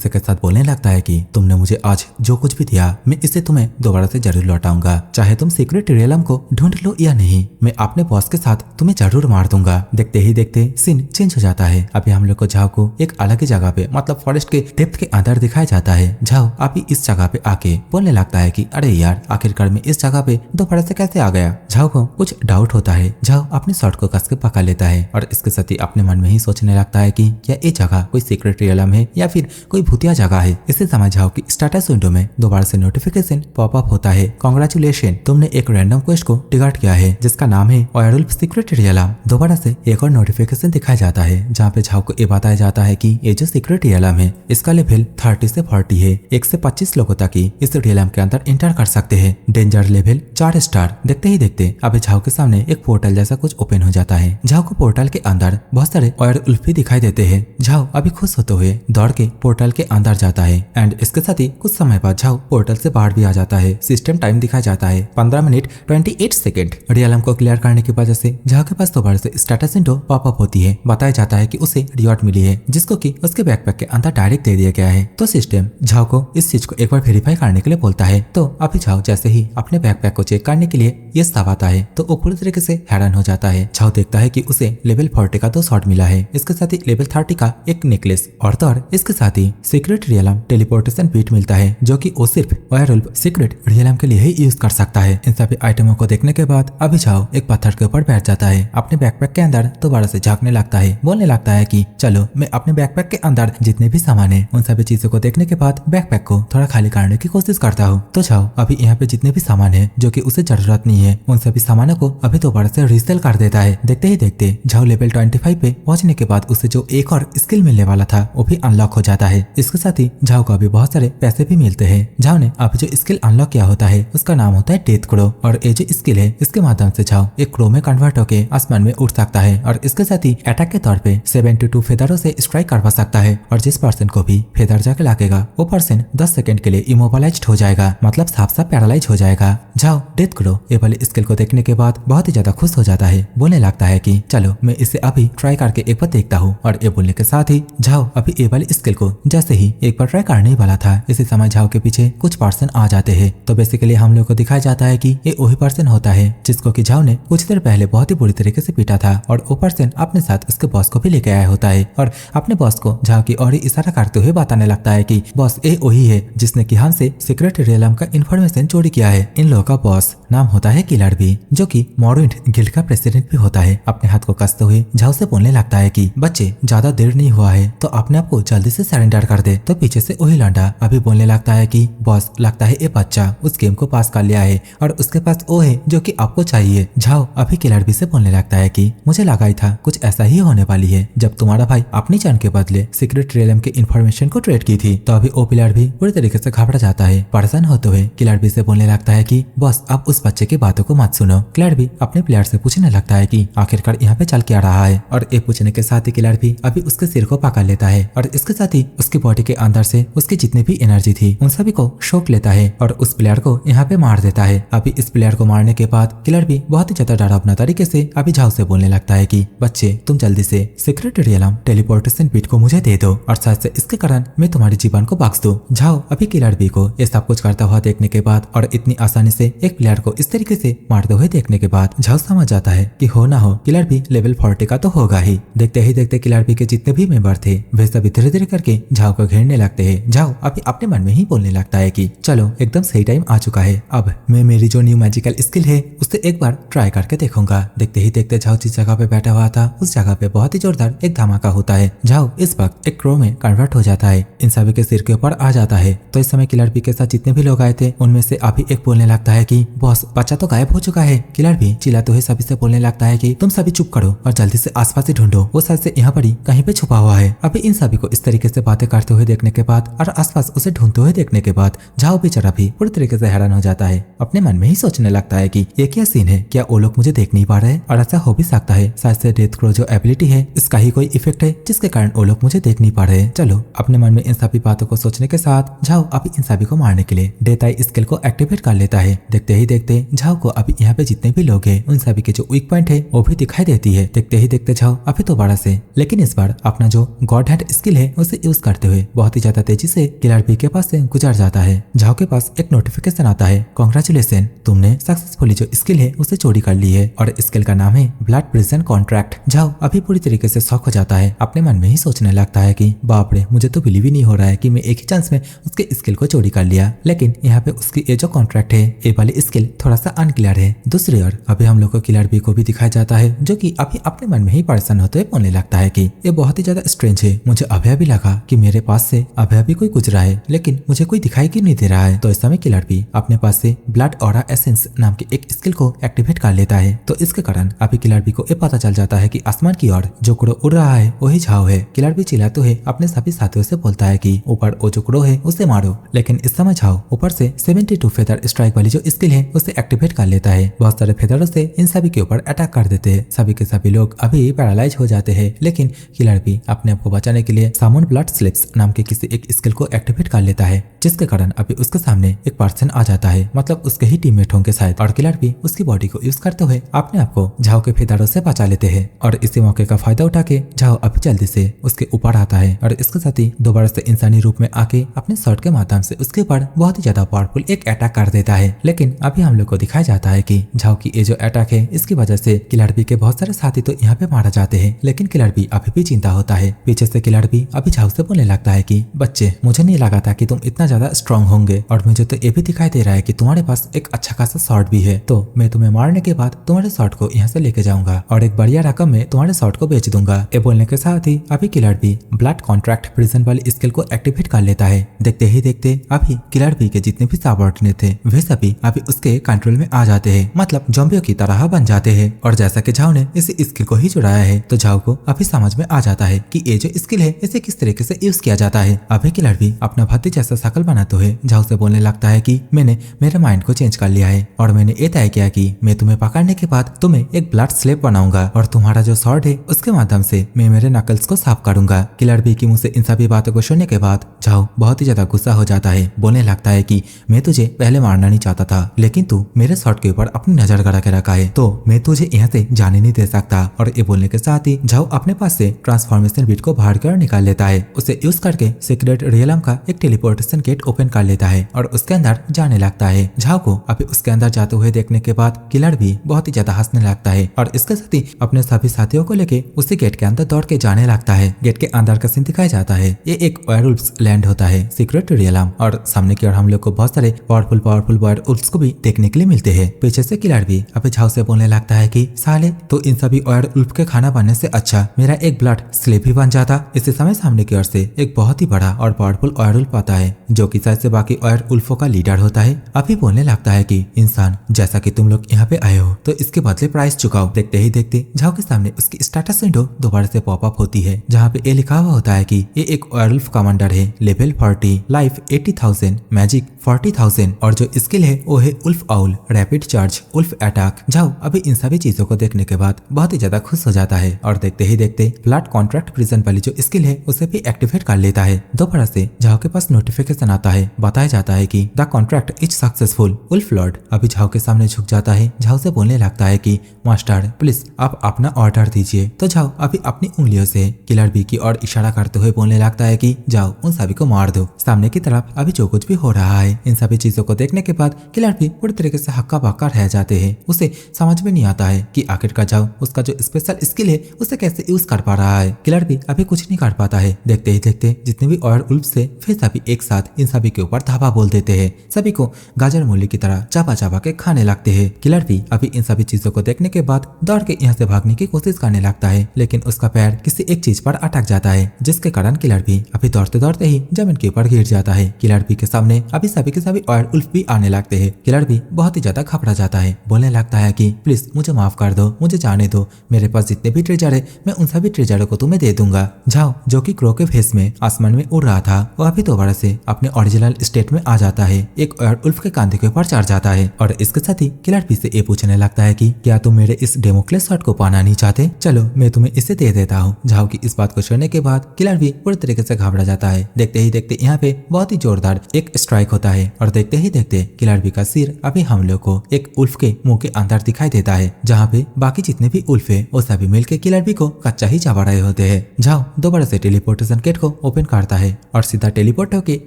के साथ बोलने लगता है कि तुमने मुझे आज जो कुछ भी दिया मैं इसे तुम्हें दोबारा से जरूर लौटाऊंगा, चाहे तुम सीक्रेट रियलम को ढूंढ लो या नहीं, मैं अपने बॉस के साथ तुम्हें जरूर मार दूंगा। देखते ही देखते सीन चेंज हो जाता है। अभी हम लोग को झाओ को एक अलग ही जगह पे मतलब फॉरेस्ट के डेप्थ के अंदर दिखाया जाता है। झाओ अभी इस जगह पे आके बोलने लगता है कि अरे यार आखिरकार मैं इस जगह पे दोबारा से कैसे आ गया। झाओ को कुछ डाउट होता है। झाओ अपने शॉट को कस के पकड़ लेता है और इसके साथ ही अपने मन में ही सोचने लगता है कि क्या ये जगह कोई सीक्रेट रियलम है या फिर कोई भूतिया जगह है। इसे समझ झाओ की स्टेटस विंडो में दोबारा से नोटिफिकेशन पॉपअप होता है, कांग्रेचुलेशन तुमने एक रैंडम क्वेस्ट को टिकट किया है जिसका नाम है वेयरवुल्फ सीक्रेट रियलम। दोबारा से एक और नोटिफिकेशन दिखाया जाता है जहाँ पे झाओ को ये बताया जाता है कि ये जो सीक्रेट रियलम है इसका लेवल 30 से 40 है। 1 से 25 लोगों तक ही इस रियलम के अंदर इंटर कर सकते हैं। Danger level 4 star. देखते ही देखते अभी झाओ के सामने एक पोर्टल जैसा कुछ ओपन हो जाता है। झाओ को पोर्टल के अंदर बहुत सारे वेयरवुल्फ भी दिखाई देते हैं। झाओ अभी खुश होते हुए दौड़ के पोर्टल के अंदर जाता है एंड इसके साथ ही कुछ समय बाद झाओ पोर्टल से बाहर भी आ जाता है। सिस्टम टाइम दिखाया जाता है 15 मिनट 28 सेकेंड। रियलम को क्लियर करने की वजह से झाओ के पास दोबारा से स्टेटस विंडो पॉपअप होती है। बताया जाता है कि उसे रिवॉर्ड मिली है जिसको कि उसके बैकपैक के अंदर डायरेक्ट दे दिया गया है। तो सिस्टम झाओ को इस चीज को एक बार वेरीफाई करने के लिए बोलता है। तो अभी झाओ जैसे ही अपने बैकपैक को चेक करने के लिए ये सब आता है तो वो पूरी तरीके से हैरान हो जाता है। झाओ देखता है कि उसे लेवल 40 का 2 शॉट मिला है, इसके साथ ही लेवल 30 का एक नेकलेस और तो इसके साथ ही सीक्रेट रियलम टेलीपोर्टेशन बीट मिलता है जो कि वो सिर्फ वेयरवुल्फ सीक्रेट रियलम के लिए ही यूज कर सकता है। इन सभी आइटमों को देखने के बाद अभी झाओ एक पत्थर के ऊपर बैठ जाता है। अपने बैकपैक के अंदर दोबारा से झांकने लगता है। बोलने लगता है कि चलो मैं अपने बैकपैक के अंदर जितने भी सामान है उन सभी चीजों को देखने के बाद बैकपैक को थोड़ा खाली करने की कोशिश करता हूँ। तो झाओ अभी यहाँ पे जितने भी सामान है जो कि उसे जरूरत नहीं है उन सभी सामानों को अभी दोबारा से रीसेल कर देता है। देखते ही देखते झाओ लेवल 25 पे पहुंचने के बाद उसे जो एक और स्किल मिलने वाला था वो भी अनलॉक हो जाता है। इसके साथ ही झाओ को अभी बहुत सारे पैसे भी मिलते हैं। झाओ ने अभी जो स्किल अनलॉक किया होता है उसका नाम होता है डेथ क्रो और ये जो स्किल है इसके माध्यम से झाओ एक क्रो में कन्वर्ट होकर आसमान में उड़ सकता है और इसके साथ ही अटैक के तौर पे 72 फेदरों से स्ट्राइक करवा सकता है और जिस पर्सन को भी फेदर जाके लागेगा वो पर्सन 10 सेकंड के लिए इमोबलाइज्ड हो जाएगा, मतलब साफ साफ पैरालाइज हो जाएगा। झाओ डेथ क्रो ये वाली स्किल को देखने के बाद बहुत ही ज्यादा खुश हो जाता है। बोलने लगता है कि चलो मैं इसे अभी ट्राई करके एक बार देखता हूँ और ये बोलने के साथ ही झाओ अभी ये वाली स्किल को जैसे ही एक बार ट्राई करने वाला था इसी समय झाओ के पीछे कुछ पर्सन आ जाते हैं। तो बेसिकली हम लोग को दिखाया जाता है कि ये वही पर्सन होता है जिसको कि झाओ ने कुछ देर पहले बहुत ही बुरी तरीके से पीटा था और वो पर्सन अपने साथ उसके बॉस को भी लेके आया होता है और अपने बॉस को झाओ की और इशारा करते हुए बताने लगता है कि बॉस ये वही है जिसने कि हमसे सीक्रेट रियलम का इन्फॉर्मेशन चोरी किया है। इन लोगों का बॉस नाम होता है किलर बी जो कि मॉर्विंड गिल्ड का प्रेसिडेंट भी होता है। अपने हाथ को कसते हुए झाओ से बोलने लगता है कि बच्चे ज्यादा देर नहीं हुआ है तो अपने आप को जल्दी से सरेंडर कर दे। तो पीछे से वही लंडा अभी बोलने लगता है कि बॉस लगता है ये बच्चा उस गेम को पास कर लिया है और उसके पास वो है जो कि आपको चाहिए। झाओ अभी किलर बी से बोलने लगता है कि मुझे लगा ही था कुछ ऐसा ही होने वाली है जब तुम्हारा भाई अपनी जान के बदले सीक्रेट रियलम के इन्फॉर्मेशन को ट्रेड की थी। तो अभी ओपिलर भी पूरी तरीके से घबरा जाता है। परेशान होते हुए किलर बी से बोलने लगता है कि बॉस आप उस बच्चे की बातों को मत सुनो। किलर भी अपने प्लेयर से पूछने लगता है कि आखिरकार यहाँ पे चल क्या रहा है, और ये पूछने के साथ ही किलर भी अभी उसके सिर को पकड़ लेता है और इसके साथ ही उसकी बॉडी के अंदर से उसकी जितनी भी एनर्जी थी उन सभी को शोक लेता है और उस प्लेयर को यहाँ पे मार देता है। अभी इस प्लेयर को मारने के बाद किलर भी बहुत ही ज्यादा डरावना तरीके से अभी झाओ से बोलने लगता है कि बच्चे तुम जल्दी से सीक्रेट रियलम टेलीपोर्टेशन बिट को मुझे दे दो और शायद से इसके कारण मैं तुम्हारी जीवन को बख्श दूं। झाओ अभी किलर बी को ये सब कुछ करता हुआ देखने के बाद और इतनी आसानी से एक प्लेयर को इस तरीके से मारते हुए देखने के बाद झाओ समझ जाता है कि हो ना हो किलर बी लेवल 40 का तो होगा ही। देखते ही देखते किलर बी के जितने भी मेंबर थे वे सभी धीरे धीरे करके झाओ को घेरने लगते हैं। झाओ अभी अपने मन में ही बोलने लगता है कि चलो एकदम सही टाइम आ चुका है, अब मैं मेरी जो न्यू मैजिकल स्किल है उससे एक बार ट्राई करके देखूंगा। देखते ही देखते झाओ जिस जगह पे बैठा हुआ था उस जगह पे बहुत ही जोरदार एक धमाका होता है। झाओ इस वक्त एक क्रो में कन्वर्ट हो जाता है, इन सभी के सिर के ऊपर आ जाता है। तो इस समय किलर बी के साथ जितने भी लोग आए थे उनमें से अभी एक बोलने लगता है कि बॉस बच्चा तो गायब हो चुका है। किलर भी चिल्लाते हुए सभी से बोलने लगता है कि तुम सभी चुप करो और जल्दी से आसपास ही ढूंढो, वो शायद से यहाँ पर ही कहीं पे छुपा हुआ है। अभी इन सभी को इस तरीके से बातें करते हुए देखने के बाद और आसपास उसे ढूंढते हुए देखने के बाद झाओ बेचारा भी पूरी तरीके से हैरान हो जाता है। अपने मन में ही सोचने लगता है कि ये क्या सीन है, क्या वो लोग मुझे देख नहीं पा रहे, और ऐसा हो भी सकता है शायद से डेथ क्रो जो एबिलिटी है इसका ही कोई इफेक्ट है जिसके कारण वो लोग मुझे देख नहीं पा रहे। चलो अपने मन में इन सभी बातों को सोचने के साथ झाओ अभी इन सभी को मारने के लिए डेथ आई स्किल को एक्टिवेट कर लेता है। देखते ही देखते झाओ को अभी यहाँ पे जितने भी लोग हैं उन सभी के जो वीक पॉइंट है वो भी दिखाई देती है। देखते ही देखते झाओ अभी तो बड़ा से लेकिन इस बार अपना जो गॉड हैंड स्किल है उसे यूज करते हुए बहुत ही ज्यादा तेजी से किलर बी के पास से गुजर जाता है। झाओ के पास एक नोटिफिकेशन आता है, कांग्रेचुलेशन तुमने सक्सेसफुली जो स्किल है उसे चोरी कर ली है और स्किल का नाम है ब्लड प्रिजन कॉन्ट्रैक्ट। झाओ अभी पूरी तरीके से शॉक हो जाता है, अपने मन में ही सोचने लगता है कि बाप रे मुझे तो बिलीव ही नहीं हो रहा है कि मैं एक ही चांस में उसके स्किल को चोरी कर लिया। लेकिन यहाँ पे उसकी ये जो कॉन्ट्रैक्ट है ये वाली स्किल थोड़ा सा अनक्लियर है। दूसरी ओर अभी हम लोग को किलर बी को भी दिखाया जाता है जो कि अभी अपने मन में ही परेशान होते हुए बोलने लगता है कि ये बहुत ही ज्यादा स्ट्रेंज है, मुझे अभी भी लगा कि मेरे पास से अभी कोई गुजरा है लेकिन मुझे कोई दिखाई क्यों नहीं दे रहा है। तो इस समय किलर बी अपने पास से ब्लड ऑरा एसेंस नाम की एक स्किल को एक्टिवेट कर लेता है। तो इसके कारण अभी किलर बी को ये पता चल जाता है कि आसमान की ओर जो क्रो उड़ रहा है वही झाओ है। किलर बी चिल्लाते हुए अपने सभी साथियों से बोलता है कि ऊपर वो जो क्रो है उसे मारो, लेकिन इस समय झाओ ऊपर से 72 फेदर स्ट्राइक वाली जो स्किल है उसे एक्टिवेट कर लेता है। बहुत सारे फेदरों से इन सभी के ऊपर अटैक कर देते हैं, सभी के सभी लोग अभी पैरालाइज हो जाते हैं। लेकिन किलर बी अपने आप को बचाने के लिए सामून ब्लड स्लिप्स नाम के किसी एक स्किल को एक्टिवेट कर लेता है, जिसके कारण अभी उसके सामने एक पर्सन आ जाता है, मतलब उसके ही टीममेट होंगे शायद, और किलर भी उसकी बॉडी को यूज करते हुए अपने आप को झाओ के फेदरों से बचा लेते हैं। और इसी मौके का फायदा उठा के झाओ अभी जल्दी से उसके ऊपर आता है और इसके साथ ही दोबारा से इंसानी रूप में आके अपने शॉट के माध्यम से उसके ऊपर बहुत ही ज्यादा पावरफुल एक अटैक कर देता है। लेकिन अभी हम लोग को दिखाया जाता है कि झाओ की ये जो अटैक है इसकी वजह से किलर बी के बहुत सारे साथी तो यहाँ पे मारा जाते हैं, लेकिन किलर बी अभी भी चिंता होता है। पीछे से किलर बी अभी झाओ से बोलने लगता है कि बच्चे मुझे नहीं लगा था कि तुम इतना ज्यादा स्ट्रांग होंगे, और मुझे तो ये भी दिखाई दे रहा है कि तुम्हारे पास एक अच्छा खासा शॉट भी है, तो मैं तुम्हें मारने के बाद तुम्हारे शॉट को यहाँ से लेके जाऊंगा और एक बढ़िया रकम में तुम्हारे शॉट को बेच दूंगा। ये बोलने के साथ ही अभी killer bee blood contract prison वाली स्किल को एक्टिवेट कर लेता है। देखते ही देखते अभी किलर बी के जितने भी सबऑर्डिनेट थे वे सभी अभी उसके कंट्रोल में आ जाते हैं, मतलब ज़ॉम्बियों की तरह बन जाते हैं। और जैसा कि झाओ ने इस स्किल को ही चुराया है तो झाओ को अभी समझ में आ जाता है कि ये जो स्किल है इसे किस तरीके से यूज किया जाता है। अभी किलर भी अपना भत्ती जैसा शकल बनाते हुए झाओ से बोलने लगता है कि मैंने मेरे माइंड को चेंज कर लिया है और मैंने ये तय किया कि मैं तुम्हें पकड़ने के बाद तुम्हें एक ब्लड स्लेब बनाऊंगा और तुम्हारा जो शॉट है उसके माध्यम से मैं मेरे नकल्स को साफ करूंगा। किलर बी की मुंह से इन सभी बातों को सुनने के बाद झाओ बहुत ही ज्यादा गुस्सा हो जाता है, बोलने लगता है कि मैं तुझे पहले मारना नहीं चाहता था लेकिन तू मेरे शॉट के ऊपर अपनी नजर गड़ा के रखा है तो मैं तुझे यहाँ से जाने नहीं दे सकता। और ये बोलने के साथ ही झाओ अपने पास से ट्रांसफॉर्मेशन बिट को बाहर कर निकाल लेता है, उसे यूज करके सीक्रेट रियलम का एक टेलीपोर्टेशन गेट ओपन कर लेता है और उसके अंदर जाने लगता है। झाओ को अभी उसके अंदर जाते हुए देखने के बाद किलर भी बहुत ही ज्यादा हंसने लगता है और इसके साथ ही अपने सभी साथियों को लेके उसी गेट के अंदर दौड़ के जाने लगता है। गेट के अंदर का सीन दिखाया जाता है, ये एक वेयरवुल्व्स लैंड होता है सीक्रेट रियलम, और सामने की ओर हम लोग को बहुत सारे पावरफुल वेयरवुल्व्स को भी देखने के लिए मिलते हैं। पीछे से किलर भी अभी झाओ से बोलने लगता है कि साले तो इन सभी वेयरवुल्व के खाना बनने से अच्छा मेरा एक ब्लड स्लेब ही बन जाता। इसी समय सामने की ओर से एक बहुत ही बड़ा और पावरफुल वेयरवुल्व आता है जो कि शायद से बाकी वेयरवुल्फों का लीडर होता है। अभी बोलने लगता है कि इंसान जैसा कि तुम लोग यहाँ पे आए हो तो इसके बदले प्राइस चुकाओ। देखते ही देखते झाओ के सामने उसकी स्टेटस विंडो दोबारा से पॉपअप होती है जहाँ पे ये लिखा हुआ होता है कि ये एक वेयरवुल्फ कमांडर है, लेवल 40, लाइफ 80,000, मैजिक 40,000 और जो स्किल है वो है wolf howl rapid charge wolf attack. Zhao अभी इन सभी चीजों को देखने के बाद बहुत ही ज्यादा खुश हो जाता है और देखते ही देखते फ्लैट कॉन्ट्रैक्ट प्रिजन वाली जो स्किल है उसे भी एक्टिवेट कर लेता है। दोबारा से झाओ के पास नोटिफिकेशन आता है, बताया जाता है कि the contract is successful. Wolf lord अभी झाओ के सामने झुक जाता है, झाओ से बोलने लगता है कि मास्टर प्लीज आप अपना ऑर्डर दीजिए। तो झाओ अभी अपनी उंगलियों से किलर बी की ओर इशारा करते हुए बोलने लगता है कि जाओ उन सभी को मार दो। सामने की तरफ अभी जो कुछ भी हो रहा है इन सभी चीजों को देखने के बाद किलर भी पूरी तरीके से हक्का बक्का रह जाते हैं। उसे समझ में नहीं आता है कि आखिरकार जाओ उसका जो स्पेशल स्किल है उसे कैसे यूज कर पा रहा है। किलर भी अभी कुछ नहीं कर पाता है। देखते ही देखते जितने भी और उल्फ से फिर सभी एक साथ इन सभी के ऊपर धावा बोल देते हैं। सभी को गाजर मूली की तरह चापा चापा के खाने लगते हैं। किलर भी अभी इन सभी चीजों को देखने के बाद दौड़ के यहाँ से भागने की कोशिश करने लगता है, लेकिन उसका पैर किसी एक चीज पर अटक जाता है, जिसके कारण किलर भी अभी दौड़ते दौड़ते ही जमीन के ऊपर गिर जाता है। किलर भी के सामने अभी सभी के सभी और उल्फ भी आने लगते हैं। किलर भी बहुत ही ज्यादा घबरा जाता है, बोलने लगता है कि प्लीज मुझे माफ कर दो, मुझे जाने दो, मेरे पास जितने भी ट्रेजर है मैं उन सभी ट्रेजरों को तुम्हें दे दूंगा। झाओ जो कि क्रो के भेस में आसमान में उड़ रहा था वो अभी दोबारा से अपने ओरिजिनल स्टेट में आ जाता है, एक और उल्फ के कंधे के ऊपर चढ़ जाता है और इसके साथ ही किलर भी से ये पूछने लगता है कि क्या तुम मेरे इस डेमोक्लेस शॉट को पाना नहीं चाहते? चलो मैं तुम्हें इसे दे देता हूँ। झाओ की इस बात को सुनने के बाद किलर भी पूरी तरीके से घबरा जाता है। देखते ही देखते यहाँ पे बहुत ही जोरदार एक स्ट्राइक होता है और देखते ही देखते किलर भी का सिर अभी हम लोग को एक उल्फ के मुंह के अंदर दिखाई देता है, जहाँ पे बाकी जितने भी उल्फ है वो सभी मिलकर किलर भी को कच्चा ही चबा रहे होते हैं। झाओ दोबारा से टेलीपोर्टेशन गेट को ओपन करता है और सीधा टेलीपोर्ट होके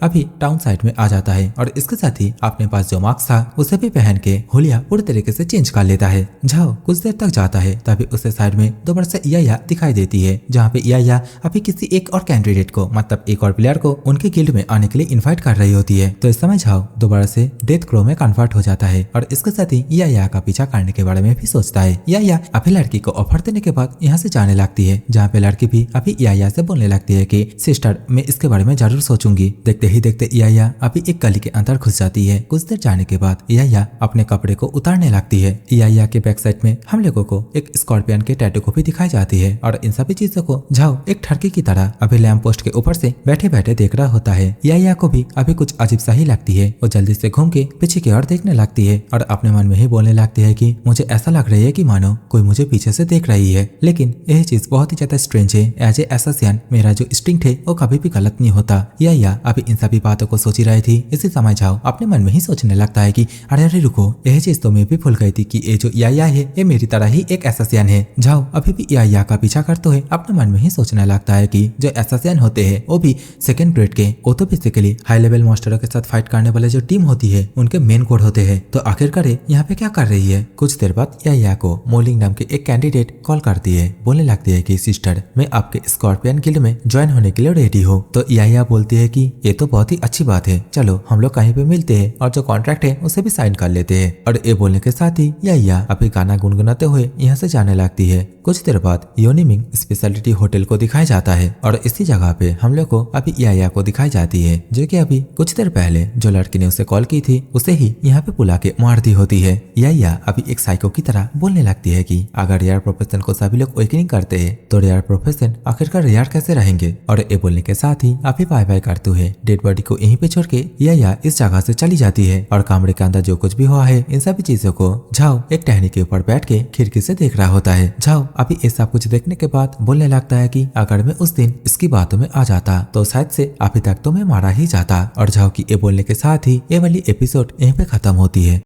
अभी टाउन साइड में आ जाता है और इसके साथ ही अपने पास जो मास्क था उसे भी पहन के हुलिया पूरी तरीके से चेंज कर लेता है। झाओ कुछ देर तक जाता है तभी उसे साइड में दोबारा से याया दिखाई देती है, जहाँ पे याया अभी किसी एक और कैंडिडेट को मतलब एक और प्लेयर को उनके गिल्ड में आने के लिए इनवाइट कर रही होती है। तो इस समय झाओ दोबारा से डेथ क्रो में कन्वर्ट हो जाता है और इसके साथ ही याया का पीछा करने के बारे में भी सोचता है। याया अभी लड़की को ऑफर देने के बाद यहाँ से जाने लगती है, जहाँ पे लड़की भी अभी याया से बोलने लगती है कि सिस्टर मैं इसके बारे में जरूर सोचूंगी। देखते ही देखते याया अभी एक गली के अंदर घुस जाती है। कुछ देर जाने के बाद याया अपने कपड़े को उतारने लगती है। याया के बैक साइड में हम लोगों को एक स्कॉर्पियन के टैटू को भी दिखाई जाती है और इन सभी चीजों को झाओ एक ठरकी की तरह अभी लैंप पोस्ट के ऊपर से बैठे बैठे देख रहा होता है। याया को भी अभी कुछ अजीब सा ही लगती है। वो जल्दी से घूम के पीछे की ओर देखने लगती है और अपने मन में ही बोलने लगती है कि मुझे ऐसा लग रही है कि मानो कोई मुझे पीछे से देख रही है, लेकिन यह चीज बहुत ही ज्यादा स्ट्रेंज है। एज ए एसासिन मेरा जो इंस्टिंक्ट है वो कभी भी गलत नहीं होता। याया अभी इन सभी बातों को सोच रही थी। इसी समय झाओ अपने मन में ही सोचने लगता है कि अरे अरे रुको, यह चीज तो मैं भी भूल गई थी कि ये जो याया है ये मेरी तरह ही एक एसासिन है। झाओ अभी भी याया का पीछा करते हुए अपने मन में ही सोचने लगता है कि जो एसासिन होते हैं वो भी सेकंड ग्रेड के, वो तो बेसिकली हाई लेवल मॉन्स्टरों के साथ फाइट करने वाले जो टीम होती है उनके मेन कोड होते हैं। तो आखिरकार यहाँ पे क्या कर रही है? कुछ देर बाद याया को मोलिंग नाम के एक कैंडिडेट कॉल करती है, बोलने लगती है कि सिस्टर मैं आपके स्कॉर्पियन गिल्ड में ज्वाइन होने के लिए रेडी हूँ। तो याया बोलती है कि ये तो बहुत ही अच्छी बात है, चलो हम लोग कहीं पे मिलते हैं और जो कॉन्ट्रैक्ट है उसे भी साइन कर लेते हैं। और ये बोलने के साथ ही याया अभी गाना गुनगुनाते हुए यहाँ से जाने लगती है। कुछ देर बाद योनिमिंग स्पेशलिटी होटल को दिखाया जाता है और इसी जगह पे हम लोग को अभी याया को दिखाई जाती है, जो कि अभी कुछ देर पहले जो लड़की ने उसे कॉल की थी उसे ही यहाँ पे बुला के मार दी होती है। याया अभी एक साइको की तरह बोलने लगती है कि अगर रेयर प्रोफेशन को सभी लोग वेकनिंग करते हैं तो रेयर प्रोफेशन आखिरकार रेयर कैसे रहेंगे। और ये बोलने के साथ ही अभी बाय बाय करते हुए डेड बॉडी को यहीं पे छोड़ के याया इस जगह से चली जाती है और कमरे के अंदर जो कुछ भी हुआ है इन सभी चीजों को झाओ एक टहनी के ऊपर बैठ के खिड़की से देख रहा होता है। झाओ अभी ये सब कुछ देखने के बाद बोलने लगता है कि अगर मैं उस दिन इसकी बातों में आ जाता तो शायद से अभी तक तो मैं मारा ही जाता। और झाओ की ये बोलने के साथ ही ये वाली एपिसोड यहीं पे खत्म होती है।